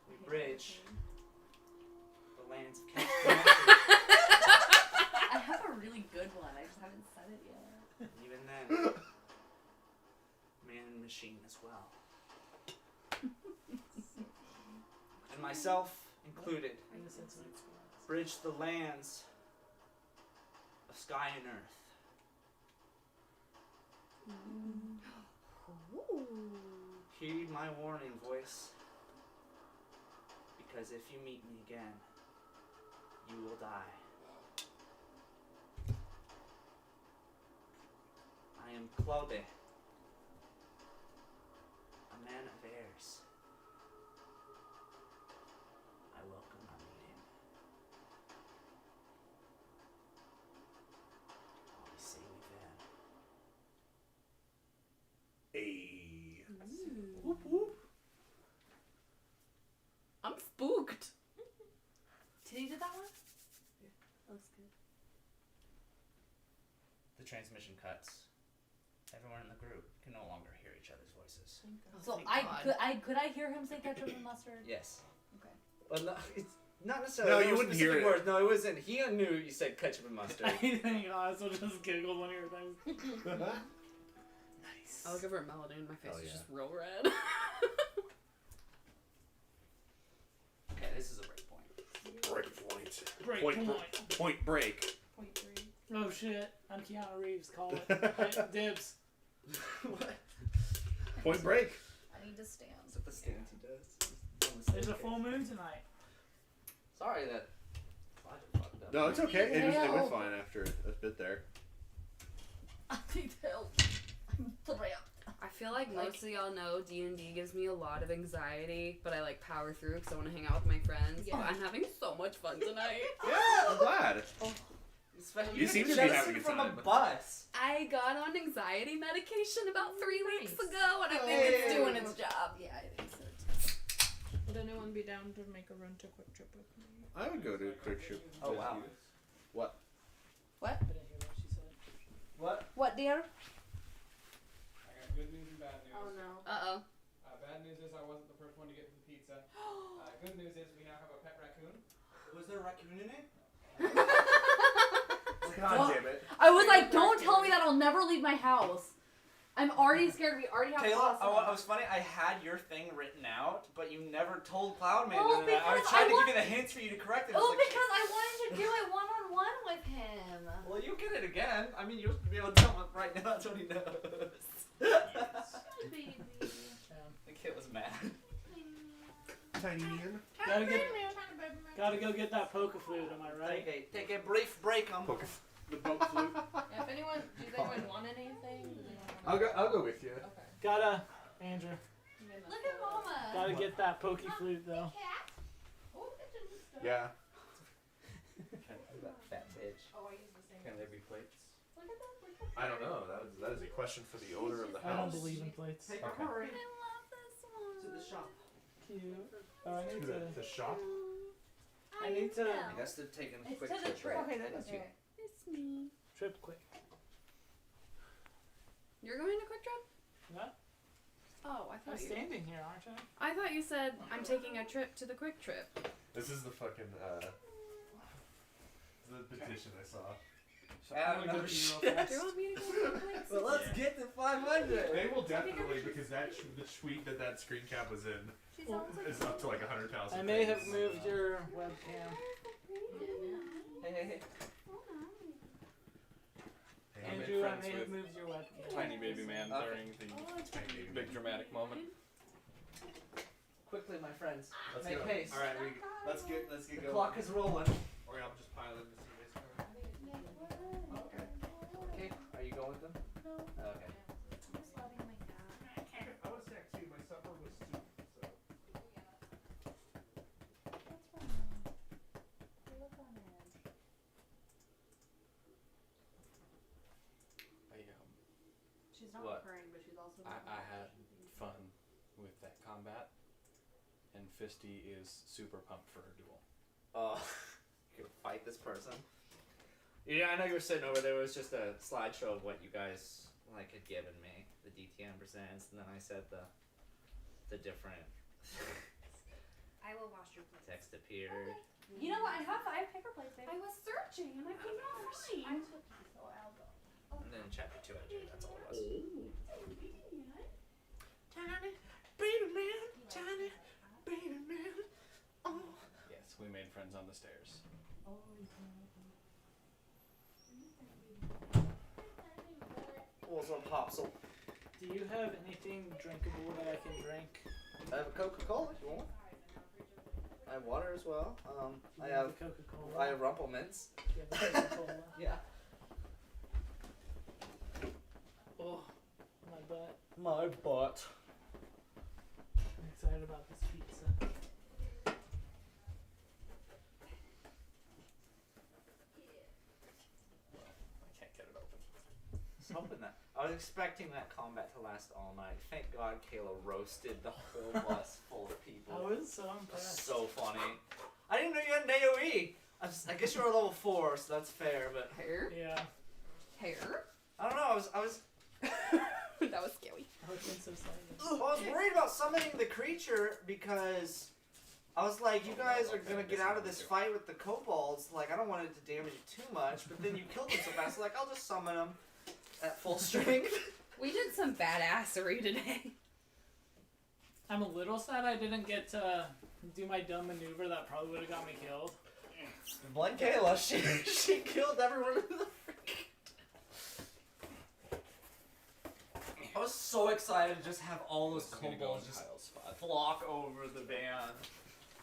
We bridge the lands of catastrophe. I have a really good one. I just haven't said it yet. Even then, man and machine as well. And myself included, Innocence and experience. bridge the lands of sky and earth. Heed my warning, voice, because if you meet me again, you will die. I am Claude, a man of airs. Whoop whoop. I'm spooked. Titty did that one? Looks good. The transmission cuts. Everyone in the group can no longer hear each other's voices. So thank could I hear him say ketchup and mustard? Yes. Okay. Well, no, it's not necessarily. No, there you were wouldn't hear specific it. Words. No, it wasn't. He knew you said ketchup and mustard. I think I also just giggled when you were things. Nice. I look over at Melody and my face Hell is yeah. just real red. Okay, this is a break point. Break point. Break Point point. Point break. Point 3. Oh shit! I'm Keanu Reeves. Call it. Hey, dibs. What? Point break. I need to stand. That's what the stance he does. There's a full moon tonight. Sorry that. I fucked up. No, it's okay. It Hell. went fine after a bit there. I need help. I'm thrilled. I feel like most of y'all know D&D gives me a lot of anxiety, but I like power through because I want to hang out with my friends. Yeah. But I'm having so much fun tonight. Yeah, I'm glad. Especially You seem to be having a from time. a bus. I got on anxiety medication about 3 weeks Nice. ago, and I think it's doing its job. Yeah, I think so too. Would anyone be down to make a run to Quick Trip with me? I would go to a quick trip. Oh wow. What? I didn't hear what she said. What? What, dear? I got good news and bad news. Oh no. Uh-oh. Bad news is I wasn't the first one to get the pizza. Good news is we now have a pet raccoon. Was there a raccoon in it? God damn it. I was like, don't tell me that I'll never leave my house. I'm already scared. We already have Taylor, possum. I was funny. I had your thing written out, but you never told Cloudman. Well, that. I was because trying I to give you the hints for you to correct it. I was Oh, like, because I wanted to do it one-on-one with him. Well, you get it again. I mean, you'll be able to tell him right now. That's what he knows. Baby. The kid was mad. Tiny man. Gotta go get that poker flute. Am I right? Take a brief break on The boat flute. Yeah, if anyone, does anyone want anything? Does anyone I'll go with you. Okay. Gotta, Andrew. Look at Mama. Gotta get that pokey flute though. Yeah. that fat bitch. Oh, I use the same. Can there be plates? I don't know. That is a question for the owner of the I don't house. believe in plates. Take Okay. a hurry I love this one. to the shop. Cute. Oh, I need to. The shop. I need to I guess they're taking a It's quick to the trip. trip. Okay, that's you. It's me. trip quick. You're going to Quick Trip? What? Oh, I I'm thought you. standing here, aren't I? I thought you said I'm taking a trip to the Quick Trip. This is the fucking the petition I saw. Adam, I'm gonna no go shit. pee real Do fast. you want me to go to places? Well, let's get to 500. They will definitely, because the tweet that screen cap was in She sounds like is up to like 100,000. I may have things. moved your webcam. Hey. I made Andrew, I friends may have with moved your webcam. Tiny baby man Okay. during the big dramatic moment. Quickly, my friends. Let's Make go. haste. All right, let's get The going. clock is rolling. Or I'm just piling this in this car. Okay. Okay. Are you going with them? No. Okay. I'm just loving my cat. I was sick too. My supper was soup. So. What's wrong? Look on it. She's not What? crying, but she's also. I had fun with that combat, and Fisty is super pumped for her duel. You can fight this person. Yeah, I know you were sitting over there. It was just a slideshow of what you guys like had given me. The DTM presents, and then I said the different I will wash your plate. text appeared. You know what? I have paper plates, baby. I was searching and I could not I find. took you, so I'll go. And then in chapter 2 I drew. That's all it was. Tiny Baby man, tiny baby man. Oh. Yes, we made friends on the stairs. What's up, Popsel? Do you have anything drinkable that I can drink? I have a Coca-Cola if you want. I have water as well. I have Coca-Cola. I have Rumplemints. You have a Coca-Cola. Yeah. Oh, my butt. My butt. I'm excited about this pizza. I can't get it open. I was hoping that. I was expecting that combat to last all night. Thank God Kayla roasted the whole bus full of people. I was so It was impressed. so funny. I didn't know you had an AoE. I guess you were level 4, so that's fair. But Hair? Yeah. Hair? I don't know. I was That was scary. I was so excited. I was worried about summoning the creature because I was like, you guys are gonna get out of this fight with the kobolds. Like, I don't want it to damage it too much. But then you killed them so fast. Like, I'll just summon them at full strength. We did some badassery today. I'm a little sad I didn't get to do my dumb maneuver that probably would have got me killed. Blame Kayla. She killed everyone in the I was so excited to just have all those This is gonna go kobolds in just Kyle's spot. flock over the van.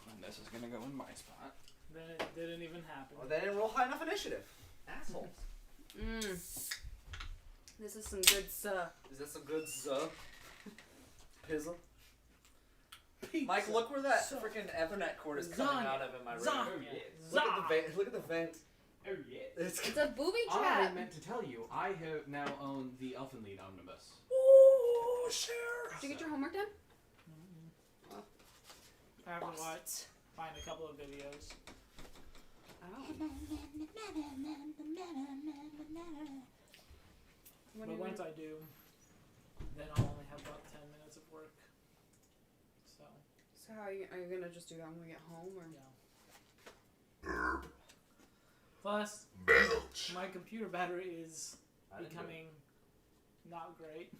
And this is gonna go in my spot. Then it didn't even happen. Well, they didn't roll high enough initiative. Assholes. This is some good stuff. Is that some good pizzle? Mike, look where that freaking Ethernet cord is coming out of in my room. Look at the vent. Look at the vent. Oh yeah. It's It's a booby I trap. meant to tell you, I have now own the Elfenlied Omnibus. Ooh, sure. Did you get your homework done? I have to watch, find a couple of videos. Oh. What But do you once I do, then I'll only have about 10 minutes of work. So, So how are you gonna just do that when we get home, or? yeah. Plus, my computer battery is becoming not great.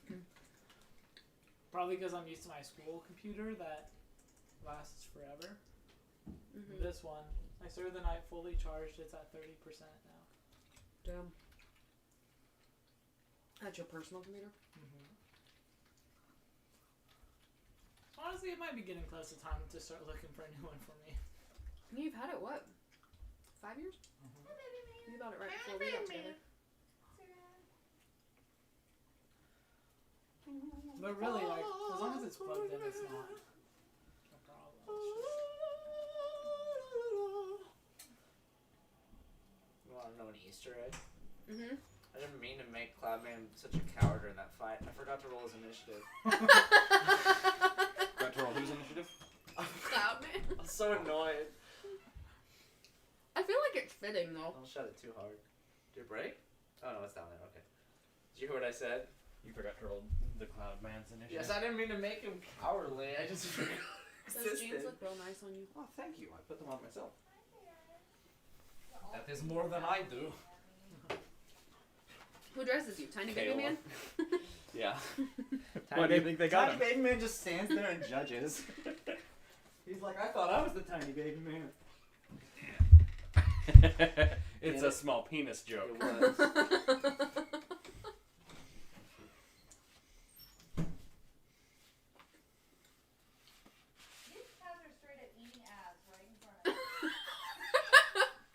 Probably because I'm used to my school computer that lasts forever. Mm-hmm. This one, I started the night fully charged. It's at 30% now. Damn. That's your personal computer? Honestly, it might be getting close to time to start looking for a new one for me. You've had it what? 5 years? You bought it right before we got together. But really, like, as long as it's plugged in, it's not a problem. You want to know an Easter egg? Mm-hmm. I didn't mean to make Cloudman such a coward during that fight. I forgot to roll his initiative. Got to roll whose initiative? Cloudman. I'm so annoyed. I feel like it's fitting though. Don't shut it too hard. Did it break? Oh no, it's down there. Okay. Did you hear what I said? You forgot to roll the Cloud Man's initiative. Yes, I didn't mean to make him cowardly. I just forgot. Those jeans look real nice on you. Oh, thank you. I put them on myself. That is more than I do. Who dresses you? Tiny baby Kayla. man? Yeah. Why do you think they got Tiny baby man just stands there and judges. He's like, I thought I was the tiny baby man. It's a small penis joke. It was. These cats are straight up eating ass right in front of me.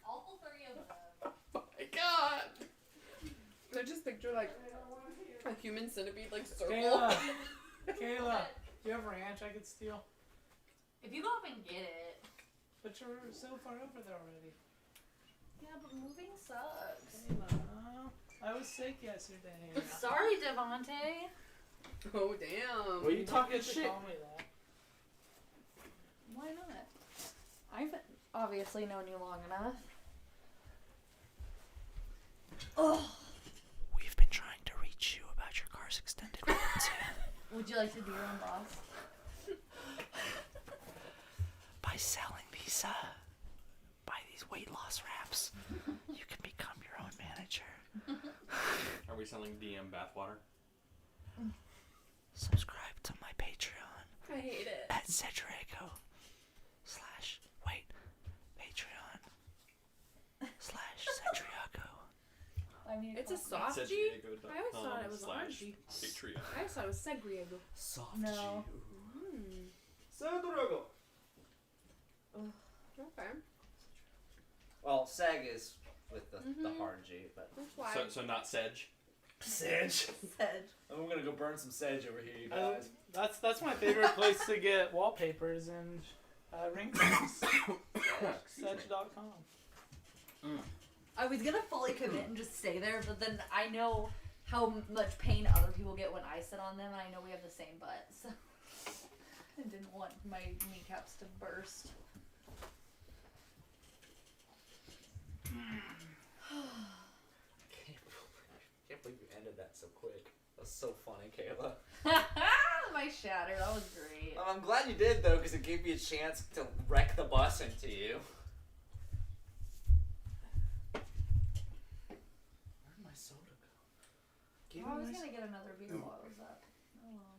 All 3 of them. My god! I just picture like a human centipede like circle. Kayla! Kayla! You have ranch I could steal? If you go up and get it. But you're so far over there already. Yeah, but moving sucks. Kayla, I was sick yesterday. Sorry, Devontae. Oh damn. Well, you talking get to shit. call me that. Why not? I've obviously known you long enough. Oh. We've been trying to reach you about your car's extended warranty. Would you like to be your own boss? By selling these, weight loss wraps, you can become your own manager. Are we selling DM bathwater? Subscribe to my Patreon I hate it. at Cedrigo Patreon/Cedriago. I mean, It's a soft G? I always thought it was a hard G. Patreon. I always thought it was Segriego. Soft No. Cedrigo. Okay. Well, Seg is with the Mhm. hard G, but That's why. So not sedge. sedge. Said. I'm gonna go burn some sedge over here, you guys. That's my favorite place to get wallpapers and ringtones. Sedge.com. I was gonna fully commit and just stay there, but then I know how much pain other people get when I sit on them, and I know we have the same butt, so I didn't want my kneecaps to burst. Can't believe you ended that so quick. That was so funny, Kayla. My shatter, that was great. I'm glad you did though, because it gave me a chance to wreck the bus into you. Where'd my soda go? Give I me was my gonna get another beer while I was up. Oh well.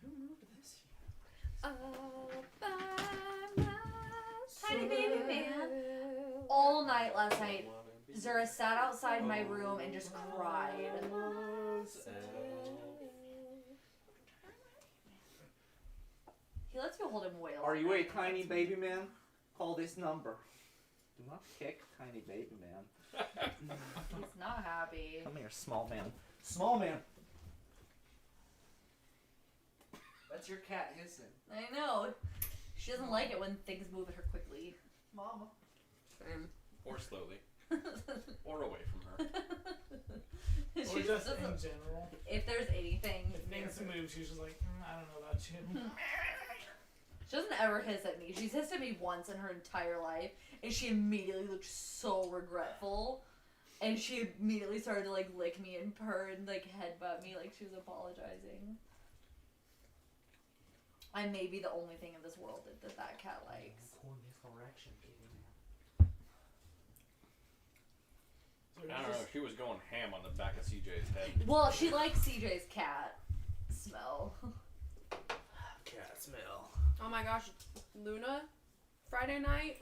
Who moved this here? All by myself. Tiny baby man. All night last night, Zura sat outside my room and just cried. He lets you hold him way longer. Are you a tiny baby man? Call this number. Do not kick tiny baby man. He's not happy. Come here, small man. Small man. That's your cat hissing. I know. She doesn't like it when things move at her quickly. Mama. Or slowly. Or away from her. Or She just doesn't- in general. if there's anything, If things move, she's just like, I don't know about you. she doesn't ever hiss at me. She's hissed at me once in her entire life, and she immediately looked so regretful. And she immediately started to like lick me and purr and like headbutt me like she was apologizing. I may be the only thing in this world that cat likes. So I don't know. She was going ham on the back of CJ's head. Well, she likes CJ's cat smell. Cat smell. Oh my gosh, Luna, Friday night,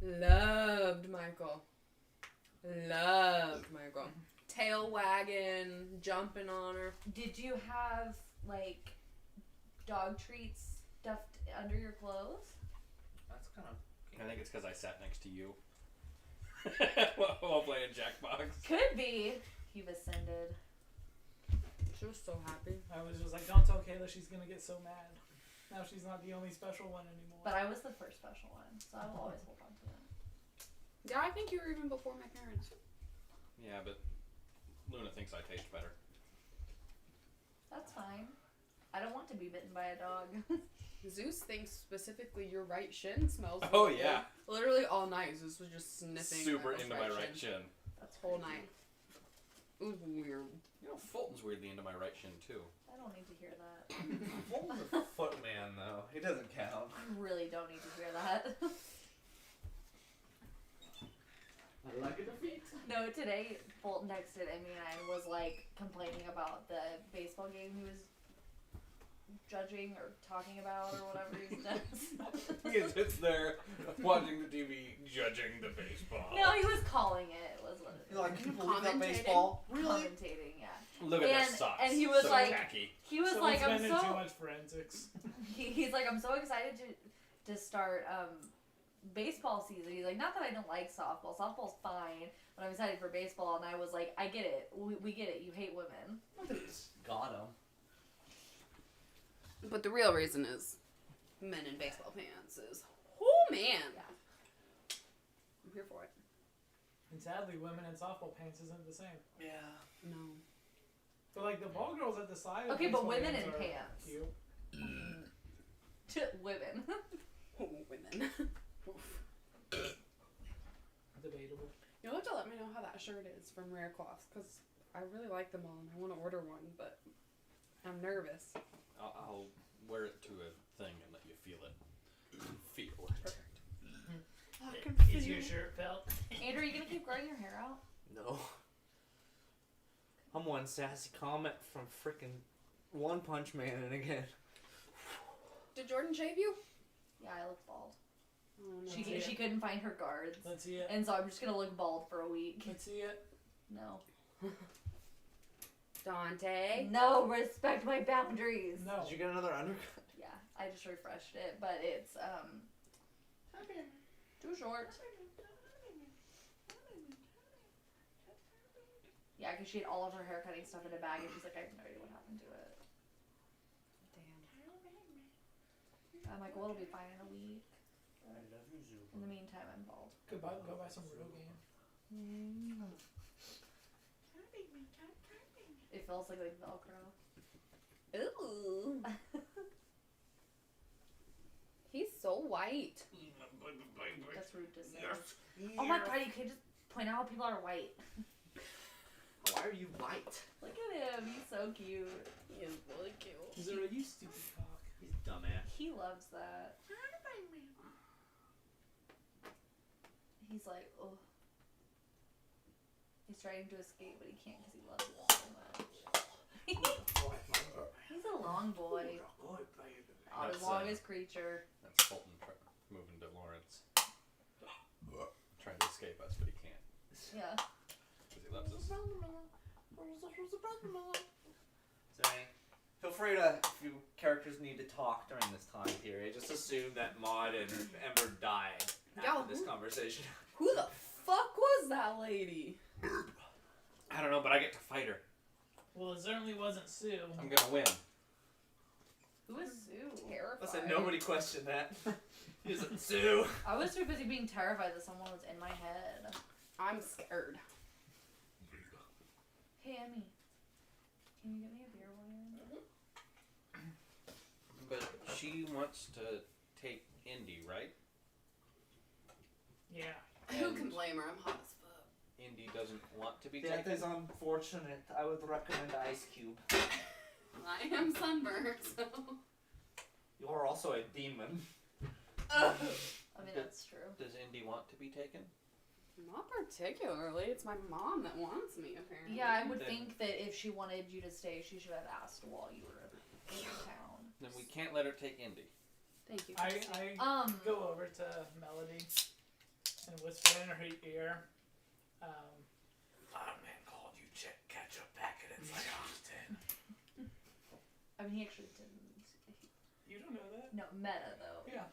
loved Michael. Loved Michael. Tail wagging, jumping on her. Did you have like dog treats stuffed under your clothes? That's kind of. I think it's because I sat next to you. While playing Jackbox. Could be. You've ascended. She was so happy. I was just like, don't tell Kayla, she's gonna get so mad. Now she's not the only special one anymore. But I was the first special one, so I will always hold on to that. Yeah, I think you were even before my parents. Yeah, but Luna thinks I taste better. That's fine. I don't want to be bitten by a dog. Zeus thinks specifically your right shin smells. Oh, really yeah. good. Literally all night, Zeus was just sniffing. Super Michael's into my right shin. That's Whole night. It was weird. You know, Fulton's weirdly into my right shin, too. I don't need to hear that. Fulton's a footman though. He doesn't count. I really don't need to hear that. I like a defeat. No, today Fulton texted Emmy and I was like complaining about the baseball game he was judging or talking about or whatever he does. He sits there watching the TV, judging the baseball. No, he was calling it. Was what it You're like, can you believe that Commentating? baseball? commentating, yeah. Look at And- their socks. and he was so like- tacky. He was Someone's like, I'm spending too so. much forensics. He's like, I'm so excited to start baseball season. He's like, not that I don't like softball. Softball's fine, but I'm excited for baseball. And I was like, I get it. We get it. You hate women. Got him. But the real reason is men in baseball pants is, oh man. Yeah. I'm here for it. And sadly, women in softball pants isn't the same. Yeah. No. But like the ball girls at the side. of Okay, but baseball women games in are pants. Cute. Women. Oh, women. Debatable. You'll have to let me know how that shirt is from Rare Cloths, because I really like them all and I want to order one, but I'm nervous. I'll wear it to a thing and let you feel it. Feel it. Perfect. Is your shirt felt? Andrew, are you gonna keep growing your hair out? No. I'm one sassy comment from freaking One Punch Man, and again. Did Jordan shave you? Yeah, I look bald. Oh, no. She couldn't find her guards, Let's see it. and so I'm just gonna look bald for a week. Let's see it. No. Dante. No, respect my boundaries. No. Did you get another undercut? Yeah, I just refreshed it, but it's too short. Yeah, because she had all of her hair cutting stuff in a bag, and she's like, I have no idea what happened to it. Damn. I'm like, well, it'll be fine in a week. I love you, Zoo. In the meantime, I'm bald. Go buy some real game. It feels like Velcro. Ooh. He's so white. That's rude to say. Oh my god, you can't just point out how people are white. Why are you white? Look at him, he's so cute. He is really cute. He's a you stupid cock. He's a dumbass. He loves that. He's like, oh. He's trying to escape, but he can't because he loves it so much. He's a long boy. Oh, the That's, longest creature. That's Fulton moving to Lawrence. Trying to escape us, but he can't. Yeah. Because he loves us. Sorry. Feel free to, if you characters need to talk during this time period, just assume that Maud and Ember died after this conversation. Who the fuck was that lady? I don't know, but I get to fight her. Well, it certainly wasn't Sue. I'm gonna win. Who is Sue? Terrified. Listen, nobody questioned that. He was Sue. I was too busy being terrified that someone was in my head. I'm scared. Hey, Emmy. Can you get me a beer while you're in? But she wants to take Indy, right? Yeah. Who can blame her? I'm hot as fuck. Indy doesn't want to be That taken. is unfortunate. I would recommend Ice Cube. I am sunburned, so. You are also a demon. I mean, that's true. Does Indy want to be taken? Not particularly. It's my mom that wants me, apparently. Yeah, I would Then- think that if she wanted you to stay, she should have asked while you were in town. Then we can't let her take Indy. Thank you. I go over to Melody and whisper in her ear. Man called you ketchup packet inside Austin. I mean, he actually didn't. You don't know that? No, meta though. Yeah,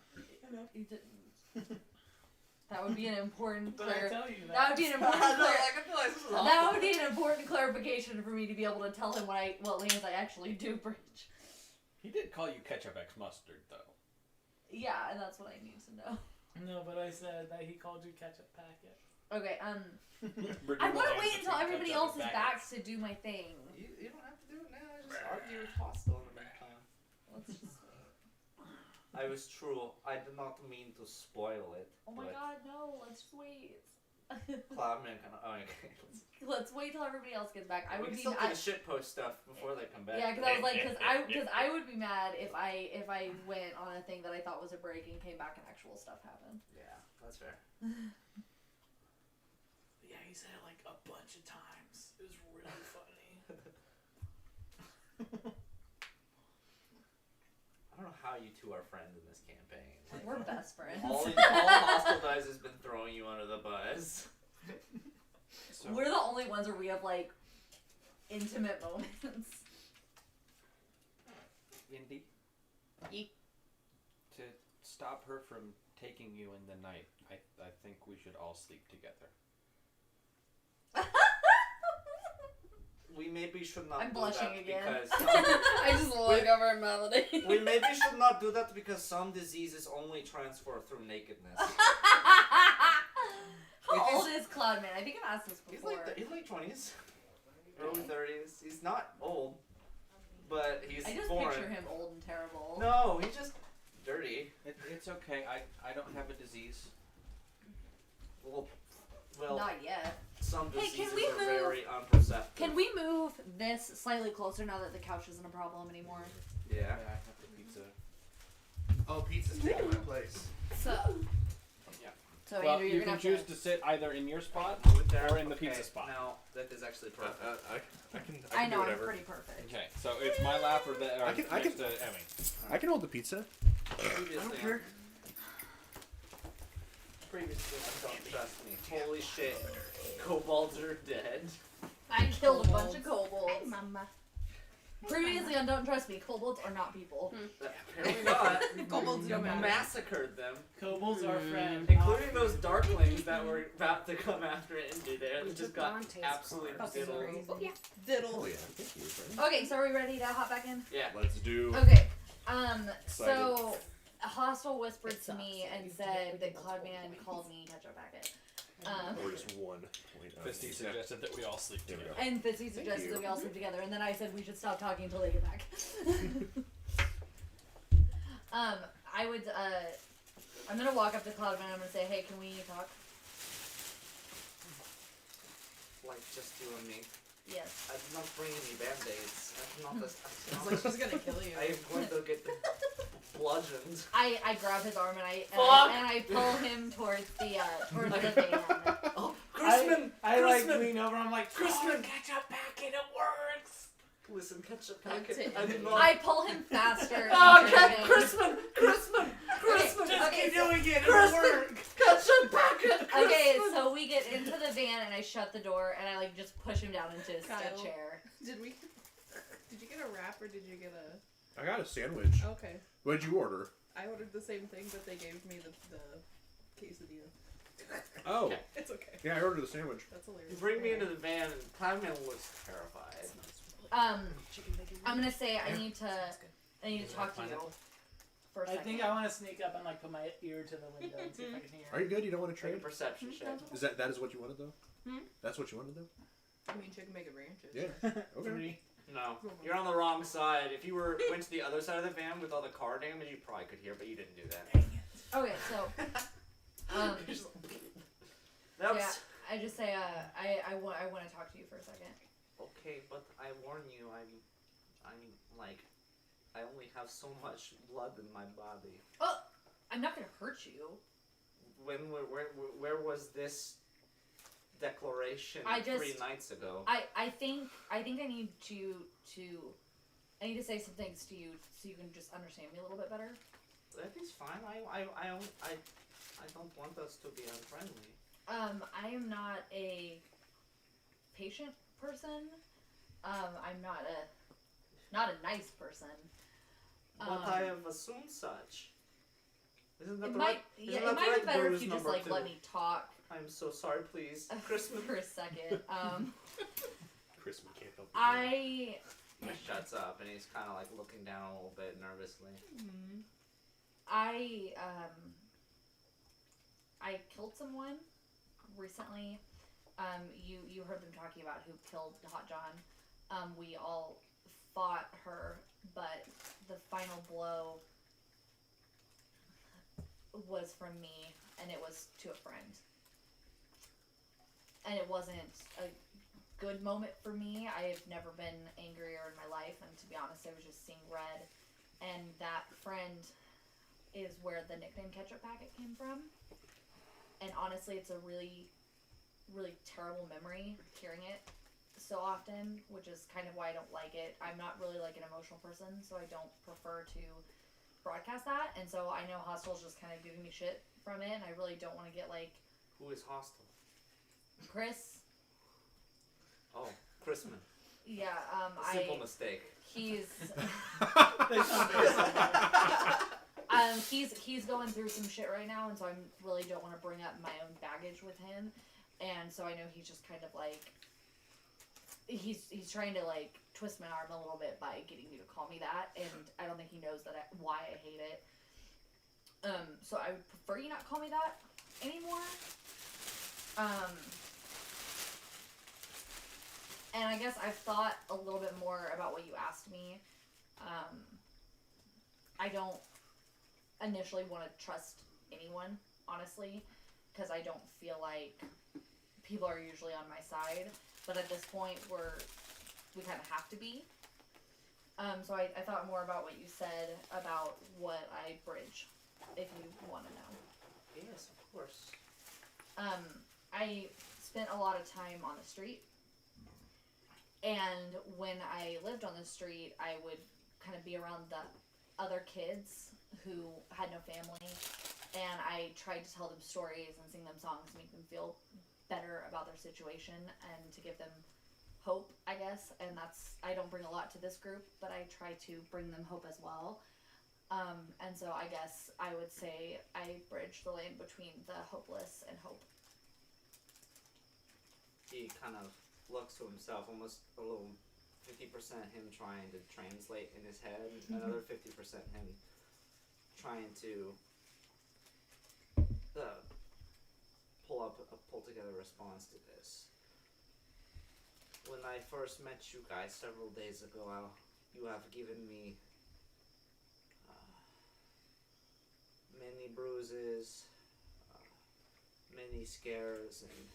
I know. He didn't. That would be an important But I tell you that. That would be an important I feel like this is that would be an important clarification for me to be able to tell him what lands I actually do bridge. He did call you Ketchup X Mustard, though. Yeah, and that's what I need to know. No, but I said that he called you ketchup packet. Okay, I Virginia want to lands wait until between everybody ketchup else and is packets. back to do my thing. You don't have to do it now. Just argue with Hostile in the meantime. Let's just wait. I was true. I did not mean to spoil it. Oh my but god, no, let's just wait. Cloudman kind of. Oh, okay. Let's wait till everybody else gets back. I We would can be still do mad. the shitpost stuff before they come back. Yeah, because I was like, because I would be mad if I went on a thing that I thought was a break and came back and actual stuff happened. Yeah, that's fair. Yeah, he said it like a bunch of times. It was really funny. I don't know how you two are friends in this campaign. Like, We're best friends. all Hostile does has been throwing you under the bus. So, We're the only ones where we have like intimate moments. Indy? Ye- To stop her from taking you in the night, I think we should all sleep together. We maybe should not I'm do blushing that again. because I just look over at Melody. we maybe should not do that because some diseases only transfer through nakedness. How old is Cloudman? I think I've asked this He's before. he's late 20s, early 30s. He's not old, but he's I just foreign. picture him old and terrible. No, he's just dirty. It's okay. I don't have a disease. Well, Not yet. some Hey, diseases can we are move- very unperceptive. Can we move this slightly closer now that the couch isn't a problem anymore? Yeah. I have the pizza. Oh, pizza's taking my place. So. Yeah. So Well, Andrew, you're you gonna can have choose to. to sit either in your spot Move it there. or in the Okay, pizza spot. Now that is actually perfect. I can I do know I'm whatever. pretty perfect. Okay, so it's my lap or the. Or I can- next to Emmy. I can hold the pizza. Previously, Previously, don't trust me. Holy shit, kobolds are dead. I killed a bunch of kobolds. Mama. Previously on Don't Trust Me, kobolds are not people. Apparently not. Kobolds You don't matter. massacred them, Kobolds are friend. including those darklings that were about to come after Indy there. They just got Dante's absolutely card. diddled. Oh, yeah. Oh yeah, thank you, friend. Okay, so are we ready to hop back in? Yeah. Let's do. Okay. Excited. So a hostile whispered It to me sucks. and said that Cloudman called me ketchup packet. Or just 1 point. Fisty suggested that we all sleep There we together. go. And Fitzy suggested you. that we all sleep together, and then I said we should stop talking until they get back. I would, I'm gonna walk up to Cloudman and I'm gonna say, hey, can we talk? Like just you and me. Yes. I did not bring any band-aids. I'm not this. It's like she's gonna kill you. I am going to get bludgeoned. I grab his arm and Fuck! I pull him towards the van. Oh, Crispin! I like Crispin! lean over. I'm like, Crispin! ketchup packet, it works. Listen, ketchup Don't packet. take I did it. not. I pull him faster. Oh, into the van. Crispin! Crispin! Crispin! Just keep doing it. It'll Crispin! work. Ketchup packet! Okay, Crispin! so we get into the van and I shut the door and I like just push him down into a Kyle. chair. Did you get a wrap or did you get a? I got a sandwich. Okay, What did you order? I ordered the same thing, but they gave me the quesadilla. Oh. It's okay. Yeah, I ordered the sandwich. That's You hilarious. bring me into the van and Cloudman looks terrified. I'm gonna say I need to talk to you for a I second. think I want to sneak up and like put my ear to the window and see if I can hear. Are you good? You don't want to Make a trade? perception check. That is what you wanted though? Hmm? That's what you wanted though? I mean, chicken bacon ranches. Yeah. Okay. 3. No, you're on the wrong side. If you went to the other side of the van with all the car damage, you probably could hear, but you didn't do that. Okay, so That's yeah, I just say I want to talk to you for a second. okay, but I warn you, I'm like, I only have so much blood in my body. I'm not gonna hurt you. Where was this declaration I just- 3 nights ago? I think I need I need to say some things to you so you can just understand me a little bit better. That is fine. I don't want us to be unfriendly. I am not a patient person. I'm not a nice person. But I have assumed such. Isn't that It the might right? yeah, isn't it that might the be right better if bruise you just number like 2? let me talk I'm so sorry, please. Crispin. for a second. Crispin can't help you. I He shuts up and he's kind of like looking down a little bit nervously. I killed someone recently. You heard them talking about who killed Hot John. We all fought her, but the final blow was from me, and it was to a friend. And it wasn't a good moment for me. I have never been angrier in my life, and to be honest, I was just seeing red. And that friend is where the nickname Ketchup Packet came from. And honestly, it's a really, really terrible memory, hearing it so often, which is kind of why I don't like it. I'm not really like an emotional person, so I don't prefer to broadcast that. And so I know Hostel's just kind of giving me shit from it, and I really don't want to get like Who is hostile? Chris. Oh, Crispin. Yeah, Simple mistake. he's he's going through some shit right now, and so I really don't want to bring up my own baggage with him, and so I know he's just kind of like he's trying to like twist my arm a little bit by getting you to call me that, and I don't think he knows why I hate it. So I would prefer you not call me that anymore. And I guess I've thought a little bit more about what you asked me. I don't initially want to trust anyone, honestly, because I don't feel like people are usually on my side. But at this point, we kind of have to be. So I thought more about what you said about what I bridge, if you want to know. Yes, of course. I spent a lot of time on the street. And when I lived on the street, I would kind of be around the other kids who had no family. And I tried to tell them stories and sing them songs to make them feel better about their situation and to give them hope, I guess. And I don't bring a lot to this group, but I try to bring them hope as well. And so I guess I would say I bridge the lane between the hopeless and hope. He kind of looks to himself, almost a little 50% him trying to translate in his head, another 50% him trying to pull together a response to this. When I first met you guys several days ago, you have given me many bruises, many scares, and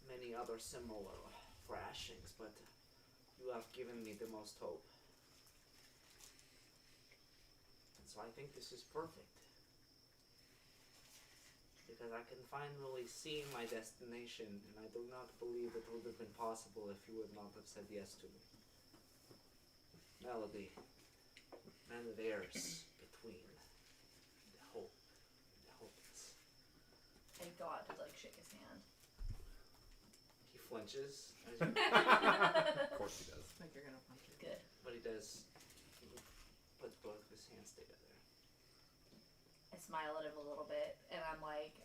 many other similar thrashings, but you have given me the most hope. And so I think this is perfect. Because I can finally see my destination, and I do not believe it would have been possible if you would not have said yes to me. Melody, man of theirs between the hope and the hopeless. I got to like shake his hand. He flinches, Of course he does. Like you're gonna punch it. Good. but he does. He puts both of his hands together. I smile at him a little bit, and I'm like,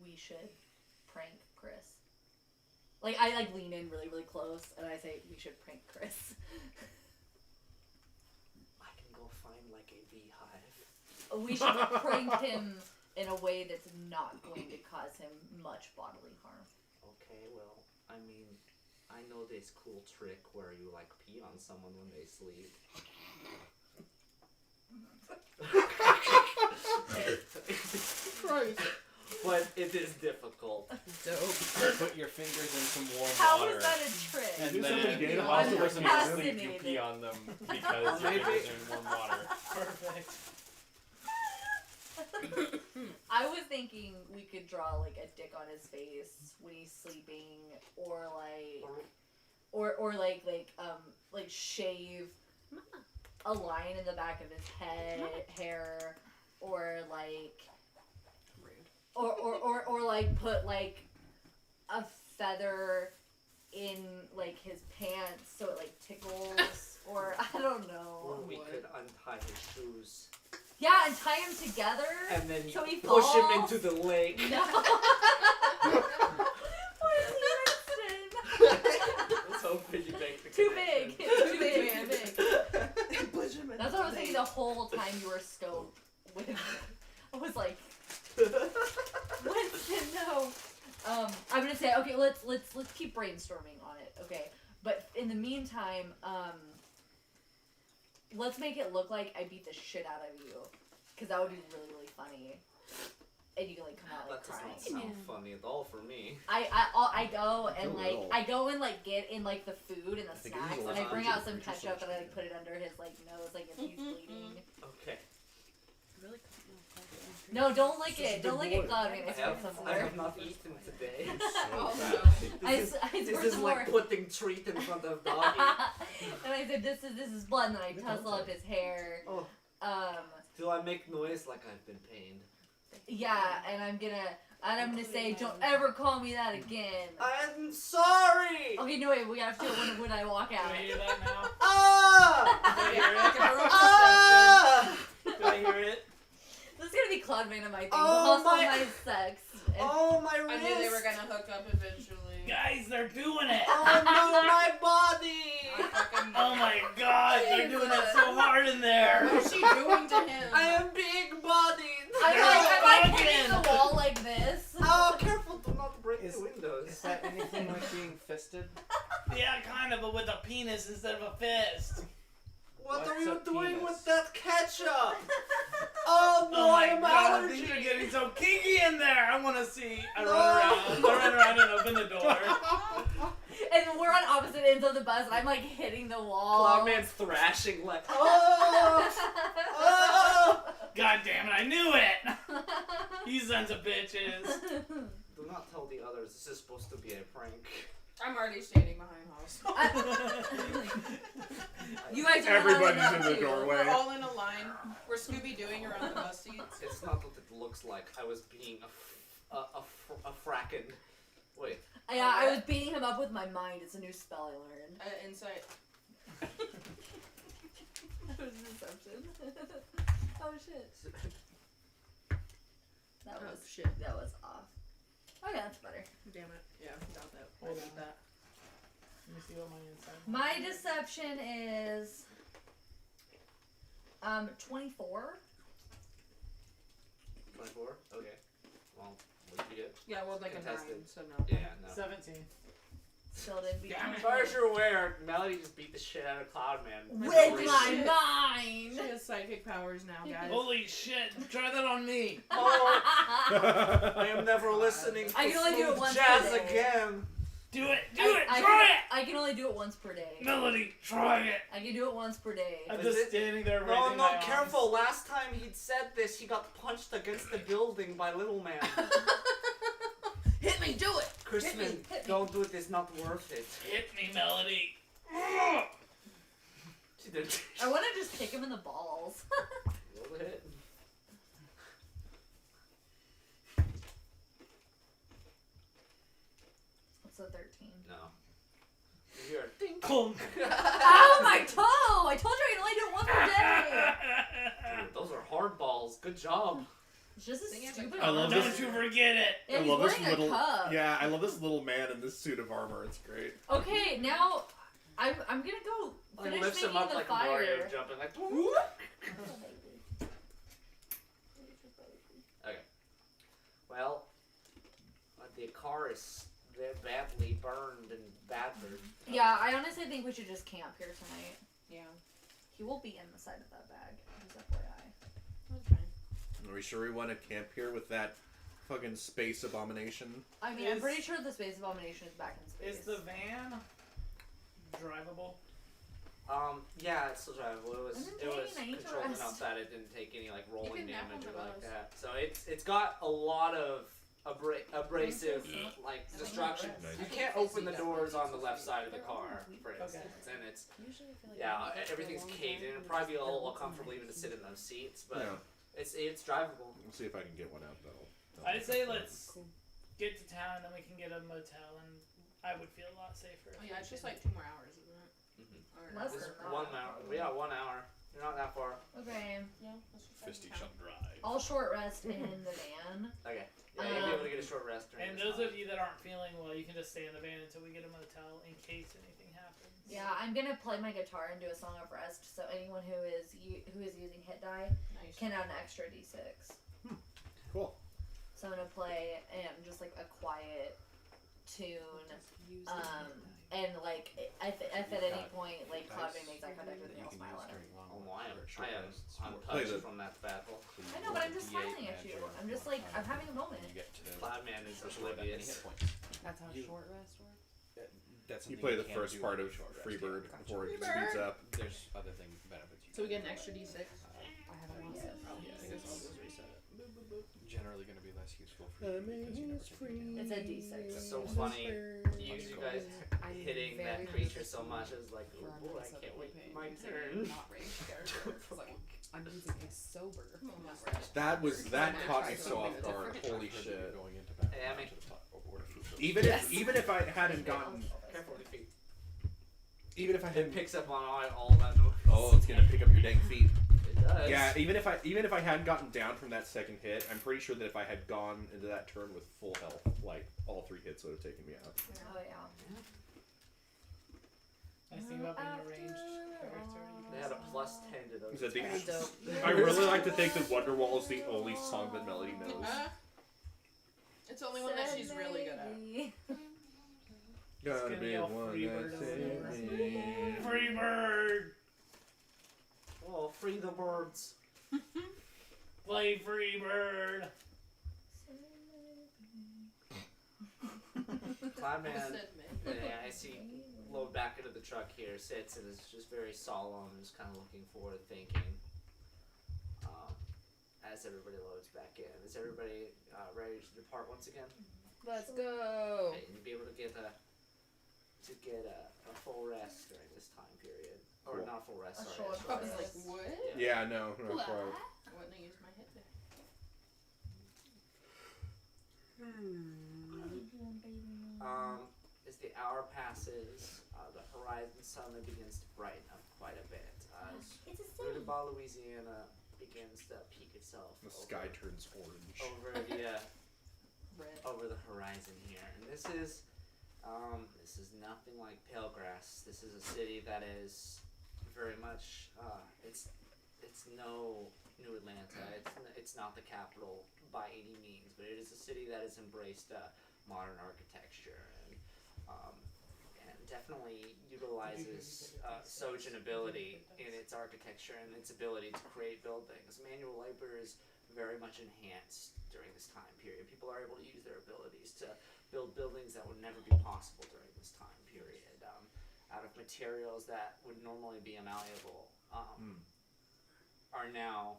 we should prank Chris. Like, I like lean in really, really close, and I say, we should prank Chris. I can go find like a beehive. We should prank him in a way that's not going to cause him much bodily harm. Okay, well, I mean, I know this cool trick where you like pee on someone when they sleep. Christ. But it is difficult. Dope. Put your fingers in some warm How water. is that a trick? And Do then something gay to while the Oscar. person is asleep, you Fascinating. pee on them because your Maybe. fingers are in warm water. Perfect. I was thinking we could draw like a dick on his face when he's sleeping, or like shave a line in the back of his hair, or like, or like put like a feather in like his pants so it like tickles, or I don't know. Or we could untie his shoes. Yeah, and tie him together. And then So he push him falls? into the lake. No. What is he, Winston? Let's hope you make the Too connection. big. Too big. Too big. That's what I was thinking the whole time you were scoped with. I was like, Winston, no. I'm gonna say, okay, let's keep brainstorming on it, okay? But in the meantime, let's make it look like I beat the shit out of you, because that would be really, really funny. And you can like come out like That does crying. not sound funny at all for me. I go and Not at like all. I go and like get in like the food and the think it is snacks, a and I lot bring of out some creatures ketchup and I so like put it under his like nose, like if he's bleeding. Okay. Really? No, don't lick This is it. Don't good lick it, boy. Cloud. I'm gonna I spit have somewhere. not eaten today. Oh So no. This is, I this squirt is some like more. putting treat in front of doggy. And I said, this is blood, and then I tussle up his hair. Oh, do I make noise like I've been pained? Yeah, and I'm gonna say, don't ever call me that again. I'm sorry! Okay, no wait, we have to when I walk Do out. I hear that now? Ah! Do I hear it? Ah! Do I hear it? This is gonna be Cloud Dynamite thing. Oh, Hustle my- my sex. And Oh, my I wrist! knew they were gonna hook up eventually. Guys, they're doing it! Oh no, my body! I fucking Oh my god, they're doing it so hard in there! What is she doing to him? I am big bodied! I'm like fucking- hitting the wall like this. Oh, careful, do not break Is- the windows. Is that anything like being fisted? Yeah, kind of, but with a penis instead of a fist. What What's are you a doing penis? with that ketchup? Oh no, Oh my I'm god, allergic! things are getting so kinky in there! I wanna see. I No. run around and open the door. And we're on opposite ends of the bus, and I'm like hitting the wall. Cloudman's thrashing like, oh! Oh! God damn it, I knew it! You sons of bitches. Do not tell the others, this is supposed to be a prank. I'm already standing behind Hoss. You guys are Everybody's allowed in that the too. doorway. We're all in a line. We're Scooby-Dooing around the bus seats. It's not what it looks like. I was being a frackin'. Wait. Yeah, I was beating him up with my mind. It's a new spell I learned. Insight. That was deception. Oh shit. That Oh, was shit. That was off. Okay, that's better. Damn it. Yeah, got that. I Hold need on. that. Let me see what my inside. My deception is 24. 24? Okay. Well, what did you get? Yeah, well, like Contested. a 9, so no. Yeah, no. 17. Still didn't beat As far as you're aware, Melody just beat the shit out of Cloudman. With Holy my shit. mind! She has psychic powers now, guys. Holy shit! Try that on me. Oh, I am never listening to I can only do it smooth once jazz per day. again. Do it! I can only do it once per day. Melody, try it! I can do it once per day. I'm Is just it- standing there No, raising no, my careful. arms. Last time he'd said this, he got punched against the building by Little Man. Hit me, do it! Crispin, hit me. don't do it. It's not worth it. Hit me, Melody. She did. I want to just kick him in the balls. Roll it. What's a 13? No. You hear ding. Clunk. Ow, my toe! I told you I can only do it once per day! Dude, those are hard balls. Good job. It's just a Think it's stupid I love Don't this. you forget it. Yeah, I he's love this wearing little. a cup. Yeah, I love this little man in this suit of armor. It's great. Okay, now I'm gonna go He finish lifts making him up the like fire. a Mario jumping like. Okay. Well, the car is badly burned and battered. Yeah, I honestly think we should just camp here tonight. Yeah. He will be in the side of that bag. Just FYI. That's fine. Are we sure we want to camp here with that fucking space abomination? I mean, I'm Is- pretty sure the space abomination is back in space. Is the van drivable? Yeah, it's still drivable. It was I'm insane, I need to controlled rest. enough that it didn't take any like rolling can nap damage on or the like bus. that. So it's got a lot of abrasive like I don't destruction. know. You can't open the doors on the left side of the car, for instance, and it's everything's caved in. It'd probably be a little uncomfortable even to sit in those seats, but Yeah. it's drivable. We'll see if I can get one out though. I'd say let's get to town and then we can get a motel and I would feel a lot safer. Oh, yeah, it's just like 2 more hours, isn't it? Mhm. Or Less It's than that. 1 hour. Yeah, 1 hour. You're not that far. Okay. Yeah, let's just Fisty town. shall drive. I'll short rest in the van. Okay. Yeah, you'll be able to get a short rest during And this those time. of you that aren't feeling well, you can just stay in the van until we get a motel in case anything happens. Yeah, I'm gonna play my guitar and do a song of rest. So anyone who is using hit die Nice. can add an extra d6. Cool. So I'm gonna play just like a quiet tune. And like if at any point like Cloudman makes eye contact with me, I'll smile at him. Oh, I am Play untouched the- from that battle. I know, but I'm just smiling at you. I'm just like I'm having a moment. You get to Cloudman is restore that many hit oblivious. points. That's how You- short rest works. That's You something play the can first do part with of short rest, Freebird yeah. before it Freebird! speeds up. There's other things, benefits. So we get an extra d6. I haven't lost it. Yeah, I guess I'll just reset it. Generally going to be less useful for you because you never take any damage. It's a d6. It's so funny. You guys I'm hitting very that creature so much is like, for oh, minutes I of can't wait pain my using turn. a not ranged character. It's like I'm using a sober, not ranged. That caught me Try so off something guard. different. Holy I've heard that shit. you're going into battle Hey, I mean- to the top of order for- Even if I hadn't gotten Careful with your feet. even if I It hadn't picks up on all that noise. oh, it's gonna pick up your dang feet. It does. Yeah, even if I hadn't gotten down from that second hit, I'm pretty sure that if I had gone into that turn with full health, like all 3 hits would have taken me out. Oh yeah. Nice thing about being a ranged character. You They can had a plus 10 to those. Is that the- Pretty attacks. dope. I really like to think that Wonderwall is the only song that Melody knows. It's the only one that she's really good at. gonna be all Freebird over there. Freebird! Oh, free the birds. Play Freebird! Cloudman, Said me. yeah, I see, load back into the truck here, sits and is just very solemn and just kind of looking forward, thinking. As everybody loads back in, is everybody ready to depart once again? Let's go. Okay, and you'll be able to get a full rest during this time period, or Cool. not full rest. A Sorry, short a short I was rest. like, what? Yeah, no, not quite. I wouldn't have used my hit there. As the hour passes, the horizon suddenly begins to brighten up quite a bit. As It's a Rudabah, Louisiana begins to peak itself The sky turns orange. over the Red. over the horizon here, and this is nothing like Palegrass. This is a city that is very much it's no New Atlanta. It's not the capital by any means, but it is a city that has embraced modern architecture and definitely utilizes Sojin ability in its architecture and its ability to create buildings. Manual labor is very much enhanced during this time period. People are able to use their abilities to build buildings that would never be possible during this time period, out of materials that would normally be malleable, are now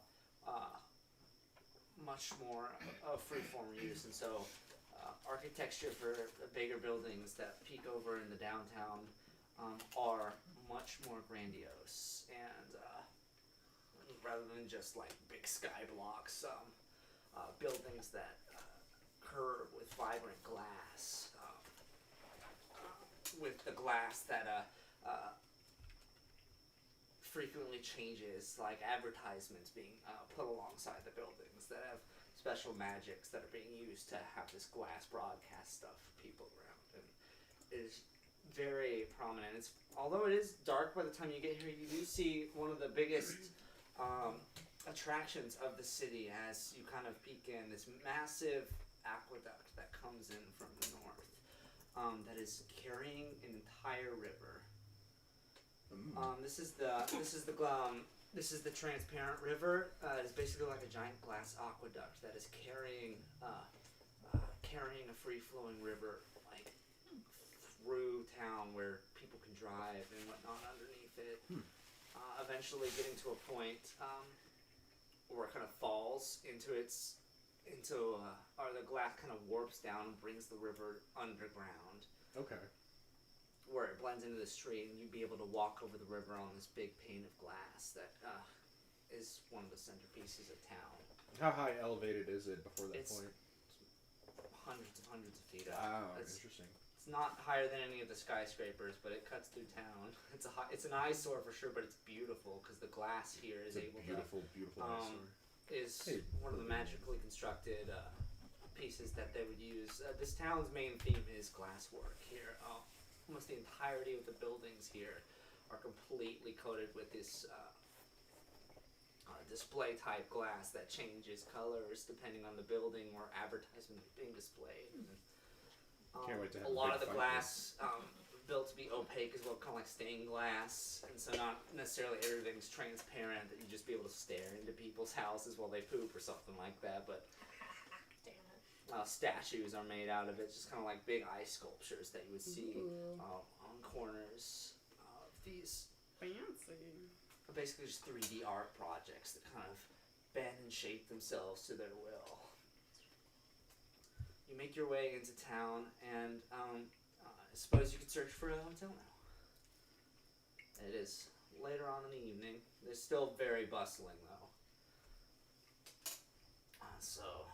much more of freeform use, and so architecture for the bigger buildings that peek over in the downtown are much more grandiose, and rather than just like big sky blocks, buildings that curve with vibrant glass, with the glass that frequently changes, like advertisements being put alongside the buildings that have special magics that are being used to have this glass broadcast stuff for people around, and it is very prominent. It's, although it is dark by the time you get here, you do see one of the biggest attractions of the city as you kind of peek in, this massive aqueduct that comes in from the north, that is carrying an entire river. This is the transparent river. It's basically like a giant glass aqueduct that is carrying a free-flowing river like through town where people can drive and whatnot underneath it. Eventually getting to a point where it kind of falls or the glass kind of warps down and brings the river underground. Okay. Where it blends into the street, and you'd be able to walk over the river on this big pane of glass that is one of the centerpieces of town. How high elevated is it before that point? Hundreds of feet up. Wow, interesting. It's not higher than any of the skyscrapers, but it cuts through town. It's an eyesore for sure, but it's beautiful because the glass here is able beautiful eyesore. Is one of the magically constructed pieces that they would use. This town's main theme is glasswork here. Almost the entirety of the buildings here are completely coated with this display type glass that changes colors depending on the building or advertisement being displayed. Can't wait to have a lot big of the fight glass built to be opaque as well, kind of like stained glass, and so not necessarily everything's transparent that you just be able to stare into people's houses while they poop or something like that, but statues are made out of it, just kind of like big ice sculptures that you would see on corners of these. Fancy. Basically just 3D art projects that kind of bend and shape themselves to their will. You make your way into town, and I suppose you could search for a hotel now. It is later on in the evening. They're still very bustling, though. So,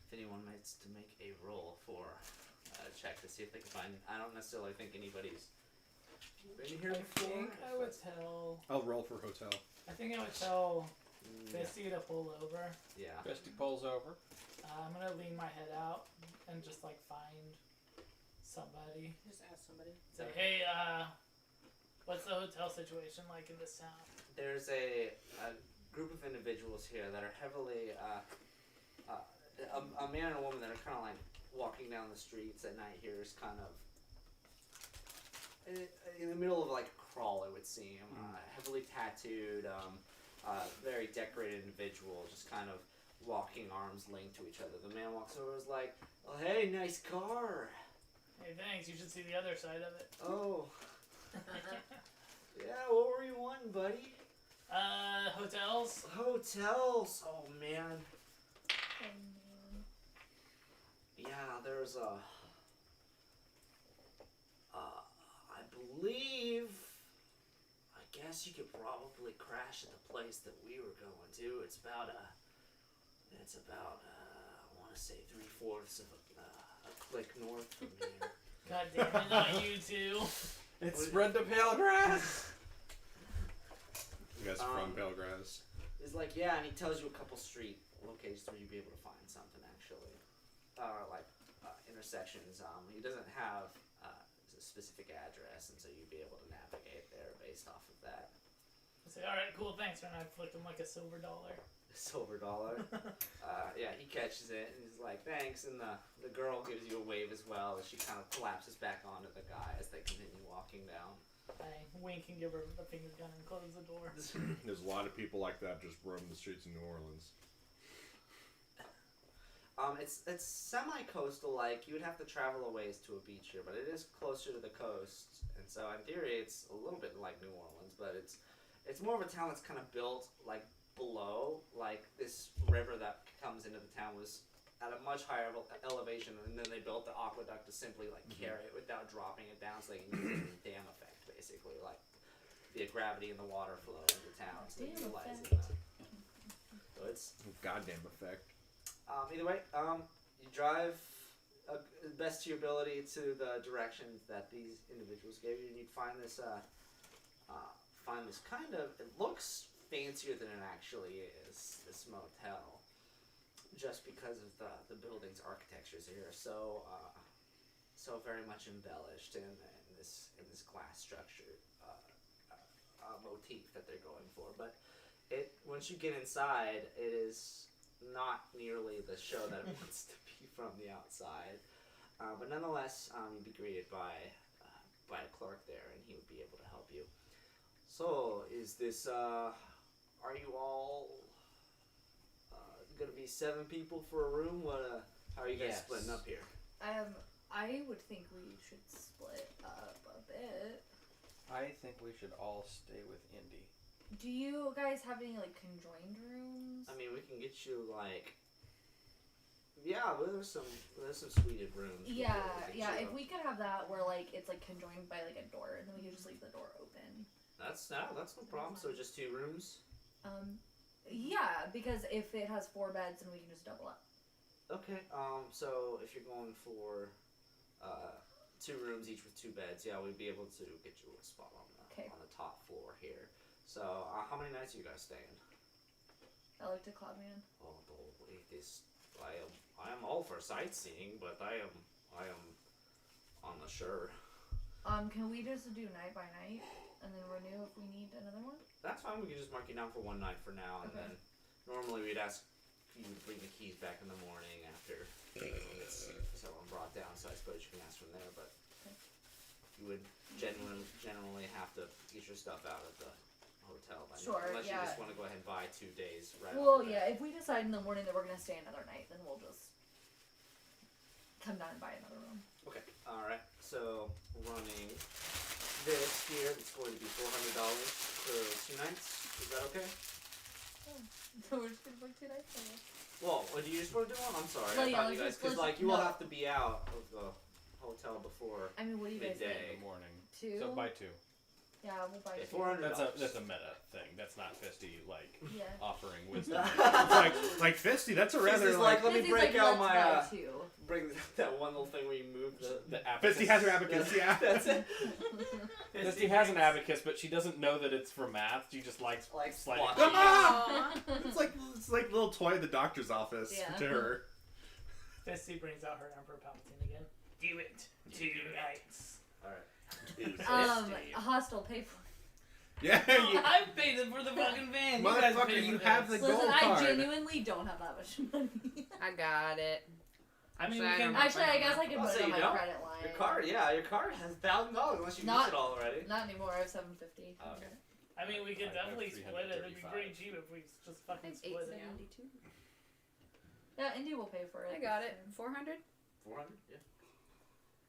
if anyone wants to make a roll for a check to see if they can find, I don't necessarily think anybody's been here before. I think I would tell. I'll roll for hotel. I think I would tell Bestie to pull over. Yeah. Bestie pulls over. I'm gonna lean my head out and just like find somebody. Just ask somebody. Say, hey, what's the hotel situation like in this town? There's a group of individuals here that are heavily, a man and a woman that are kind of like walking down the streets at night here is kind of in the middle of like a crawl, it would seem. Heavily tattooed, very decorated individual, just kind of walking arms linked to each other. The man walks over and is like, oh, hey, nice car. Hey, thanks. You should see the other side of it. Oh. Yeah, what were you wanting, buddy? Hotels. Hotels. Oh, man. Yeah, there's a... I believe... I guess you could probably crash at the place that we were going to. It's about, I want to say 3/4 of a click north from here. God damn it, not you two. It's spread to pale grass. You guys are from Belgrass. It's like, yeah, and he tells you a couple street locations where you'd be able to find something, actually. Intersections. He doesn't have a specific address, and so you'd be able to navigate there based off of that. say, all right, cool, thanks, and I flicked him like a silver dollar. Silver dollar. Yeah, he catches it and he's like, thanks, and the girl gives you a wave as well as she kind of collapses back onto the guy as they continue walking down. I wink and give her the finger gun and close the door. There's a lot of people like that just roaming the streets of New Orleans. It's semi-coastal, like you would have to travel a ways to a beach here, but it is closer to the coast, and so in theory it's a little bit like New Orleans, but it's more of a town that's kind of built like below, like this river that comes into the town was at a much higher elevation, and then they built the aqueduct to simply like carry it without dropping it down, so they can use it as a dam effect, basically, like the gravity and the water flow into town, so they utilize it. So it's Goddamn effect. either way, you drive best to your ability to the directions that these individuals gave you, and you find this kind of, it looks fancier than it actually is, this motel, just because of the building's architectures here, so very much embellished in this glass structure motif that they're going for. But once you get inside, it is not nearly the show that it wants to be from the outside. But nonetheless, you'd be greeted by a clerk there, and he would be able to help you. So, is this, are you all gonna be 7 people for a room? How are you guys Yes. splitting up here? I would think we should split up a bit. I think we should all stay with Indy. Do you guys have any like conjoined rooms? I mean, we can get you like, yeah, there's some suited rooms. Yeah. If we could have that where like it's like conjoined by like a door, and then we could just leave the door open. That's no problem. So just 2 rooms. Yeah, because if it has 4 beds, then we can just double up. Okay. So if you're going for 2 rooms each with 2 beds, yeah, we'd be able to get you a spot on the top floor here. So how many nights are you guys staying? I like to Cloudman. Oh boy, I am all for sightseeing, but I am on the shore. Can we just do night by night and then renew if we need another one? That's fine. We can just mark you down for 1 night for now, and then normally we'd ask you to bring the keys back in the morning after it's someone brought down. So I suppose you can ask from there, but you would generally have to get your stuff out of the hotel by Sure, unless you yeah. just want to go ahead and buy 2 days right Well, off the yeah, bat. if we decide in the morning that we're going to stay another night, then we'll just come down and buy another room. Okay, alright. So running this here, it's going to be $400 for 2 nights. Is that okay? So we're just going to book 2 nights? Well, do you just want to do one? I'm sorry. Well, I yeah, thought you guys, because like you will have to be out of the hotel before I mean, what do you guys midday. In the morning. 2? So buy 2. Yeah, we'll buy Okay, 2. $400. That's a meta thing. That's not Fisty like Yeah. offering wisdom. It's like Fisty. That's a rather Fisty's like, let me Fissy's break like, out let's my buy 2. bring that one little thing where you move the Fisty has her abacus. Yeah. That's it. Fisty has an abacus, but she doesn't know that it's for math. She just likes Like sliding. splotchy. Aw. It's like a little toy at the doctor's office Yeah. to her. Fisty brings out her Emperor Palpatine again. Do it 2 nights. Alright. Hostile pay for. Yeah. You, I paid them for the fucking van. You guys motherfucker, paid you for have this. the Listen, gold I card. genuinely don't have that much money. I got it. I mean, Actually, we I can. don't- Actually, I guess I can I'll put say it on you my don't. credit line. Your card, yeah, your card has $1,000 unless you Not- used it already. Not anymore. I have $750. Oh, okay. I mean, we could I have definitely split it. It'd be 335. pretty cheap if we just I fucking think split it. 872. Yeah, Indy will pay for it. I got it. 400. 400? Yeah.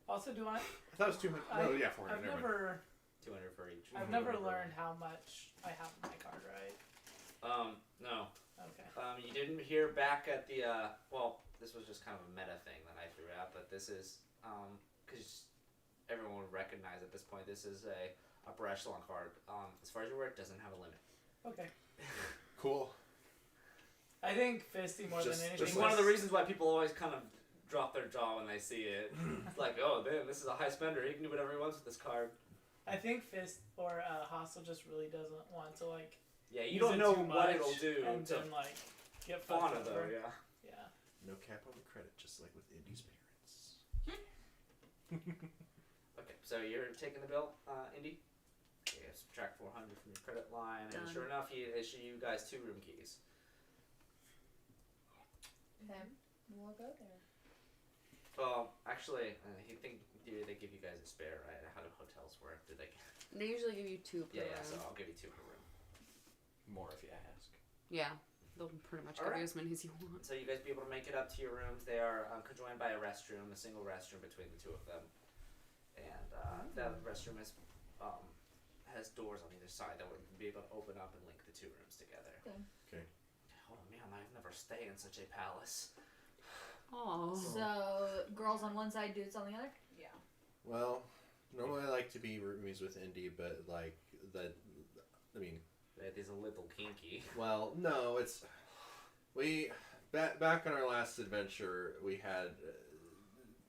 Also, do I? I thought it was 200. No, yeah, 400. I've never mind. never, 200 for each. I've never learned how much I have in my card, right? No. Okay. You didn't hear back at the, well, this was just kind of a meta thing that I threw out, but this is, because everyone would recognize at this point, this is a upper echelon card. As far as you're aware, it doesn't have a limit. Okay. Cool. I think Fisty more Just- than anything. It's just one of the was- reasons why people always kind of drop their jaw when they see it. It's like, oh, damn, this is a high spender. He can do whatever he wants with this card. I think Fist or Hostile just really doesn't want to like. Yeah, you use don't it know too what much it'll do and to then like get fucked Fauna, over. though, yeah. Yeah. No cap on the credit, just like with Indy's parents. Okay, so you're taking the bill, Indy? Okay, subtract 400 from your credit line, and Done. sure enough, he issue you guys 2 room keys. Okay, we'll go there. Well, actually, he think they give you guys a spare, right? How do hotels work? Do they? They usually give you 2 per Yeah, room. so I'll give you 2 per room. More if you ask. Yeah, they'll pretty much give Alright. you as many as you want. So you guys be able to make it up to your rooms. They are conjoined by a restroom, a single restroom between the 2 of them, and that restroom has doors on either side that would be able to open up and link the 2 rooms together. Okay. Oh man, I've never stayed in such a palace. Oh. So, girls on one side, dudes on the other? Yeah. Well, normally I like to be roomies with Indy, but like that. I mean, That is a little kinky. well, no, it's back on our last adventure we had.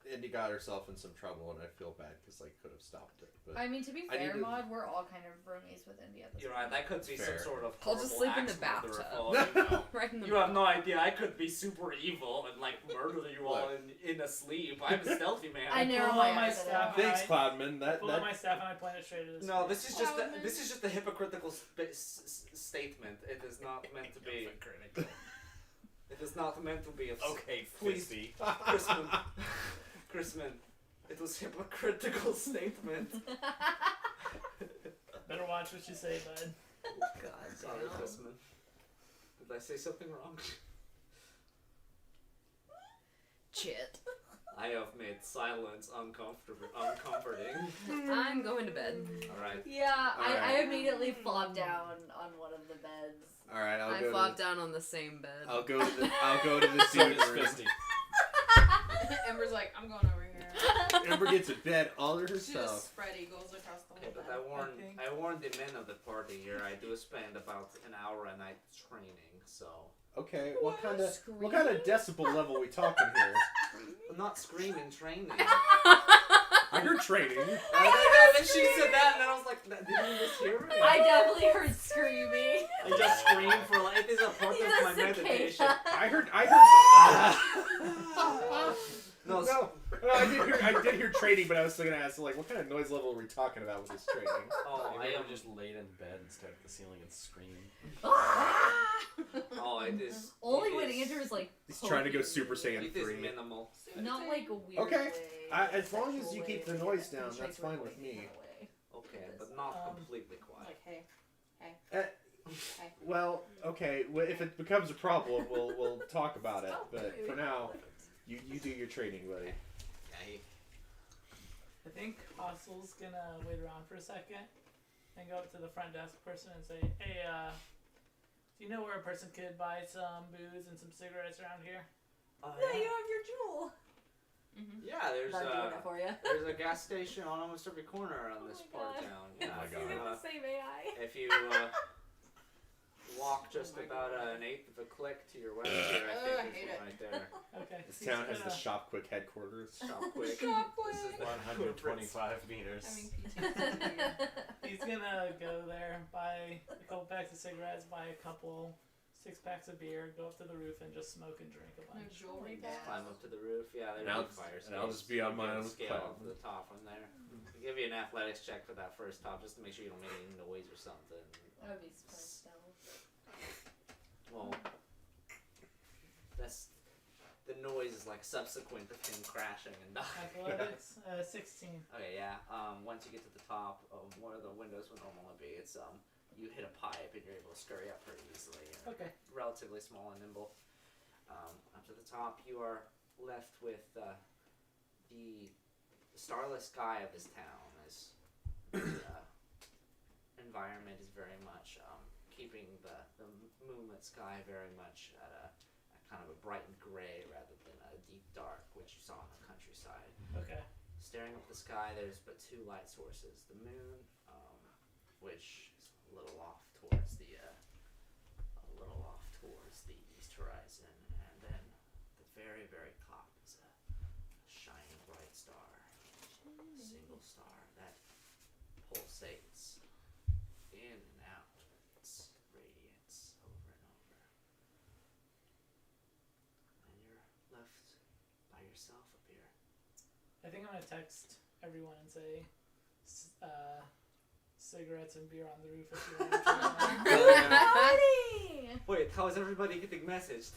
Indy got herself in some trouble, and I feel bad because I could have stopped it. But I mean, to be I fair, need to- Maud, we're all kind of roomies with Indy at this You're point. right. That could be Fair. some sort of. I'll just horrible sleep in the axe murderer bathtub. for all you know. Right in the You have no idea. I could be super evil and like murder you all in a sleep. I'm a stealthy man. I narrow pull my out my eyes at staff. him. thanks, Cloudman. I pull out my staff and I point it straight at his No, face. this is just a hypocritical statement. It is not meant to be. It is not meant to be. Okay, Please. Fisty. Chrisman, it was hypocritical statement. Better watch what you say, bud. God Sorry, damn. Chrisman. Did I say something wrong? Shit. I have made silence uncomforting. I'm going to bed. All right. Yeah, I Alright. immediately flopped down on one of the beds. All right, I flopped down on the same bed. I'll go to the. I'll go to the So dude does room. Fisty. Ember's like, I'm going over here. Amber gets a bed all to Just herself. spread eagles across the Okay, whole but bed. I warned the men of the party here. I do spend about an hour a night training, so Okay, what kind of decibel level we talking here? I'm not screaming training. I heard training. And then she said that, and then I was like, "Did you mishear me?" I definitely heard screaming. I just scream for like it is a part He's of a my cicada. meditation. I heard. No, No, I did hear training, but I was still gonna ask, like, what kind of noise level are we talking about with this training? oh, Maybe I I am just laid in bed and stared at the ceiling and screamed. Oh, it is. Only it when is- Andrew is like. He's trying to go Super It Saiyan is 3. minimal. Not like a weird Okay. way. As long as sexual you keep way, the like noise a down, shake that's fine your with voice me. kind of way. Okay, but not completely quiet. Like, hey. Well, okay. If it becomes a problem, we'll talk about it. But for now, you do your training, buddy. Yeah, I think Hostel's gonna wait around for a second and go up to the front desk person and say, "Hey, do you know where a person could buy some booze and some cigarettes around here?" Yeah, you have your jewel. Yeah, there's Not doing it for you. there's a gas station on almost every corner on Oh this my part God. of town. Yeah, Oh my if God. you, You have the same AI. if you walk just about an eighth of a click to your west here, I I think hate is it. right there. Okay. This he's town has the gonna- Shop Quick headquarters. Stop quick. Stop This is quick. the 125 meters. Having PTSD. He's gonna go there, buy a couple packs of cigarettes, buy a couple 6 packs of beer, go up to the roof and just smoke and drink a No bunch. jewelry Climb up to the roof. Yeah, there's And I'll- no fire and I'll just be on my own scale climb. up to the top from there. I'll give you an athletics check for that first top, just to make sure you don't make any noise or something. That would be spice devil. Well, that's the noise is like subsequent of him crashing and dying. Athletics, 16. Okay, yeah. Once you get to the top of one of the windows would normally be, it's you hit a pipe and you're able to scurry up pretty easily. You're Okay. relatively small and nimble. Up to the top, you are left with the starless sky of this town. As the environment is very much keeping the moonlit sky very much at a kind of a brightened gray rather than a deep dark, which you saw in the countryside. Okay. Staring up the sky, there's but 2 light sources: the moon, which is a little off towards the east horizon, and then the very, very top is a shining bright star, a single star that pulsates in and out its radiance over and over. And you're left by yourself up here. I think I'm gonna text everyone and say, cigarettes and beer on the roof if you want to. Buddy! Wait, how is everybody getting messaged?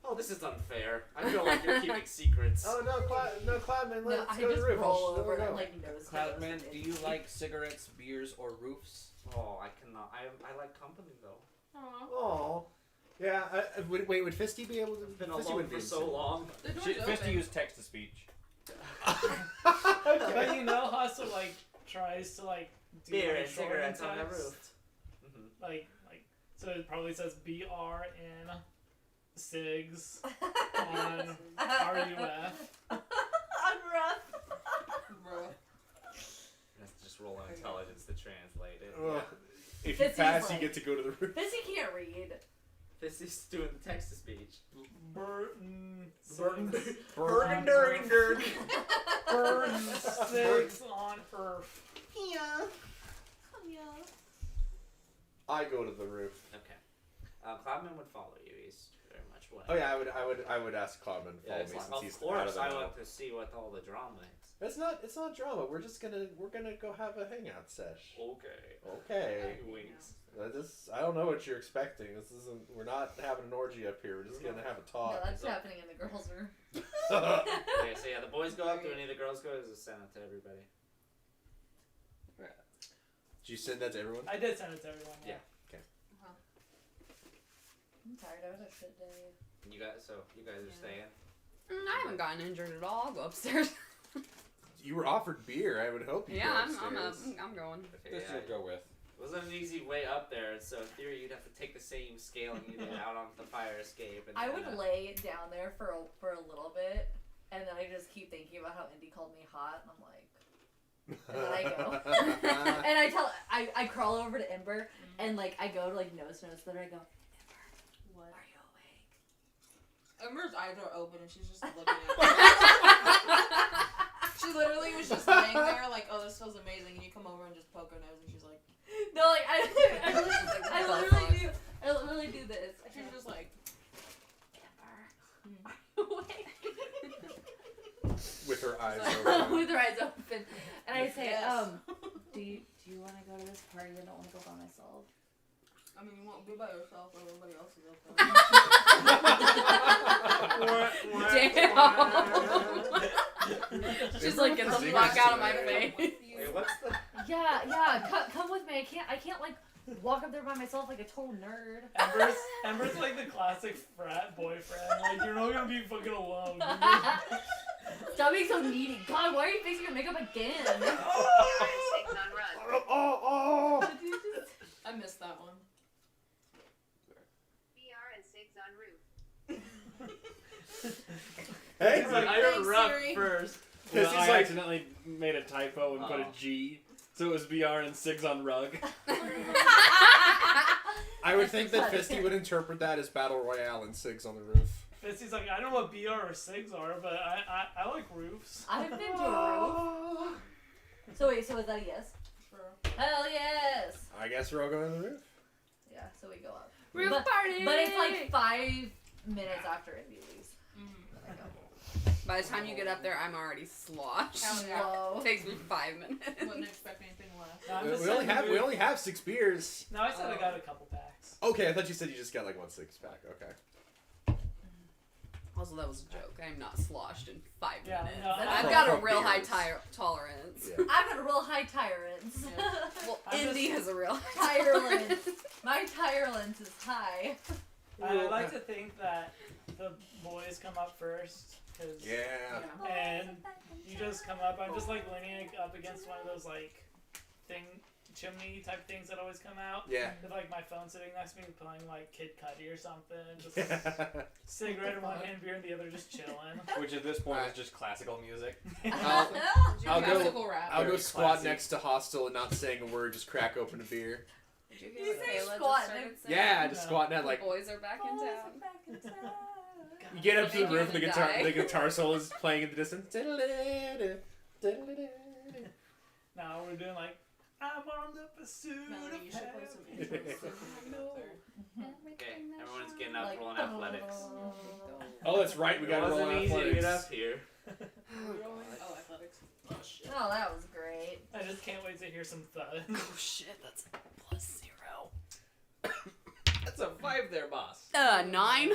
Oh, this is unfair. I feel like you're keeping secrets. Oh no, Cloudman, No, let's I go to just the roof. roll I'll over go. and like nose. Cloudman, do you like cigarettes, beers, or roofs? Oh, I cannot. I like company though. Oh. Yeah, wait, would Fisty be able to? I've been Fisty alone wouldn't for be so insane. long. The door's Fisty open. used text to speech. But you know, Hustle like tries to like do Beer like, and cigarettes on the text. roof. Like so it probably says BR in SIGs on RUF. Unrough. Bro. Let's just roll on intelligence to translate it. Ugh. Yeah. If you Fisty's pass, like- you get to go to the roof. Fisty can't read. Fisty's doing the text to speech. Burton Burton. SIGs. Burton. Burton. Burton SIGs on Earth. Yeah. I go to the roof. Okay. Cloudman would follow you. He's very much one. Oh yeah, I would ask Cloudman to follow Yeah, me it's since like, he's of out course of the I know. want to see what all the drama is. It's not drama. We're gonna go have a hangout sesh. Okay. Okay. Wings. I don't know what you're expecting. We're not having an orgy up here. We're just gonna have a No, talk. that's happening in the girls' room. Okay, so yeah, the boys go up. Do any of the girls go? Or is it sent out to everybody? Did you send that to everyone? I did send it to everyone. Yeah. I'm tired. I had a shit day. You guys are staying. I haven't gotten injured at all. I'll go upstairs. You were offered beer. I would hope you. Yeah, go I'm upstairs. going. Okay, Fisty would go with. It wasn't an easy way up there, so in theory you'd have to take the same scaling you did out onto the fire escape. And I then, would lay down there for a little bit, and then I just keep thinking about how Indy called me hot, and I'm like, and then I go, and I crawl over to Ember, and like I go to like nose that I go, Ember, What? are you awake? Ember's eyes are open and she's just looking at me. She literally was just laying there like, oh, this feels amazing, and you come over and just poke her nose, and she's like, No, like I literally do this. she's just like, Ember, are you awake? With her eyes With open. With her eyes open, and I say, Yes. do you want to go to this party? I don't want to go by myself. I mean, you won't be by yourself, but everybody else is Damn. She's like, get the fuck out of my face. Wait, what's the? Yeah, come with me. I can't like walk up there by myself like a total nerd. Ember's like the classic frat boyfriend. Like you're not gonna be fucking alone. Stop being so needy. God, why are you fixing your makeup again? Oh! I missed that one. BR and SIGs on roof. Hey, I Thanks, heard rough Siri. first. Well, Fisty's I like, accidentally made a typo and put a Oh. G, so it was BR and SIGs on rug. I would think that Fisty would interpret that as Battle Royale and SIGs on the roof. Fisty's like, I don't know what BR or SIGs are, but I like roofs. I've been to a roof. So wait, so is that a yes? Sure. Hell yes. I guess we're all going to the roof. Yeah, so we go up. Roof But- party. But it's like 5 minutes after Indy leaves. that I go. By the time you get up there, I'm already sloshed. Hell yeah. Slow. It takes me 5 minutes. Wouldn't expect anything less. No, I'm We just only saying have the roof. 6 beers. No, I said I got a couple packs. Okay, I thought you said you just got like 1 6-pack. Okay. Also, that was a joke. I'm not sloshed in 5 Yeah, minutes. no, I've I- got a From real high beers. tolerance. Yeah. I've got a real high tyrants. Well, I'm Indy just- has a real Tireless. My tireless is high. I like to think that the boys come up first, cause Yeah. and you just come up. I'm just like leaning up against one of those like chimney type things that always come out. Yeah. With like my phone sitting next to me playing like Kid Cudi or something. Just like, cigarette in one hand, beer in the other, just chilling. Which at this point is just classical music. I'll go- Classical rap. I'll go Very squat classy. next to Hostel and not saying a word, just crack open a beer. Did you You hear say Kayla squat just started next- saying? Yeah, just No. squatting at The like. boys are back in town. You get up to the Make you roof, the gonna guitar, die. the guitar solo is playing in the distance. Now we're doing like I'm on the pursuit Melanie, you should play of some happiness. intros. Okay, everyone's getting up, Like, rolling athletics. Oh, that's right. We It got to roll wasn't on easy to get athletics. up here. Oh, athletics. Oh, shit. Oh, that was great. I just can't wait to hear some thuds. Oh shit, that's +0. That's a 5 there, boss. 9. 8.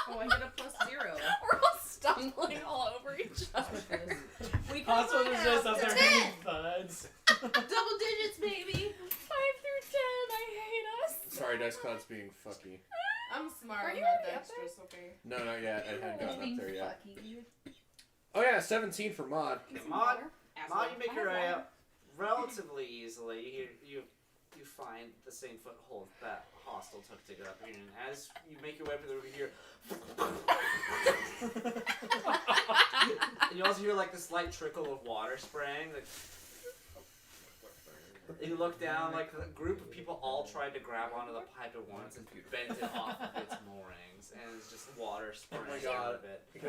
Oh, I hit a +0. We're all stumbling all over each other. We Hospital is just up there 10. hitting thuds. Double digits, baby. 5 through 10. I hate us. Sorry, Dice Cloud's being fucky. I'm smart. Are I'm you not already up dexterous, okay? No, not yet. I hadn't gotten up there yet. Fucky. Oh yeah, 17 for Mod. Mod, Asshole. you make your way up relatively easily. You find the same foothold that Hostile took to get up here, and as you make your way up to the river here, and you also hear like this slight trickle of water spraying. Like, you look down, like a group of people all tried to grab onto the pipe at once and bent it off of its moorings, and it's just water spraying Oh my God. out of it. Can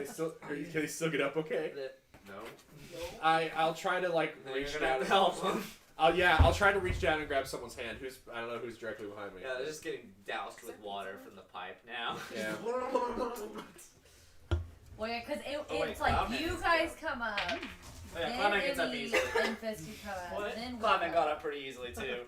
they still get up okay? No. I'll try to like Then reach you're gonna down have to help them. I'll try to reach down and grab someone's hand. I don't know who's directly behind me. Yeah, they're just getting doused with water from the pipe now. Yeah. Well, yeah, because Oh, wait, it's like Cloudman you is guys come up, Oh, yeah, then Cloudman gets up Emmy easily. and Fisty come up, What? then we Cloudman go. got up pretty easily too.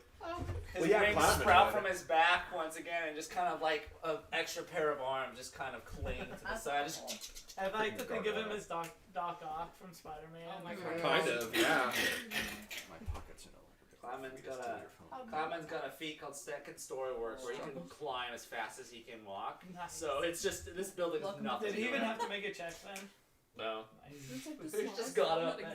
His Well, yeah, wings Cloudman sprout would. from his back once again, and just kind of like an extra pair of arms just kind of cling to the That's side. cool. Just I like to think of him as Doc Ock from Spider-Man. Oh my Like, God. Kind of, yeah. My pockets are no Cloudman's got a feat called Second Story Work, where he can climb as fast as he can walk. Nice. So it's just this building is Welcome to nothing. Did he to even it. have to make a check then? No. Nice. He just got up there.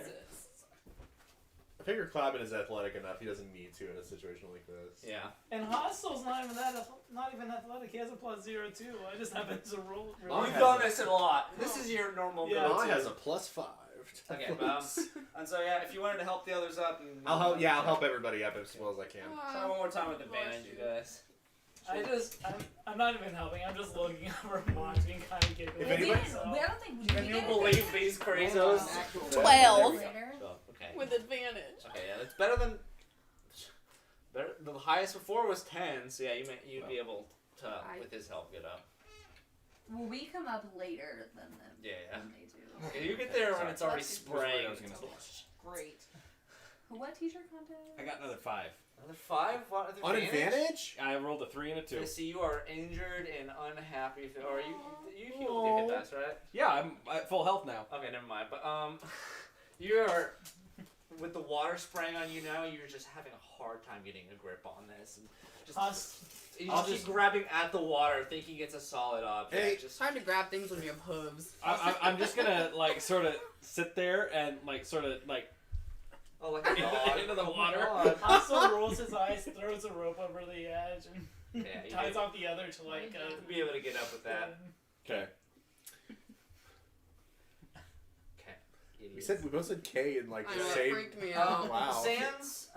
I figure Cloudman is athletic enough. He doesn't need to in a situation like this. Yeah. And Hostile's not even athletic. He has a +0 too. I just happen to roll. Oh, You've has done a- this a lot. This is your normal Yeah. go-to. Mod has a +5. Okay, and so yeah, if you wanted to help the others up, you I'll help. Yeah, I'll help everybody up as well as I can. Try one more time with advantage, you guys. I'm not even helping. I'm just looking over and watching, kind of giggling. If Well, we anybody- didn't. I don't think we Can did. you believe these crazos? 12. Later. Okay. With advantage. Okay, yeah, that's better than. The highest before was 10, so yeah, you'd be able to, with his help, get up. Well, we come up later than them. Yeah. Than they do. Okay, you get there when it's already Just worried spraying. I was gonna flush. Great. What t-shirt contest? I got another 5. Another 5? What, On advantage? I rolled a 3 and a 2. Okay, so you are injured and unhappy, or you healed your hit dice, right? Yeah, I'm at full health now. Okay, never mind. But you are with the water spraying on you now. You're just having a hard time getting a grip on this, and you I'll just keep just- grabbing at the water, thinking it's a solid object. Hey. It's Just hard to grab things when you have hooves. I'm just gonna like sort of sit there and like sort of like oh, like a dog. into the Oh my water. God. Hostile rolls his eyes, throws a rope over the edge, and Yeah, you ties may off the other to like be able to get up with that. Okay. Okay. We both said K in like I the know, it same. freaked me out. Wow. Sans,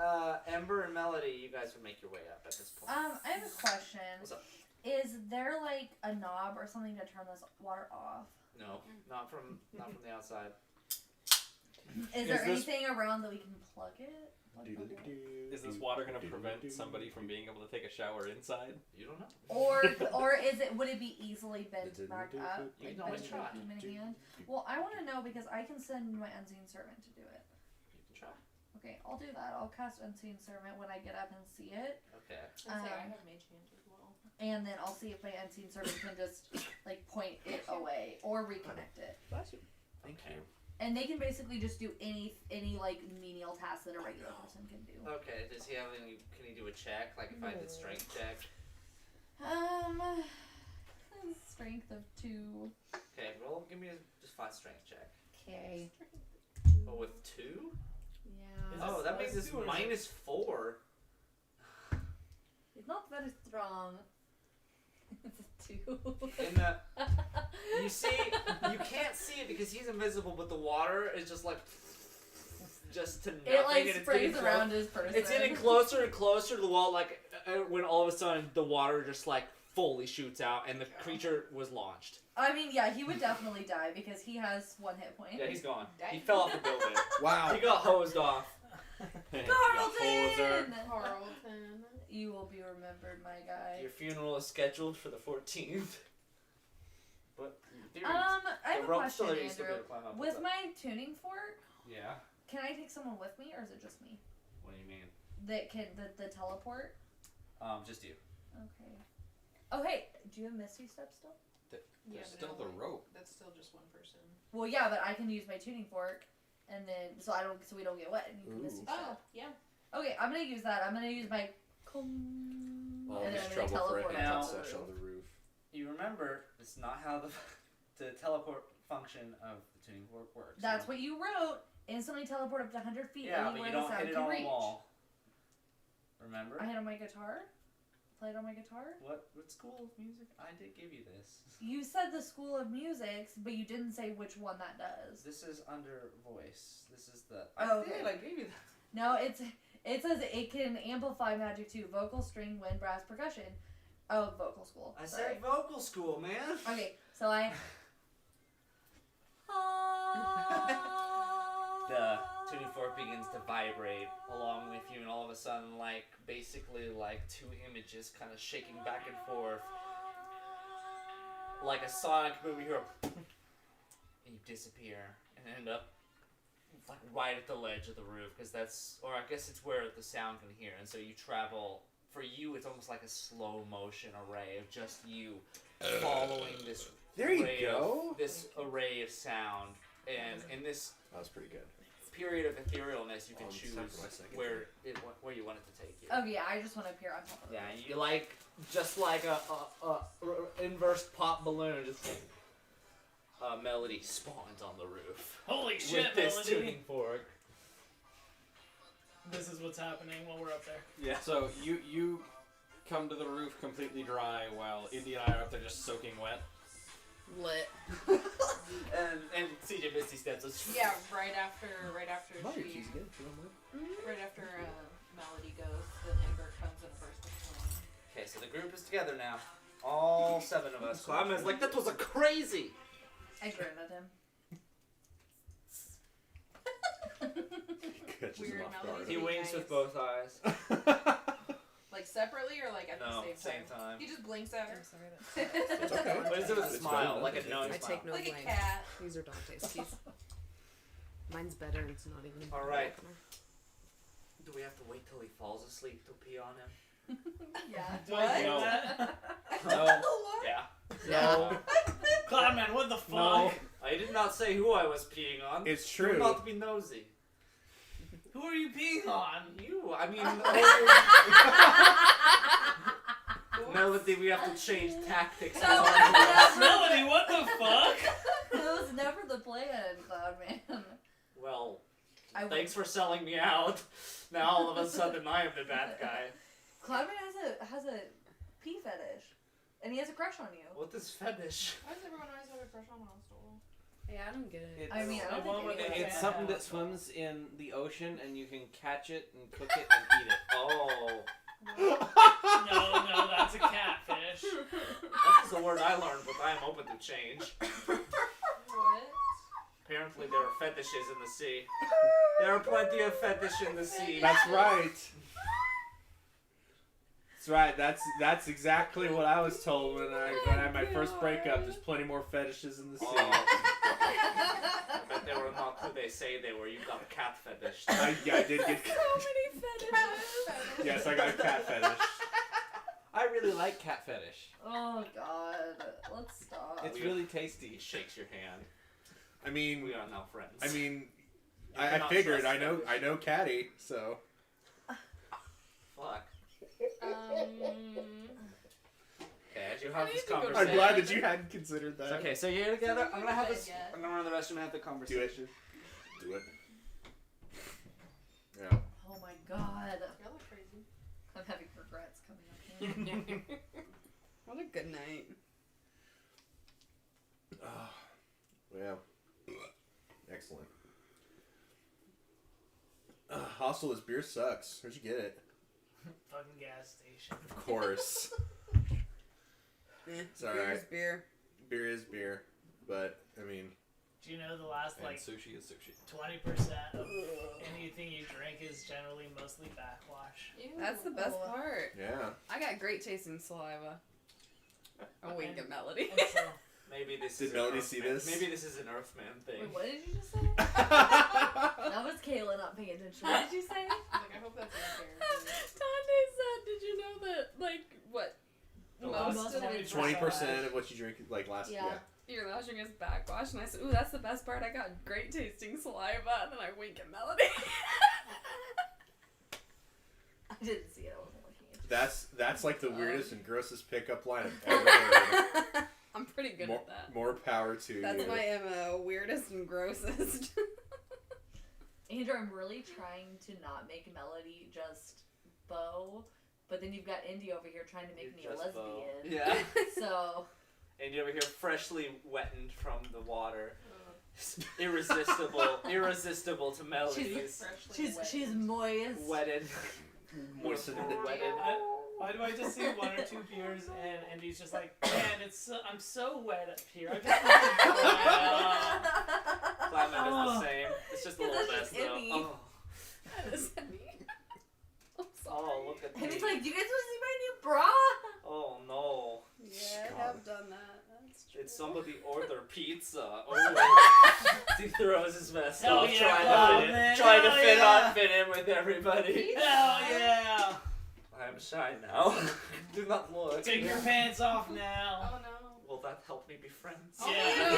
Ember, and Melody, you guys would make your way up at this point. I have a question. What's up? Is there like a knob or something to turn this water off? No, not from the outside. Is there anything around that we can plug it? Is this water gonna prevent somebody from being able to take a shower inside? You don't know. Or would it be easily bent back up? You Like can always bent to a try. human hand? Well, I want to know because I can send my unseen servant to do it. You can try. Okay, I'll do that. I'll cast unseen servant when I get up and see it. Okay. I have mage hand as well. And then I'll see if my unseen servant can just like point it away or reconnect it. Thank you. And they can basically just do any like menial task that a regular person can do. Okay. Does he have any? Can he do a check? Like if I did strength check. Strength of 2. Okay. Roll. Give me just 5 strength check. Okay. Oh, with 2? Yeah. Oh, that makes this minus 4. It's not very strong. It's a 2. In the, you see, you can't see it because he's invisible, but the water is just like, just to nothing. It like and it's sprays getting around his person. It's getting closer and closer to the wall, like when all of a sudden the water just like fully shoots out and the creature was launched. I mean, yeah, he would definitely die because he has 1 hit point. Yeah, he's gone. He fell off the building. Wow. He got hosed off. Carlton! Carlton. You will be remembered, my guy. Your funeral is scheduled for the 14th. But I have a the rope's still question, there, you still Andrew. gotta climb up With it. my tuning fork, Yeah. Can I take someone with me, or is it just me? What do you mean? That can the teleport? Just you. Okay. Oh hey, do you have Misty Step still? There's but still no, the like, rope. That's still just one person. Well, yeah, but I can use my tuning fork, and then so we don't get wet, and you can Misty Step. Oh, yeah. Okay, I'm gonna use that. I'm gonna use my. Well, and then there's I'm gonna trouble for a teleport now. hand on top of sesh the on roof. the roof. You remember, it's not how the teleport function of the tuning fork works. That's what you wrote. Instantly teleport up to 100 feet Yeah, but anywhere you the don't sound hit it can on reach. the wall. Remember? I hit on my guitar. Played on my guitar. What school of music? I did give you this. You said the School of Music, but you didn't say which one that does. This is under voice. This is the. Oh, okay. I gave you that. No, it says it can amplify magic too. Vocal, string, wind, brass, percussion. Oh, vocal school. I Sorry. said vocal school, man. Okay, so I. The tuning fork begins to vibrate along with you, and all of a sudden, basically two images kind of shaking back and forth, like a sonic movie. Here, and you disappear and end up right at the ledge of the roof, because or I guess it's where the sound can hear, and so you travel. For you, it's almost like a slow motion array of just you following this. There you go. This array of sound, and in this That was pretty good. period of etherealness, you can it's choose time for my second where you want it to take you. Oh yeah, I just want to appear on top of it. Yeah, you just like a inverse pop balloon, just melody spawns on the roof. Holy shit, with this Melody. tuning fork. This is what's happening while we're up there. Yeah. So you come to the roof completely dry while Indy and I are up there just soaking wet. Lit. and CJ Misty steps us. Yeah, right after Mother she, keys again, if you don't mind. right after Melody goes, then Ember comes in a burst of flame. Okay, so the group is together now. All 7 of us. Clima's like, that was a crazy. I grinned at him. Catches him Weird off melody. guard. He winks with Nice. both eyes. Like separately or like at No, the same time. He just blinks at her. I'm sorry. It's okay. But it's with a It's smile, better like than a knowing I smile. take no Like a blame. cat. These are Dante's keys. Mine's better and it's not even a All right. opener. Do we have to wait till he falls asleep to pee on him? Yeah. Do I do No. that? No. What? Yeah. No. Cloudman, what the fuck? No. I did not say who I was peeing on. It's Do true. not be nosy. Who are you peeing on? You. I mean, Melody, we have to change tactics. No. Melody, what the fuck? That was never the plan, Cloudman. Well, I thanks for selling me out. Now all of a sudden I am the bad guy. Cloudman has a pee fetish, and he has a crush on you. What is fetish? Why does everyone always have a crush on Hostel? Hey, I don't get it. I mean, I don't think anyone It's can. something that swims in the ocean, and you can catch it and cook it and eat it. Oh. No, that's a catfish. That is a word I learned, but I am open to change. What? Apparently there are fetishes in the sea. There are plenty of fetish in the sea. That's right. That's right. That's exactly what I was told when I had my first breakup. There's plenty more fetishes in the sea. I bet they were not who they say they were. You got a cat fetish. I did get. So many fetishes. Yes, I got a cat fetish. I really like cat fetish. Oh God, let's stop. It's We- really He tasty. shakes your hand. I mean, We are now friends. I mean, You I cannot figured. trust I know fetish. Catty. So Fuck. Um, Okay, as you have this need to go to conversation. I'm glad that you hadn't considered that. Okay, so you're together. I'm gonna have Bed this. yet. I'm gonna run the restroom and have the Do conversation. it. Do it. Yeah. Oh my God, y'all look crazy. I'm having regrets coming up here. What a good night. Yeah. Excellent. Hostel, this beer sucks. Where'd you get it? Fucking gas station. Of course. It's alright. Beer. Beer is beer. But, I mean, Do you know the last And like sushi is sushi. 20% of anything you drink is generally mostly backwash? Ew. That's the best part. yeah. I got great tasting saliva. A wink at Melody. And so, Maybe this Did is Melody an see Earthman- this? Maybe this is an Earthman thing. Wait, what did you just say? That was Kayla not paying attention. What did you say? Like, I hope that's your character. Dante said, "Did you know that like what The most last of time the 20% of what you drink like last. Yeah. your last drink is backwash?" And I said, "Ooh, that's the best part. I got great tasting saliva." And then I wink at Melody. I didn't see it. I wasn't looking at you. That's like the weirdest and grossest pickup line I've ever heard. I'm pretty good more, at that. more power to That's you. my MO. Weirdest and grossest. Andrew, I'm really trying to not make Melody just Bo, but then you've got Indy over here trying to make me a Just Bo. lesbian. Yeah. So And you over here freshly wettened from the water. Irresistible to melodies. she's moist. Wetted. Moistened. Wetted. Why do I just see one or two beers and Andy's just like, man, I'm so wet up here. I just want to Climate is the same. It's just a Yeah, little that's bit just though. Emmy. Oh. That is me. I'm sorry. Oh, look at And me. he's like, "Do you guys want to see my new bra?" Oh no. Yeah, I have done that. That's true. Did somebody order pizza? Oh. He throws his vest Hell off, yeah, trying to Bob, fit man. fit in with everybody. Hell yeah! I'm shy now. Do not look. Take your pants off now. Oh no. Will that help me be friends? Yeah.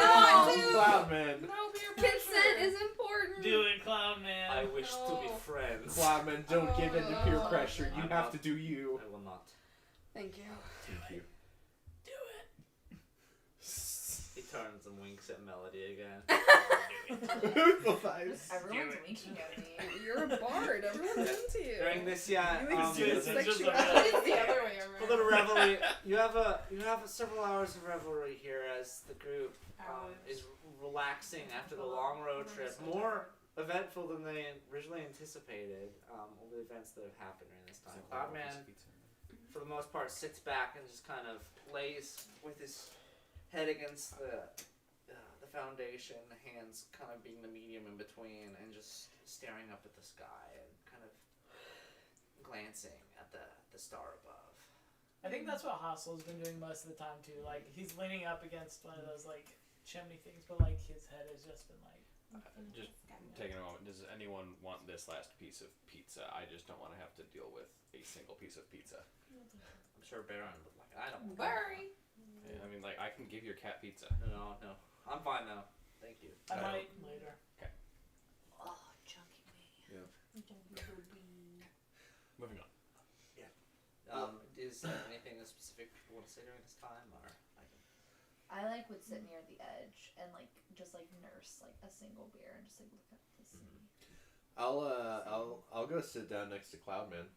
Cloudman. That'll be your Consent is important. Do it, Clown Man. I wish to be No. friends. Cloudman, don't give in to peer Oh. pressure. You I'm have not- to do you. I will not. Thank you. Thank you. He turns and winks at Melody again. Everyone's winking at me. You're a bard. Everyone's into you. During this, You exude It's just sexuality. It's the other way around. a little revelry. You have several hours of revelry here as the group is relaxing after the long road trip. More eventful than they originally anticipated. All the events that have happened during this time. Cloudman, for the most part, sits back and just kind of lays with his head against the foundation, hands kind of being the medium in between, and just staring up at the sky and kind of glancing at the star above. I think that's what Hostle's been doing most of the time too. Like he's leaning up against one of those like chimney things, but like his head has just been like. Just taking a moment. Does anyone want this last piece of pizza? I just don't want to have to deal with a single piece of pizza. I'm sure Baron would like. I don't. Worry. Yeah, I mean, like, I can give your cat pizza. No. I'm fine now. Thank you. I might later. Oh, chunky me. Moving on. Is there anything specific people want to say during this time, or I can? I like would sit near the edge and like just like nurse like a single beer and just like look up to sea. I'll go sit down next to Cloudman.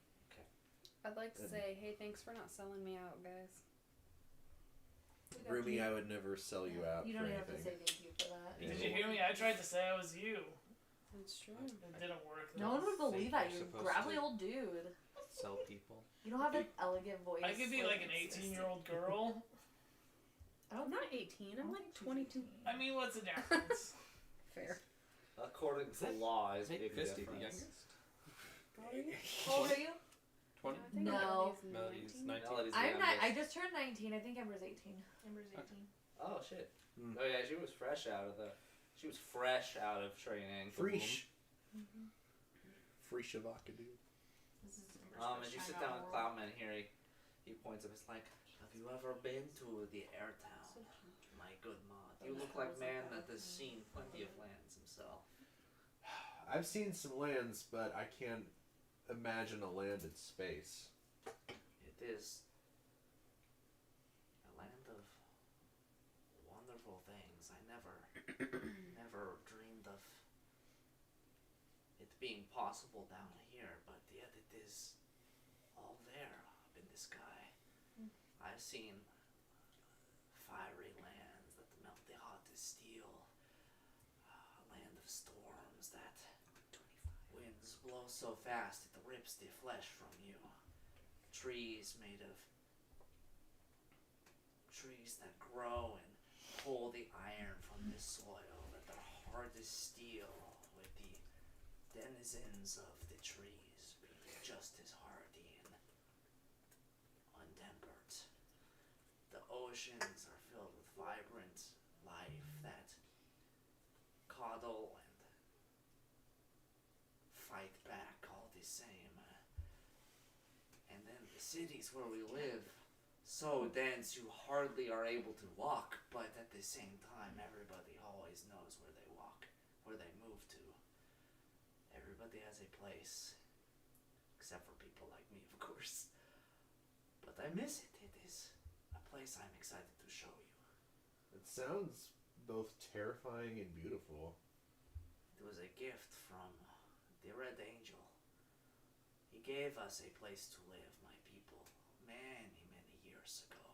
I'd like to say, hey, thanks for not selling me out, guys. Rumi, I would never sell you out You for don't even have to anything. say thank you for that. Yeah. Did you hear me? I tried to say I was you. That's true. It didn't work. No one would believe that. you're You're a supposed gravelly to- old dude. Sell people. You don't have an elegant voice. I could be like an 18-year-old girl. I'm not 18. I'm like 22. I mean, what's the difference? Fair. According to law, is Nick big Fisty, the difference. youngest. How old are you? 20? I think No. Melody's 19. Melody's the I'm not. I youngest. just turned 19. I think Ember's 18. Ember's 18. Oh shit. Mm. Oh yeah, she was fresh out of training. Freesh. Free Shavaka, dude. This is Ember's As you first sit time down with out Cloudman here, he points up. It's like, have you ever been to the Air Town? My good mod. You look like man that has seen plenty of lands himself. I've seen some lands, but I can't imagine a land in space. It is a land of wonderful things. I never dreamed of it being possible down here, but yet it is all there up in the sky. I've seen fiery lands that melt the hottest steel, a land of storms that winds blow so fast it rips the flesh from you. Trees that grow and pull the iron from the soil, that are hard as steel, with the denizens of the trees being just as hardy and untempered. The oceans are filled with vibrant huddle and fight back all the same. And then the cities where we live, so dense you hardly are able to walk, but at the same time everybody always knows where they walk, where they move to. Everybody has a place, except for people like me, of course. But I miss it. It is a place I'm excited to show you. It sounds both terrifying and beautiful. It was a gift from the Red Angel. He gave us a place to live, my people, many, many years ago.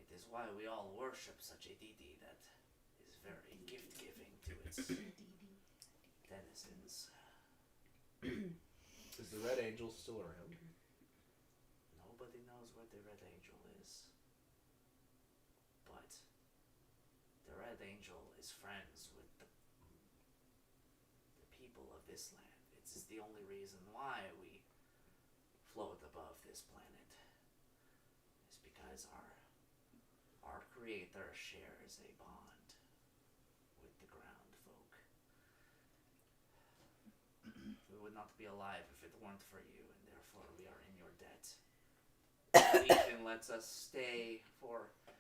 It is why we all worship such a deity that is very gift-giving to its denizens. Is the Red Angel still around? Nobody knows where the Red Angel is. But the Red Angel is friends with the people of this land. It's the only reason why we float above this planet. Is because our creator shares a bond with the ground folk. We would not be alive if it weren't for you, and therefore we are in your debt. The Legion lets us stay for a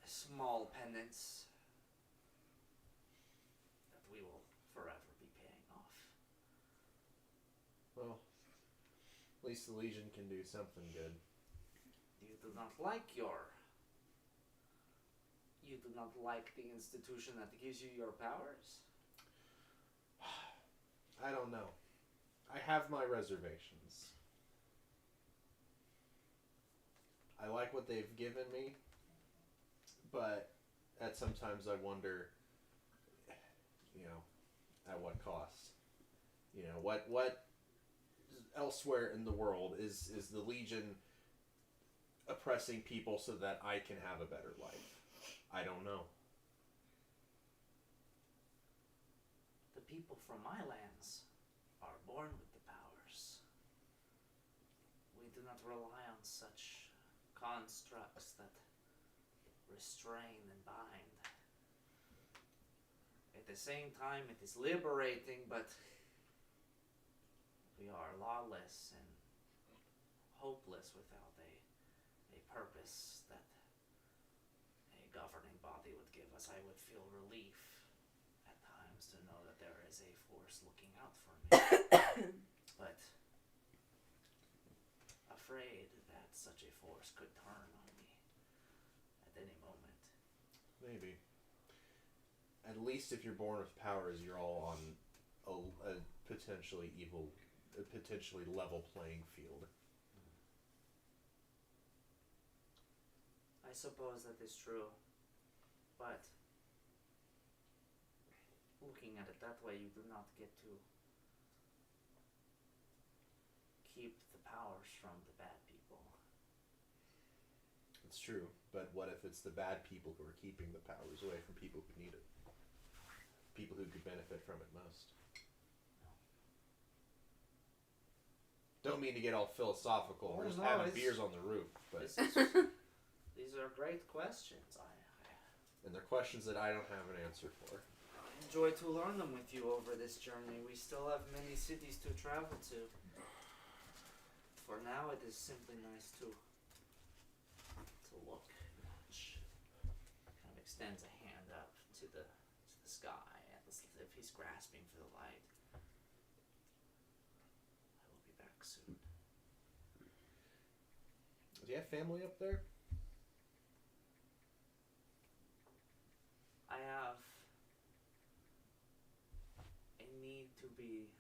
small penance that we will forever be paying off. Well, at least the Legion can do something good. You do not like the institution that gives you your powers? I don't know. I have my reservations. I like what they've given me, but at sometimes I wonder, at what cost? What elsewhere in the world is the Legion oppressing people so that I can have a better life? I don't know. The people from my lands are born with the powers. We do not rely on such constructs that restrain and bind. At the same time, it is liberating, but we are lawless and hopeless without a purpose that a governing body would give us. I would feel relief at times to know that there is a force looking out for me, but afraid that such a force could turn on me at any moment. Maybe. At least if you're born with powers, you're all on a potentially level playing field. I suppose that is true, but looking at it that way, you do not get to keep the powers from the bad people. It's true, but what if it's the bad people who are keeping the powers away from people who need it? People who could benefit from it most. Don't mean to get all philosophical. We're just having beers on the roof, but These are great questions. and they're questions that I don't have an answer for. I enjoy to learn them with you over this journey. We still have many cities to travel to. For now, it is simply nice to look, watch. Kind of extends a hand up to the sky, as if he's grasping for the light. I will be back soon. Do you have family up there? I have a need to be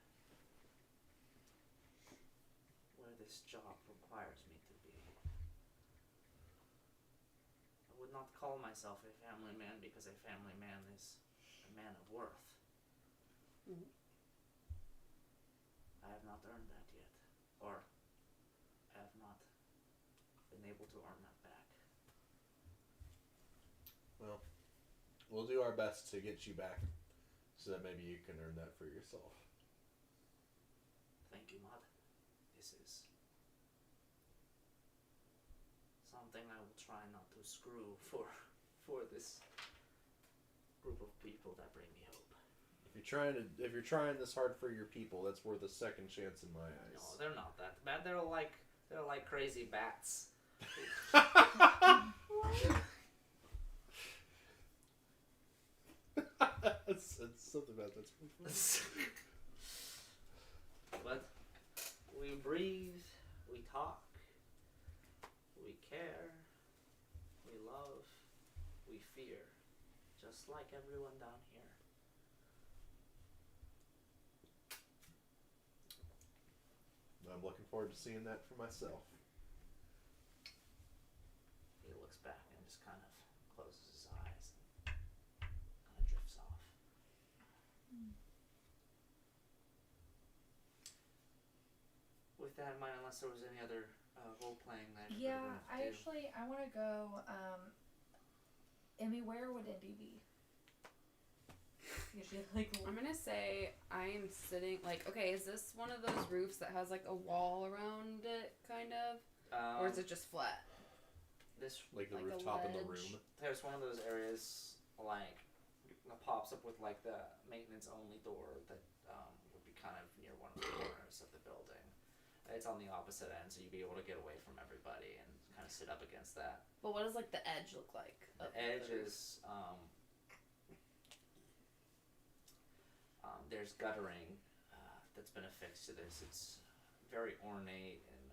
where this job requires me to be. I would not call myself a family man because a family man is a man of worth. Mhm. I have not earned that yet, or I have not been able to earn that back. Well, we'll do our best to get you back so that maybe you can earn that for yourself. Thank you, Mud. This is something I will try not to screw for this group of people that bring me hope. If you're trying this hard for your people, that's worth a second chance in my eyes. No, they're not that bad. They're like crazy bats. it's something about that's pretty funny. But we breathe, we talk, we care, we love, we fear, just like everyone down here. I'm looking forward to seeing that for myself. He looks back and just kind of closes his eyes and kind of drifts off. With that in mind, unless there was any other role playing that Yeah, everybody wanted to do. I want to go. Emmy, where would Indy be? Usually, like, I'm gonna say I am sitting like, okay, is this one of those roofs that has like a wall around it, kind of, or is it just flat? This Like the Like a rooftop in the ledge. room. there's one of those areas like that pops up with like the maintenance only door that would be kind of near one of the corners of the building. It's on the opposite end, so you'd be able to get away from everybody and kind of sit up against that. But what does like the edge look like? The of edge roof? is there's guttering that's been affixed to this. It's very ornate and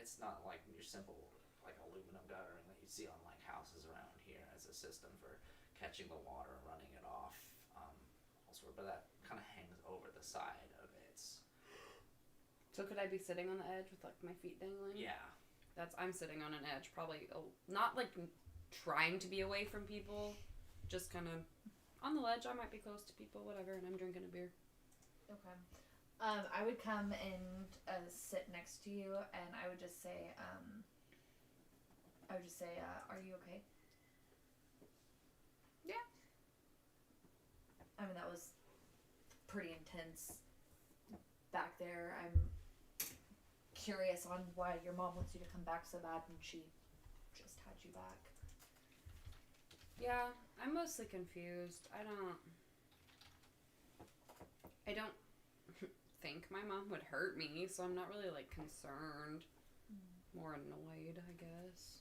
it's not like your simple like aluminum guttering that you see on like houses around here as a system for catching the water and running it off. Elsewhere, but that kind of hangs over the side of it. So could I be sitting on the edge with like my feet dangling? Yeah. I'm sitting on an edge, probably not like trying to be away from people, just kind of on the ledge. I might be close to people, whatever, and I'm drinking a beer. okay. I would come and sit next to you, and I would just say, are you okay? Yeah. I mean, that was pretty intense back there. I'm curious on why your mom wants you to come back so bad when she just had you back. Yeah, I'm mostly confused. I don't think my mom would hurt me, so I'm not really like concerned. More annoyed, I guess.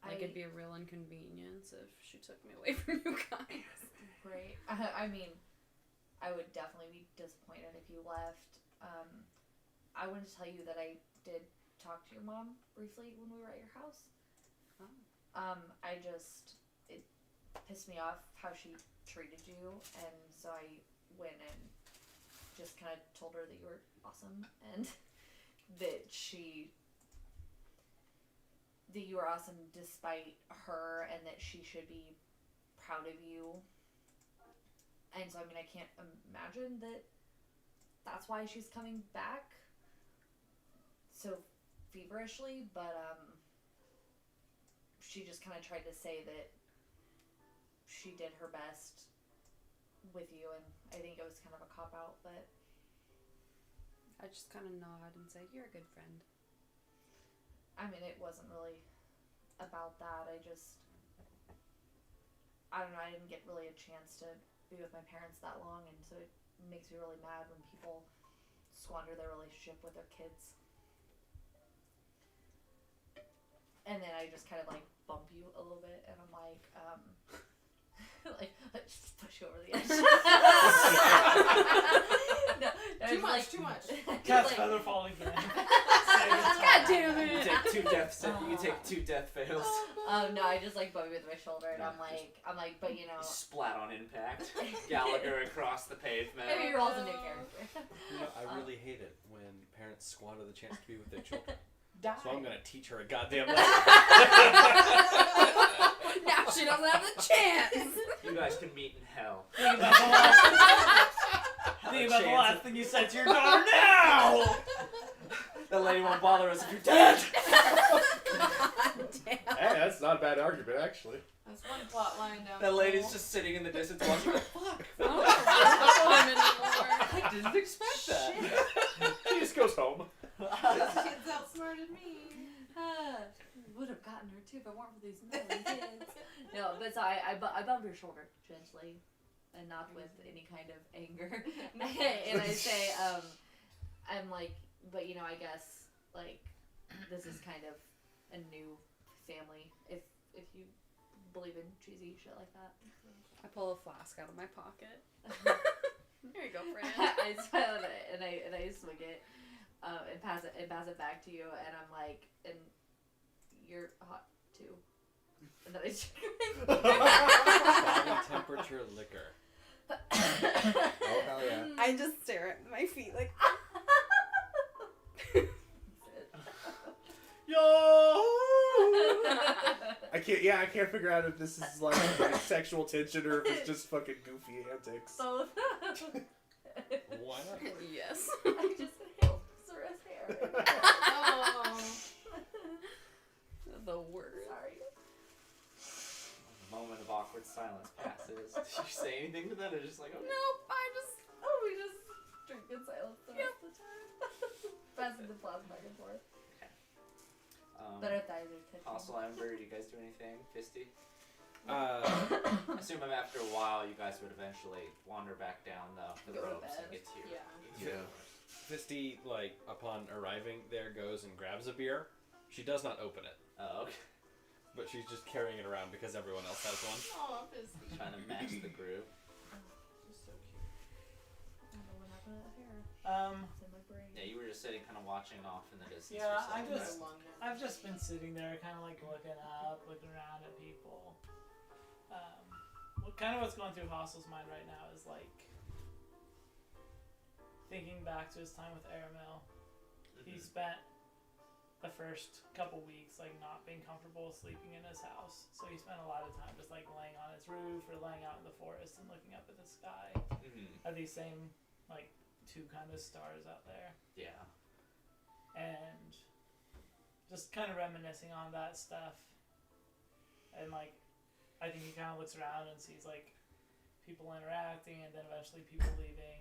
Like it'd be a real inconvenience if she took me away from you guys. Right. I mean, I would definitely be disappointed if you left. I wanted to tell you that I did talk to your mom briefly when we were at your house. Oh. It pissed me off how she treated you, and so I went and just kind of told her that you were awesome, and that you were awesome despite her, and that she should be proud of you. And so, I mean, I can't imagine that that's why she's coming back so feverishly, but she just kind of tried to say that she did her best with you, and I think it was kind of a cop-out, but I just kind of nod and say, you're a good friend. I mean, it wasn't really about that. I don't know, I didn't get really a chance to be with my parents that long, and so it makes me really mad when people squander their relationship with their kids. And then I just kind of like bump you a little bit, and I'm like, like just push you over the edge. No, Too much. Cat's feather fall again. God damn it! You take two death fails. No, I just like bump you with my shoulder, and I'm like, but you know. You splat on impact. Gallagher across the pavement. Maybe you're also a new character. You know, I really hate it when parents squander the chance to be with their children. Die. So I'm gonna teach her a goddamn lesson. Now she doesn't have the chance. You guys can meet in hell. Think about the last thing you said to your daughter now! That lady won't bother us if you're dead. Hey, that's not a bad argument, actually. That's one plot line down. That the lady's hole. just sitting in the distance watching like, fuck. I don't know anymore. I didn't expect that. She just goes home. Those kids outsmarted me. What have gotten her too if it weren't for these melon kids. No, but so I bump her shoulder gently, and not with any kind of anger, and I say, I'm like, but you know, I guess like this is kind of a new family, if you believe in cheesy shit like that. I pull a flask out of my pocket. Here you go, friend. I smile and I swing it, and pass it back to you, and I'm like, and you're hot too. And then I Body temperature liquor. Oh hell yeah! I just stare at my feet like. Yo! I can't figure out if this is like sexual tension or if it's just fucking goofy antics. Both. Why not? Yes. I just inhaled Zura's hair. Oh. The worst. Sorry. A moment of awkward silence passes. Did you say anything to that, or just like, okay? Nope. We just drink in silence the rest of the time. Passing the plasma back and forth. But our thighs are touching. Also, Ember, do you guys do anything? Fisty? Uh, I assume after a while you guys would eventually wander back down the Go to ropes and bed. get to your... Yeah. Yeah. Fisty, like, upon arriving there, goes and grabs a beer. She does not open it, Oh, okay. but she's just carrying it around because everyone else has one. Oh, Fisty. Trying to match the group. She's so cute. I don't know what happened to that hair. It's in my brain. Yeah, you were just sitting kind of watching off in the distance. Yeah, for a second, right? I've just been sitting there, kind of like looking up, looking around at people. Kind of what's going through Hostel's mind right now is like thinking back to his time with Aramil. He spent the first couple weeks like not being comfortable sleeping in his house, so he spent a lot of time just like laying on his roof or laying out in the forest and looking up at the sky at these same like two kind of stars out there. Yeah. And just kind of reminiscing on that stuff, and like I think he kind of looks around and sees like people interacting and then eventually people leaving.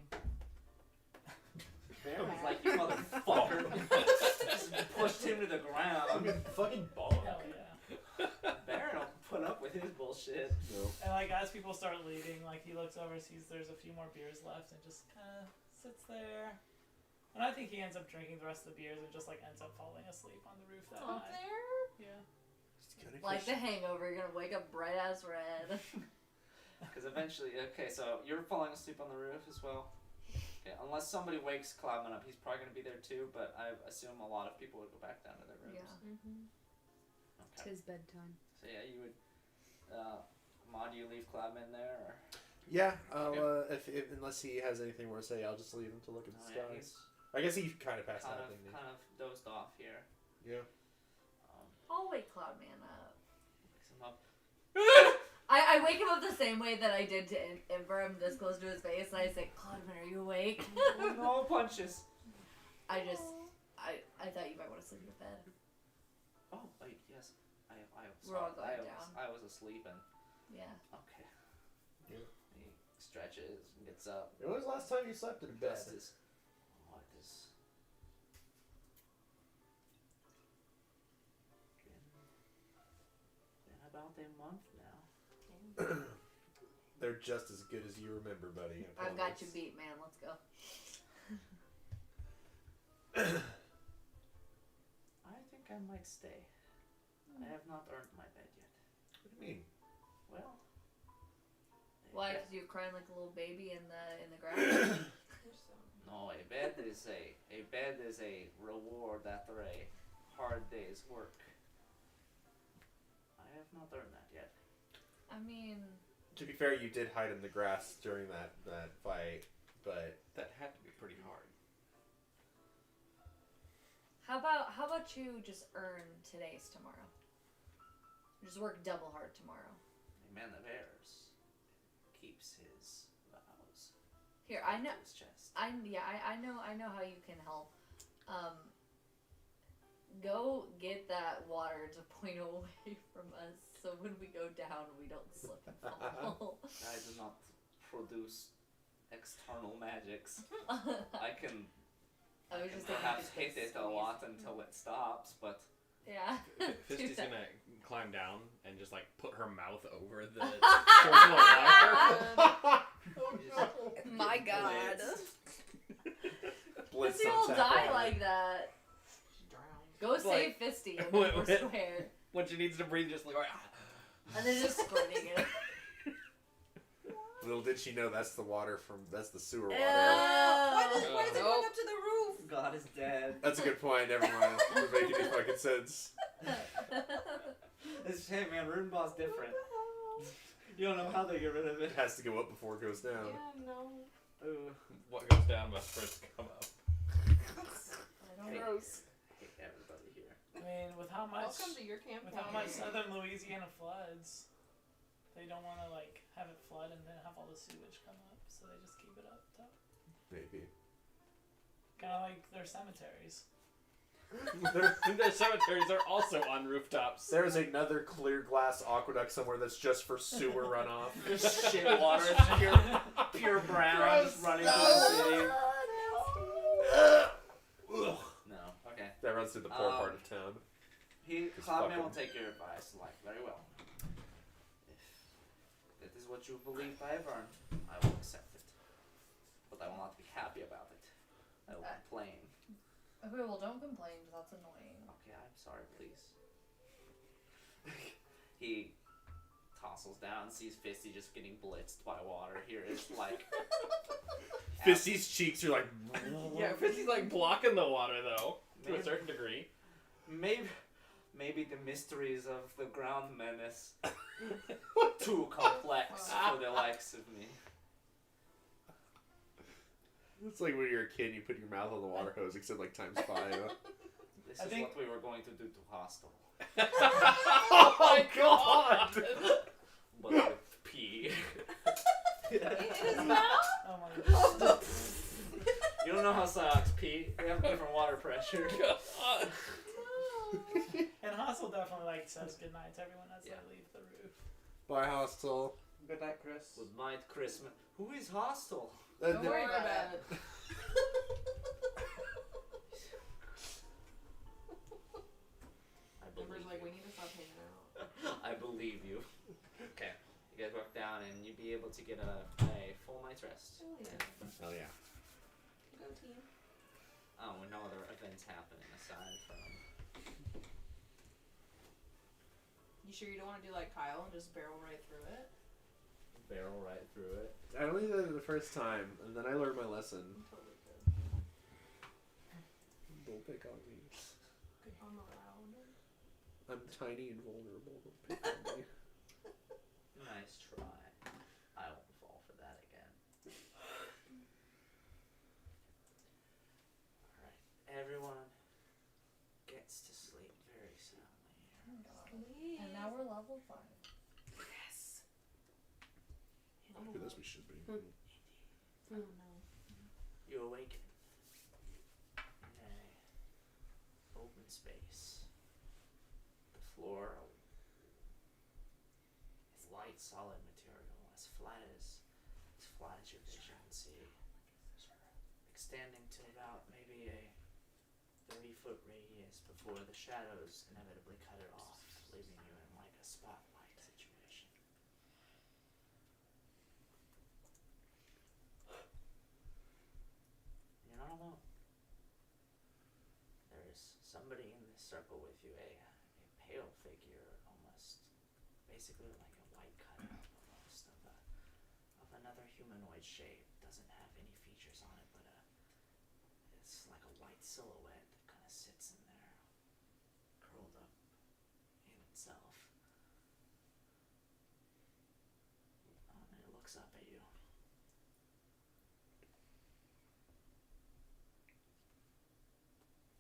Baron's like, you motherfucker. Just pushed him to the ground. Fucking ball. Hell yeah. Baron will put up with his bullshit. No. And like as people start leaving, like he looks over, sees there's a few more beers left, and just kind of sits there. And I think he ends up drinking the rest of the beers and just like ends up falling asleep on the roof that Up night. there? Yeah. Like the Hangover, you're gonna wake up bright as red. Because eventually, okay, so you're falling asleep on the roof as well? Okay, unless somebody wakes Cloudman up, he's probably going to be there too, but I assume a lot of people would go back down to their rooms. Yeah. Okay. Tis bedtime. So yeah, you would, Ma, do you leave Cloudman there, or? Yeah, I'll, if unless he has anything more to say, I'll just leave him to look at the Oh, yeah, skies. I guess he kind of passed Kind out, of, didn't he? kind of dozed off here. Yeah. I'll wake Cloudman up. Wakes him up. I wake him up the same way that I did to Ember. I'm this close to his face, and I say, Cloudman, are you awake? No punches. I thought you might want to sleep in bed. Oh, wait, yes. I We're all going down. I was asleep and... Yeah. Okay. Yeah. He stretches and gets up. When was the last time you slept in bed? Dusts his... What is... Been about a month now. They're just as good as you remember, buddy. I I've got promise. you beat, man. Let's go. I think I might stay. I have not earned my bed yet. What do you mean? Well... Why? Because you're crying like a little baby in the ground? No, a bed is a reward after a hard day's work. I have not earned that yet. I mean, To be fair, you did hide in the grass during that fight, but That had to be pretty hard. how about you just earn today's tomorrow? Just work double hard tomorrow. A man of errors keeps his vows Here, I know. to his chest. I know how you can help. Go get that water to point away from us, so when we go down, we don't slip and fall. I do not produce external magics. I can I was just thinking perhaps you could hit it a squeeze. lot until it stops, but Yeah. Fisty's Do that. gonna climb down and just like put her mouth over the circle of water. My God. Blitz Fisty on will tap die water. like that. Go Like- save Fisty and Wait, then wait. swear. When she needs to breathe, just like And then just squirting it. Little did she know that's the sewer water. Why is it going up to the roof? God is dead. That's a good point. Never mind. We're making any fucking sense. It's hey man, Rune Ball's different. You don't know how they get rid of It it. has to go up before it goes down. Yeah, no. Ooh. what goes down must first come up. Gross. I hate everybody here. I mean, with how much Welcome to your campaign. with how much southern Louisiana floods, they don't want to like have it flood and then have all the sewage come up, so they just keep it up top. Maybe. Kind of like their cemeteries. Their cemeteries are also on rooftops. There's another clear glass aqueduct somewhere that's just for sewer runoff. Just shit water. It's pure brown just running through the city. No. Okay. That runs through the poor part of town. Just Cloudman will fucking- take your advice. Like, very well. If that is what you believe I have earned, I will accept it. But I will not be happy about it. I will complain. Okay, well, don't complain, 'cause that's annoying. Okay, I'm sorry, please. He tossles down, sees Fisty just getting blitzed by water. Here is like Fisty's cheeks are like. Yeah, Fisty's like blocking the water though, to a Maybe. certain degree. Maybe the mysteries of the ground menace too complex for the likes of me. It's like when you're a kid, you put your mouth on the water hose, except like times 5. This I is think- what we were going to do to Hostel, Oh my god! but with pee. In his mouth? Oh my god. You don't know how Psyops pee. They have different water pressure. And Hassel definitely like says goodnight to everyone as Yeah. they leave the roof. Bye, hostel. Good night, Chris. Good night, Christmas. Who is Hostel? Don't worry about it. I believe Ember's like, you. we need to stop hanging out. I believe you. Okay. You guys walk down and you'd be able to get a full night's rest. Hell yeah. Hell yeah. Go team. With no other events happening aside from. You sure you don't want to do like Kyle and just barrel right through it? Barrel right through it. I only did it the first time, and then I learned my lesson. Totally good. Don't pick on me. I'm around. I'm tiny and vulnerable. Don't pick on me. Nice try. I won't fall for that again. Alright. Everyone gets to sleep very soundly here. And now we're level 5. Yes. After this, we should be. Oh no. You awaken in a open space. The floor is light, solid material, as flat as your vision can see, extending to about maybe a 30-foot radius before the shadows inevitably cut it off, leaving you in like a spotlight situation. You're not alone. There's somebody in this circle with you, a pale figure, almost basically like a white cutout almost of another humanoid shape. Doesn't have any features on it, but it's like a white silhouette that kind of sits in there, curled up in itself. And it looks up at you.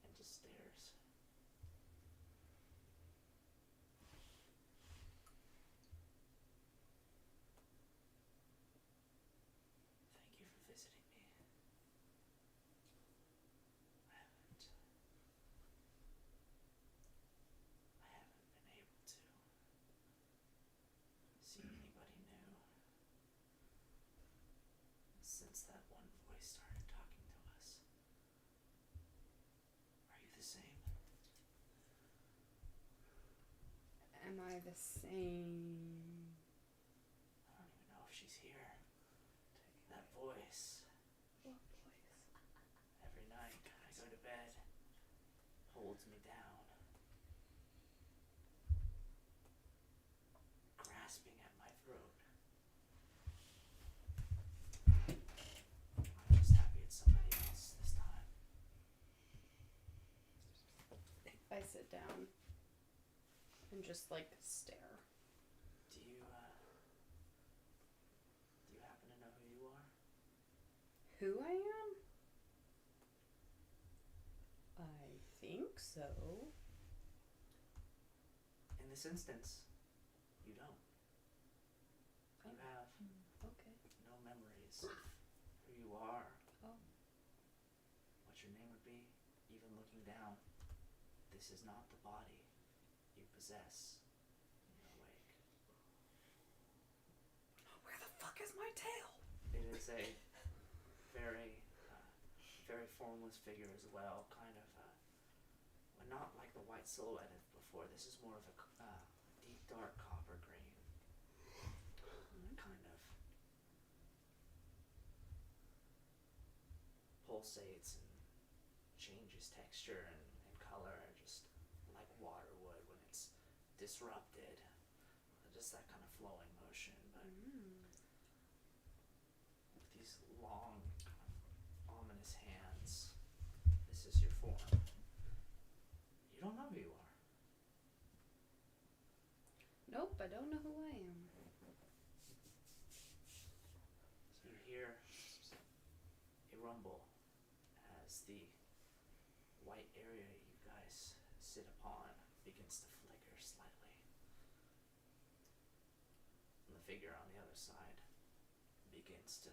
And just stares. Thank you for visiting me. Am I the same? I don't even know if she's here. That voice. What voice? Every night I go to bed holds me down. Grasping at my throat. I'm just happy it's somebody else this time. I sit down and just like stare. Do you happen to know who you are? Who I am? I think so. In this instance, you don't. You have Okay. no memories of who you are, Oh. what your name would be, even looking down. This is not the body you possess when you're awake. Where the fuck is my tail? It is a very, very formless figure as well, kind of, well, not like the white silhouette of before. This is more of a deep, dark copper green. Kind of pulsates and changes texture and color, just like water would when it's disrupted. Just that kind of flowing motion, but with these long, kind of ominous hands. This is your form. You don't know who you are. Nope, I don't know who I am. You hear a rumble as the white area you guys sit upon begins to flicker slightly. And the figure on the other side begins to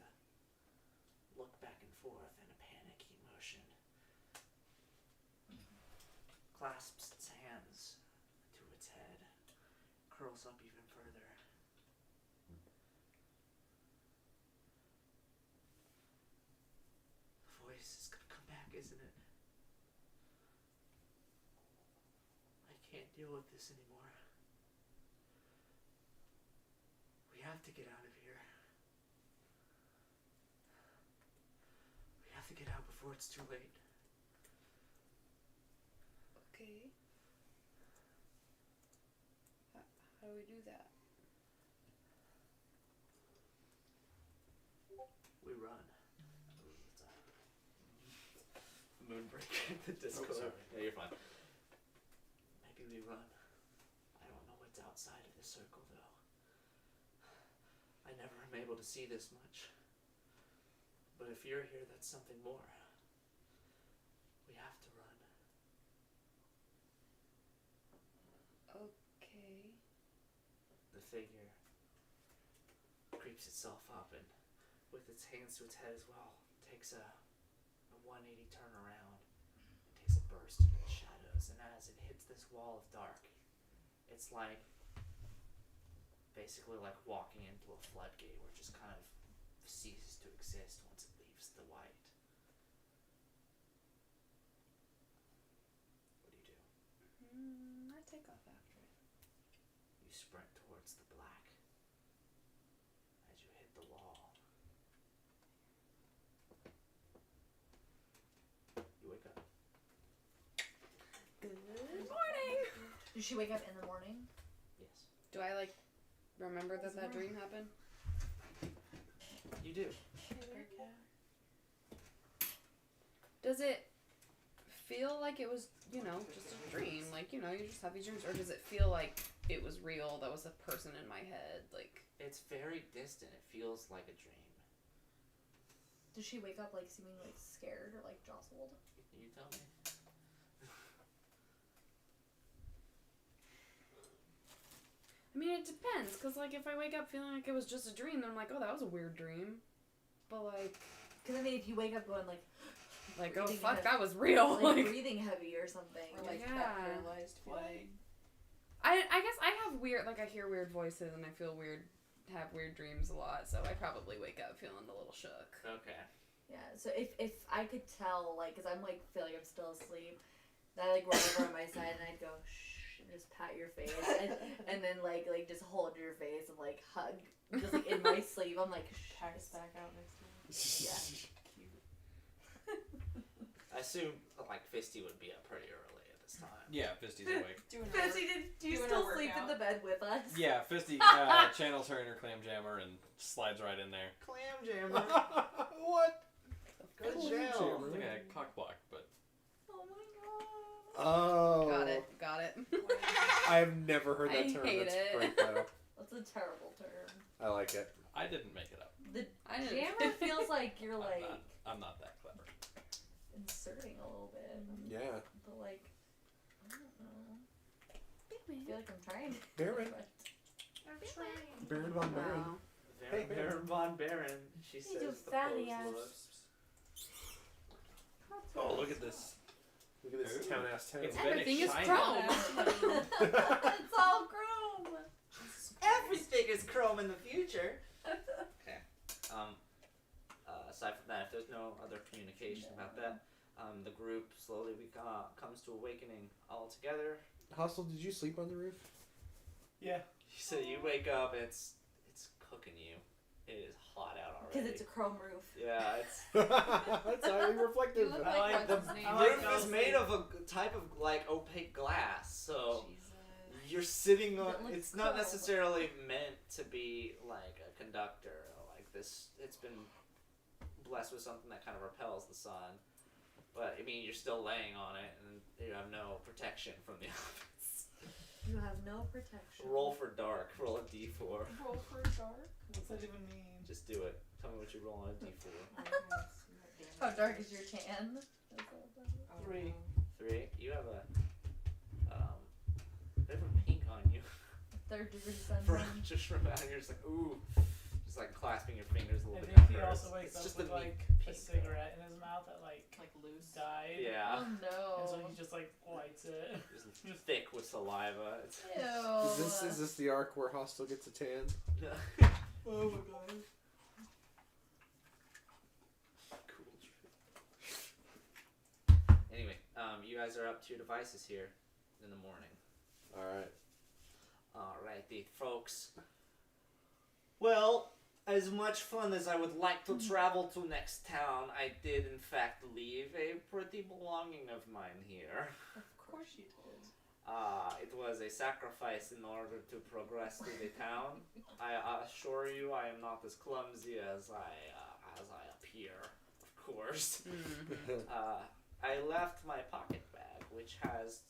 look back and forth in a panicky motion. Clasps its hands to its head, curls up even further. The voice is gonna come back, isn't it? I can't deal with this anymore. We have to get out of here. We have to get out before it's too late. Okay. How do we do that? We run. Moonbreaker, the disco. sorry. Yeah, you're fine. Maybe we run. I don't know what's outside of this circle, though. I never am able to see this much. But if you're here, that's something more. We have to run. Okay. The figure creeps itself up and, with its hands to its head as well, takes a 180 turn around, takes a burst into the shadows, and as it hits this wall of dark, it's like basically like walking into a floodgate where it just kind of ceases to exist once it leaves the white. What do you do? I take off after it. You sprint towards the black. As you hit the wall, you wake up. Good morning! Did she wake up in the morning? Yes. Do I like remember that dream happened? You do. Does it feel like it was, just a dream? Like, you just have these dreams, or does it feel like it was real? That was a person in my head, like. It's very distant. It feels like a dream. Does she wake up like seeming like scared or like jostled? You tell me. I mean, it depends, because, like, if I wake up feeling like it was just a dream, then I'm like, oh, that was a weird dream. But, like... Because, I mean, if you wake up going, like... Like, oh, fuck, that was real. Like, breathing heavy or something. Or like Yeah. that paralyzed feeling. I guess I have weird, like, I hear weird voices, and I feel weird, have weird dreams a lot, so I probably wake up feeling a little shook. Okay. Yeah, so if I could tell, like, because I'm, like, feel like I'm still asleep, then I'd, like, roll over on my side, and I'd go, shh. and just pat your face and then like just hold your face and like hug just like in my sleeve. I'm like Pack's back out next to me. I assume like Fisty would be up pretty early at this time. Yeah, Fisty's awake. Fisty, do you still sleep in the bed with us? Yeah, Fisty channels her inner clam jammer and slides right in there. Clam jammer. What? Good Clam job. jammer. It's like a cock block, but Oh my god. Oh. Got it. I've never heard that I term. hate That's it. great though. That's a terrible term. I like it. I didn't make it up. The I didn't- jammer feels like you're like I'm not that clever. inserting a little bit. Yeah. But like, I don't know. I feel like I'm trying. Baron. I'm trying. Baron von Baron. Wow. Hey, Baron von Baron. She He's says just the fatty pose ass. lips. Oh, look at this. Look at this Ooh. town ass town. It's Everything is shiny. chrome. It's all chrome. Everything is chrome in the future. Okay. Aside from that, if there's no other communication about that, the group slowly comes to awakening all together. Hostel, did you sleep on the roof? Yeah. So you wake up, it's cooking you. It is hot out already. Because it's a chrome roof. Yeah, it's That's highly reflective. You look I like like the what's his name? I like roof is those made things. of a type of like opaque glass, so Jesus. you're sitting on. That looks It's not cool. necessarily meant to be like a conductor like this. It's been blessed with something that kind of repels the sun, but I mean you're still laying on it, and you have no protection from the elements. You have no protection. Roll for dark. Roll a d4. Roll for dark. What's that even mean? Just do it. Tell me what you roll on a d4. How dark is your tan? 3. 3. You have a bit of a pink on you. Third degree From sunburn. just from out here, just like ooh, just like clasping your fingers a I little bit. think he first. also wakes It's up just with a like pink a cigarette in his mouth that like loose. died. Yeah, Oh no. And so he just like lights it. just thick with saliva. It's Ew. Is this the arc where Hostel gets a tan? oh my god. Cool. Anyway, you guys are up to your devices here in the morning. Alright. Alrighty, folks. Well, as much fun as I would like to travel to next town, I did in fact leave a pretty belonging of mine here. Of course you did. It was a sacrifice in order to progress through the town. I assure you, I am not as clumsy as I appear, of course. I left my pocket bag, which has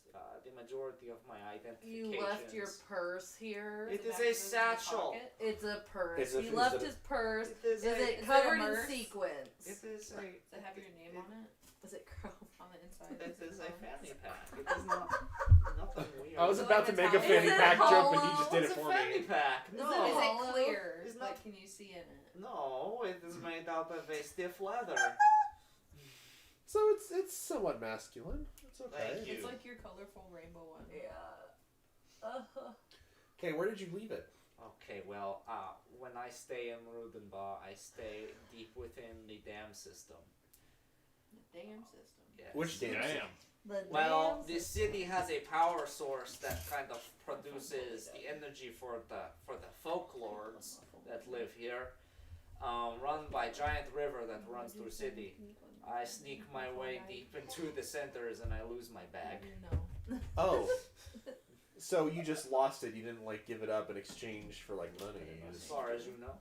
the majority of my identifications. You left your purse here. It is a satchel. It's a purse. Is it- He is left it- his purse. It is Is a, it covered in merce? sequins? It is a. Does it have your name on it? Is it chrome? On the inside? It is a fanny pack. It is not nothing weird. I was Is it about like to make a Italian? fanny Is it pack joke, but he hollow? just did It's it a for fanny me. pack. Is No, it Is it hollow? clear? It's Like, not- can you see in it? no, it is made out of a stiff leather. So it's somewhat masculine. It's okay. Thank you. It's like your colorful rainbow one. Yeah. Okay, where did you leave it? Okay, well, when I stay in Rudenba, I stay deep within the dam system. The damn system. Yes. Which dam? The Well, damn the city has a power source that kind of produces the energy for the folk lords that live here, run by giant river that runs through city. I sneak my way deep into the centers and I lose my bag. No. Oh. So you just lost it. You didn't like give it up in exchange for like money. You As just... far as you know.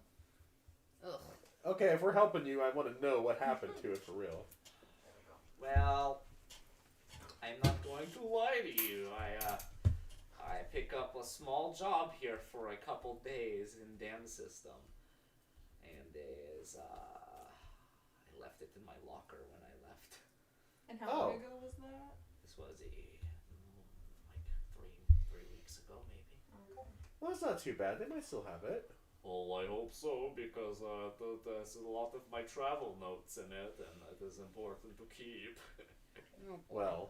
Ugh. Okay, if we're helping you, I want to know what happened to it for real. Well, I'm not going to lie to you. I pick up a small job here for a couple days in dam system, and is I left it in my locker when I left. And how Oh. long ago was that? This was like 3 weeks ago, maybe. Well, that's not too bad. They might still have it. Well, I hope so, because there's a lot of my travel notes in it, and it is important to keep. Well,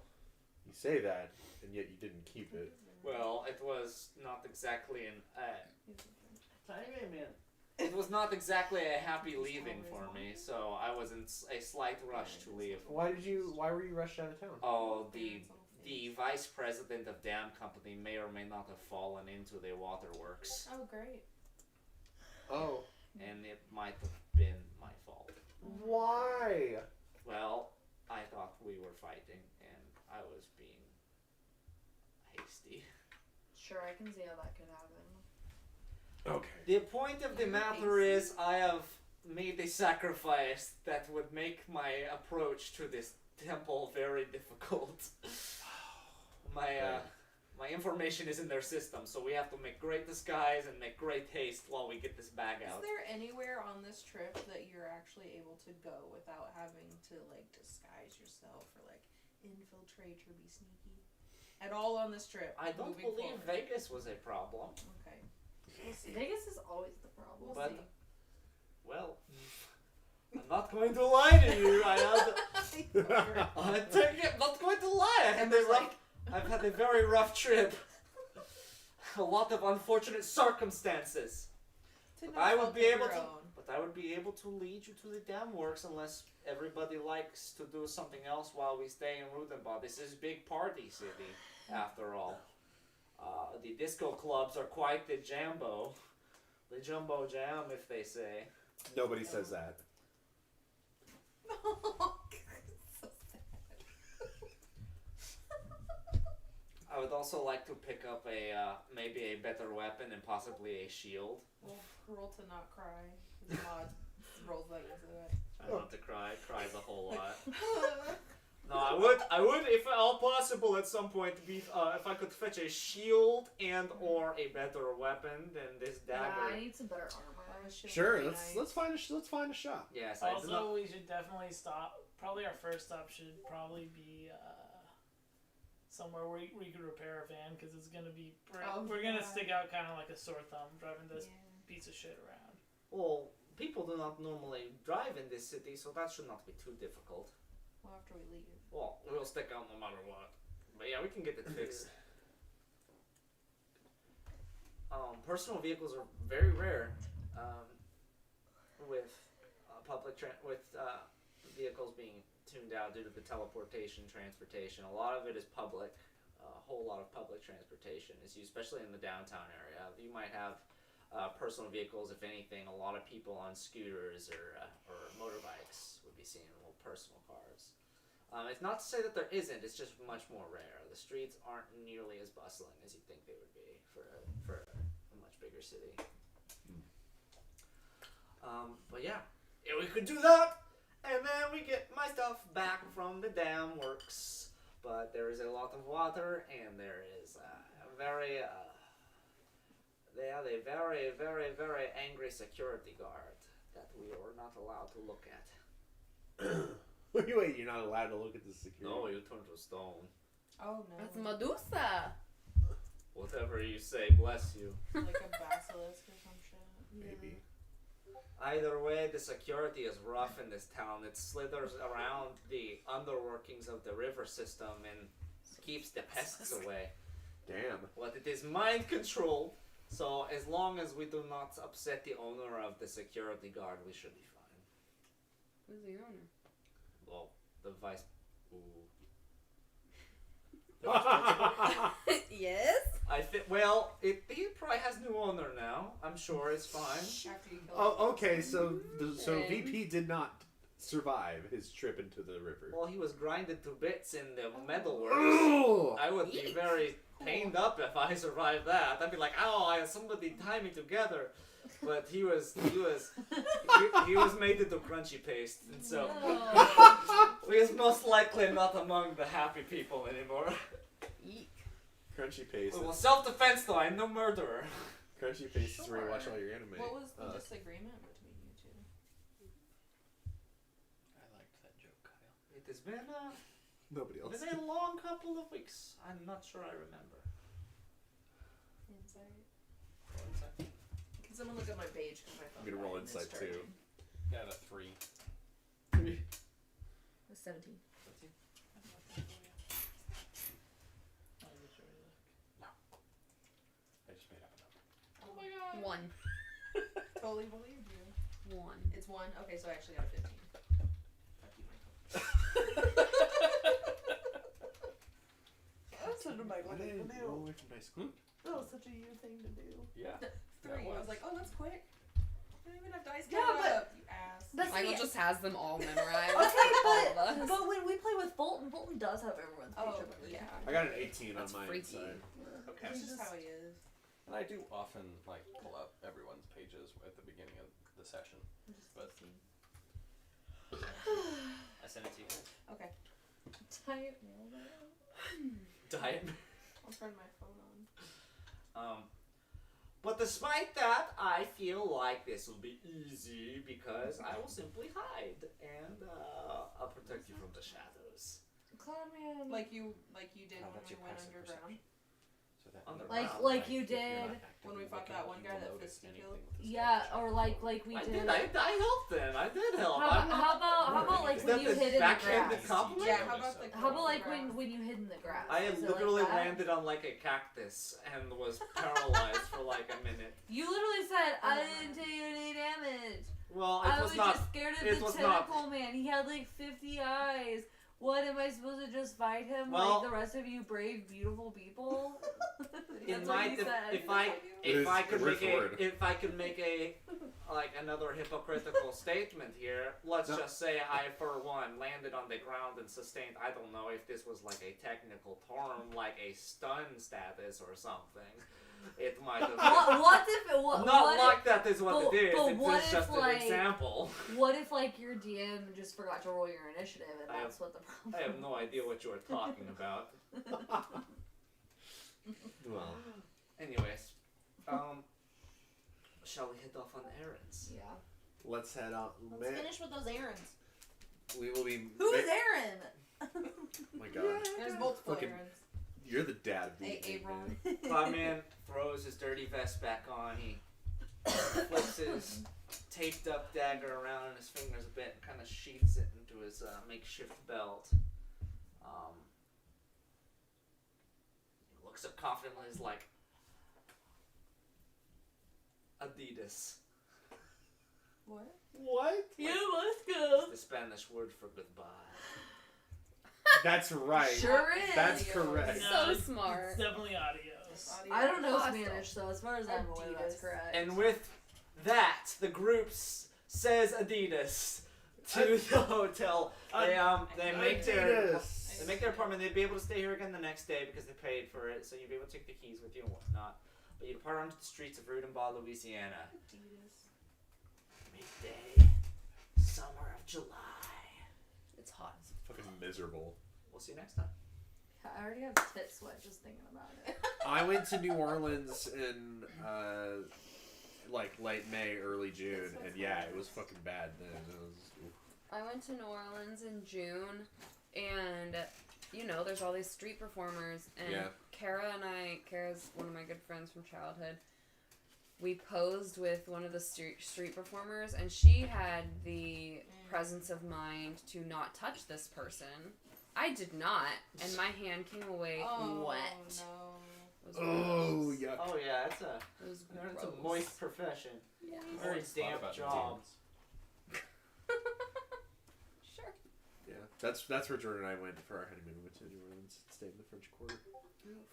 you say that, and yet you didn't keep it. Well, it was not exactly Tiny man. it was not exactly a happy leaving for me, so I was in a slight rush to leave. Why were you rushed out of town? Oh, the the vice president of Dam Company may or may not have fallen into the waterworks, Oh, great. Oh, and it might have been my fault. why? Well, I thought we were fighting, and I was being hasty. Sure, I can see how that could happen. Okay. The point of the matter is, I have made a sacrifice that would make my approach to this temple very difficult. My information is in their system, so we have to make great disguise and make great haste while we get this bag Is out. there anywhere on this trip that you're actually able to go without having to like disguise yourself or like infiltrate or be sneaky? At all on this trip? I don't moving believe forward? Vegas was a problem. Okay. Vegas is always the problem. We'll But- see. Well, I'm not going to lie to you. I'm not going to lie. I've had a very rough trip. A lot of unfortunate circumstances. To But no I would fault be of able your to. own. But I would be able to lead you to the dam works unless everybody likes to do something else while we stay in Rudenbad. This is big party city, after all. The disco clubs are quite the jambo. The jumbo jam, if they say. Nobody says that. I would also like to pick up maybe a better weapon and possibly a shield. Well, roll to not cry. It's mod rolls like into that. I want to cry. Cries a whole lot. No, I would, if at all possible, at some point, if I could fetch a shield and or a better weapon than this dagger. Yeah, I need some better armor. Sure, let's find a shop. Yes, I do not. Also, we should definitely stop. Probably our first stop should probably be somewhere where we could repair a van, because it's gonna be we're gonna stick out kind of like a sore thumb driving this piece of shit around. Well, people do not normally drive in this city, so that should not be too difficult. Well, after we leave. Well, we'll stick out no matter what. But yeah, we can get it fixed. Personal vehicles are very rare. With vehicles being tuned out due to the transportation. A lot of it is public. A whole lot of public transportation is used, especially in the downtown area. You might have personal vehicles. If anything, a lot of people on scooters or motorbikes would be seen in little personal cars. It's not to say that there isn't. It's just much more rare. The streets aren't nearly as bustling as you'd think they would be for a much bigger city. But yeah, we could do that, and then we get my stuff back from the dam works. But there is a lot of water, and there is a very very, very angry security guard that we are not allowed to look at. Wait, you're not allowed to look at the security. No, you turn to stone. Oh no. That's Medusa. Whatever you say, bless you. Like a basilisk or some shit. Maybe. Either way, the security is rough in this town. It slithers around the underworkings of the river system and keeps the pests away. Damn. But it is mind controlled, so as long as we do not upset the owner of the security guard, we should be fine. Who's the owner? Well, the vice. Ooh. Yes? I think. Well, he probably has new owner now. I'm sure it's fine. After you kill Oh, okay. So Okay. VP did not survive his trip into the river. Well, he was grinded to bits in the metalworks. Ugh. I would be very pained up if I survived that. I'd be like, "Oh, I had somebody tie me together," but he was made into crunchy paste, and so he is most likely not among the happy people anymore. Eek. Crunchy paste. Well, self-defense though. I'm no murderer. Crunchy paste is where you watch all your anime. What was the disagreement between you two? I liked that joke, Kyle. It has been Nobody else. a long couple of weeks. I'm not sure I remember. Insight. Can someone look at my page? Because my phone. I'm gonna roll died and it's insight too. charging. Got a 3. It was 17. I just made up a number. Oh my god. 1. Totally believed you. 1. It's 1. Okay, so I actually got a 15. Fuck you, Michael. have been Why like, did what I do? roll away from dice? That was such a you thing to do. Yeah. 3. I was was. like, oh, that's quick. I don't even have dice Yeah, count but- up, you ass. But Michael see, just has them all memorized. okay, All of us. but when we play with Fulton, Fulton does have everyone's page Oh, up. yeah. I got an 18 That's on my freaky. side. Okay. That's just how he is. And I do often like pull up everyone's pages at the beginning of the session. But I sent it to you. Okay. Type mail that. Diet. I'll turn my phone on. But despite that, I feel like this will be easy because I will simply hide and I'll protect you from the shadows. Cloudman. Like you did Oh, when that's we your went passive underground. so that Underground. Like you if you're did not when we actively fought looking, that one you guy will that notice Fisty anything killed. with the Yeah, spell or check. like we I did. did. I helped them. I did help. How I'm not- about like Is when that you the hid in the backhanded grass? compliment? Yeah, how about the How about like grass? when you hid in the grass? I Is it literally like that? landed on like a cactus and was paralyzed for like a minute. You literally said I didn't take any damage. Well, it I was was not. just scared of it the was not- tentacle man. He had like 50 eyes. What am I supposed to just fight him Well- like the rest of you brave, beautiful people? In That's my what he def- said. if I It is could word make for a word. if I could make a like another hypocritical statement here, let's No. just say I for one landed on the ground and sustained, I don't know if this was like a technical term, like a stun status or something. It might have What if it was not like that is what but- it is. but It's what if, just an like- example. What if like your DM just forgot to roll your initiative and I that's what the problem I have no idea what you are talking about. Well, Anyways, shall we head off on errands? Yeah. let's head out. Let's finish with those errands. We will be. Who is Aaron? Oh my god. There's multiple Fucking- errands. You're the dad of the Hey, evening, Abram. man. Cloudman throws his dirty vest back on. He flips his taped up dagger around in his fingers a bit and kind of sheaths it into his makeshift belt. He looks up confidently. He's like, Adidas. What? What? You must go. It's the Spanish word for goodbye. That's right. Sure is. That's correct. So it's- smart. It's definitely audios. I don't know Hostile. Spanish, so as far as I'm aware, that's Adidas. correct. And with that, the group says Adidas to the hotel. They make their Adidas. they make their apartment. They'd be able to stay here again the next day because they paid for it. So you'd be able to take the keys with you and whatnot. But you depart onto the streets of Rudenbaugh, Louisiana. Midday, summer of July. It's hot. Fucking miserable. We'll see you next time. I already have tit sweat just thinking about it. I went to New Orleans in like late May, early June, and yeah, it was fucking bad then. It was, I went to New Orleans in June, and you know, there's all these street performers, and Yeah. Kara's one of my good friends from childhood. We posed with one of the street performers, and she had the presence of mind to not touch this person. I did not, and my hand came away wet. No. It was oh, gross. yuck. Oh yeah, it's It was a gross. moist profession. Yeah. Very Always thought damp about job. Sure. Yeah, that's where Jordan and I went for our honeymoon. We went to New Orleans, stayed in the French Quarter. Oh,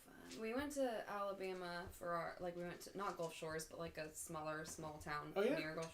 fun. We went to Alabama for our we went to not Gulf Shores, but like a small town Oh, yeah? near Gulf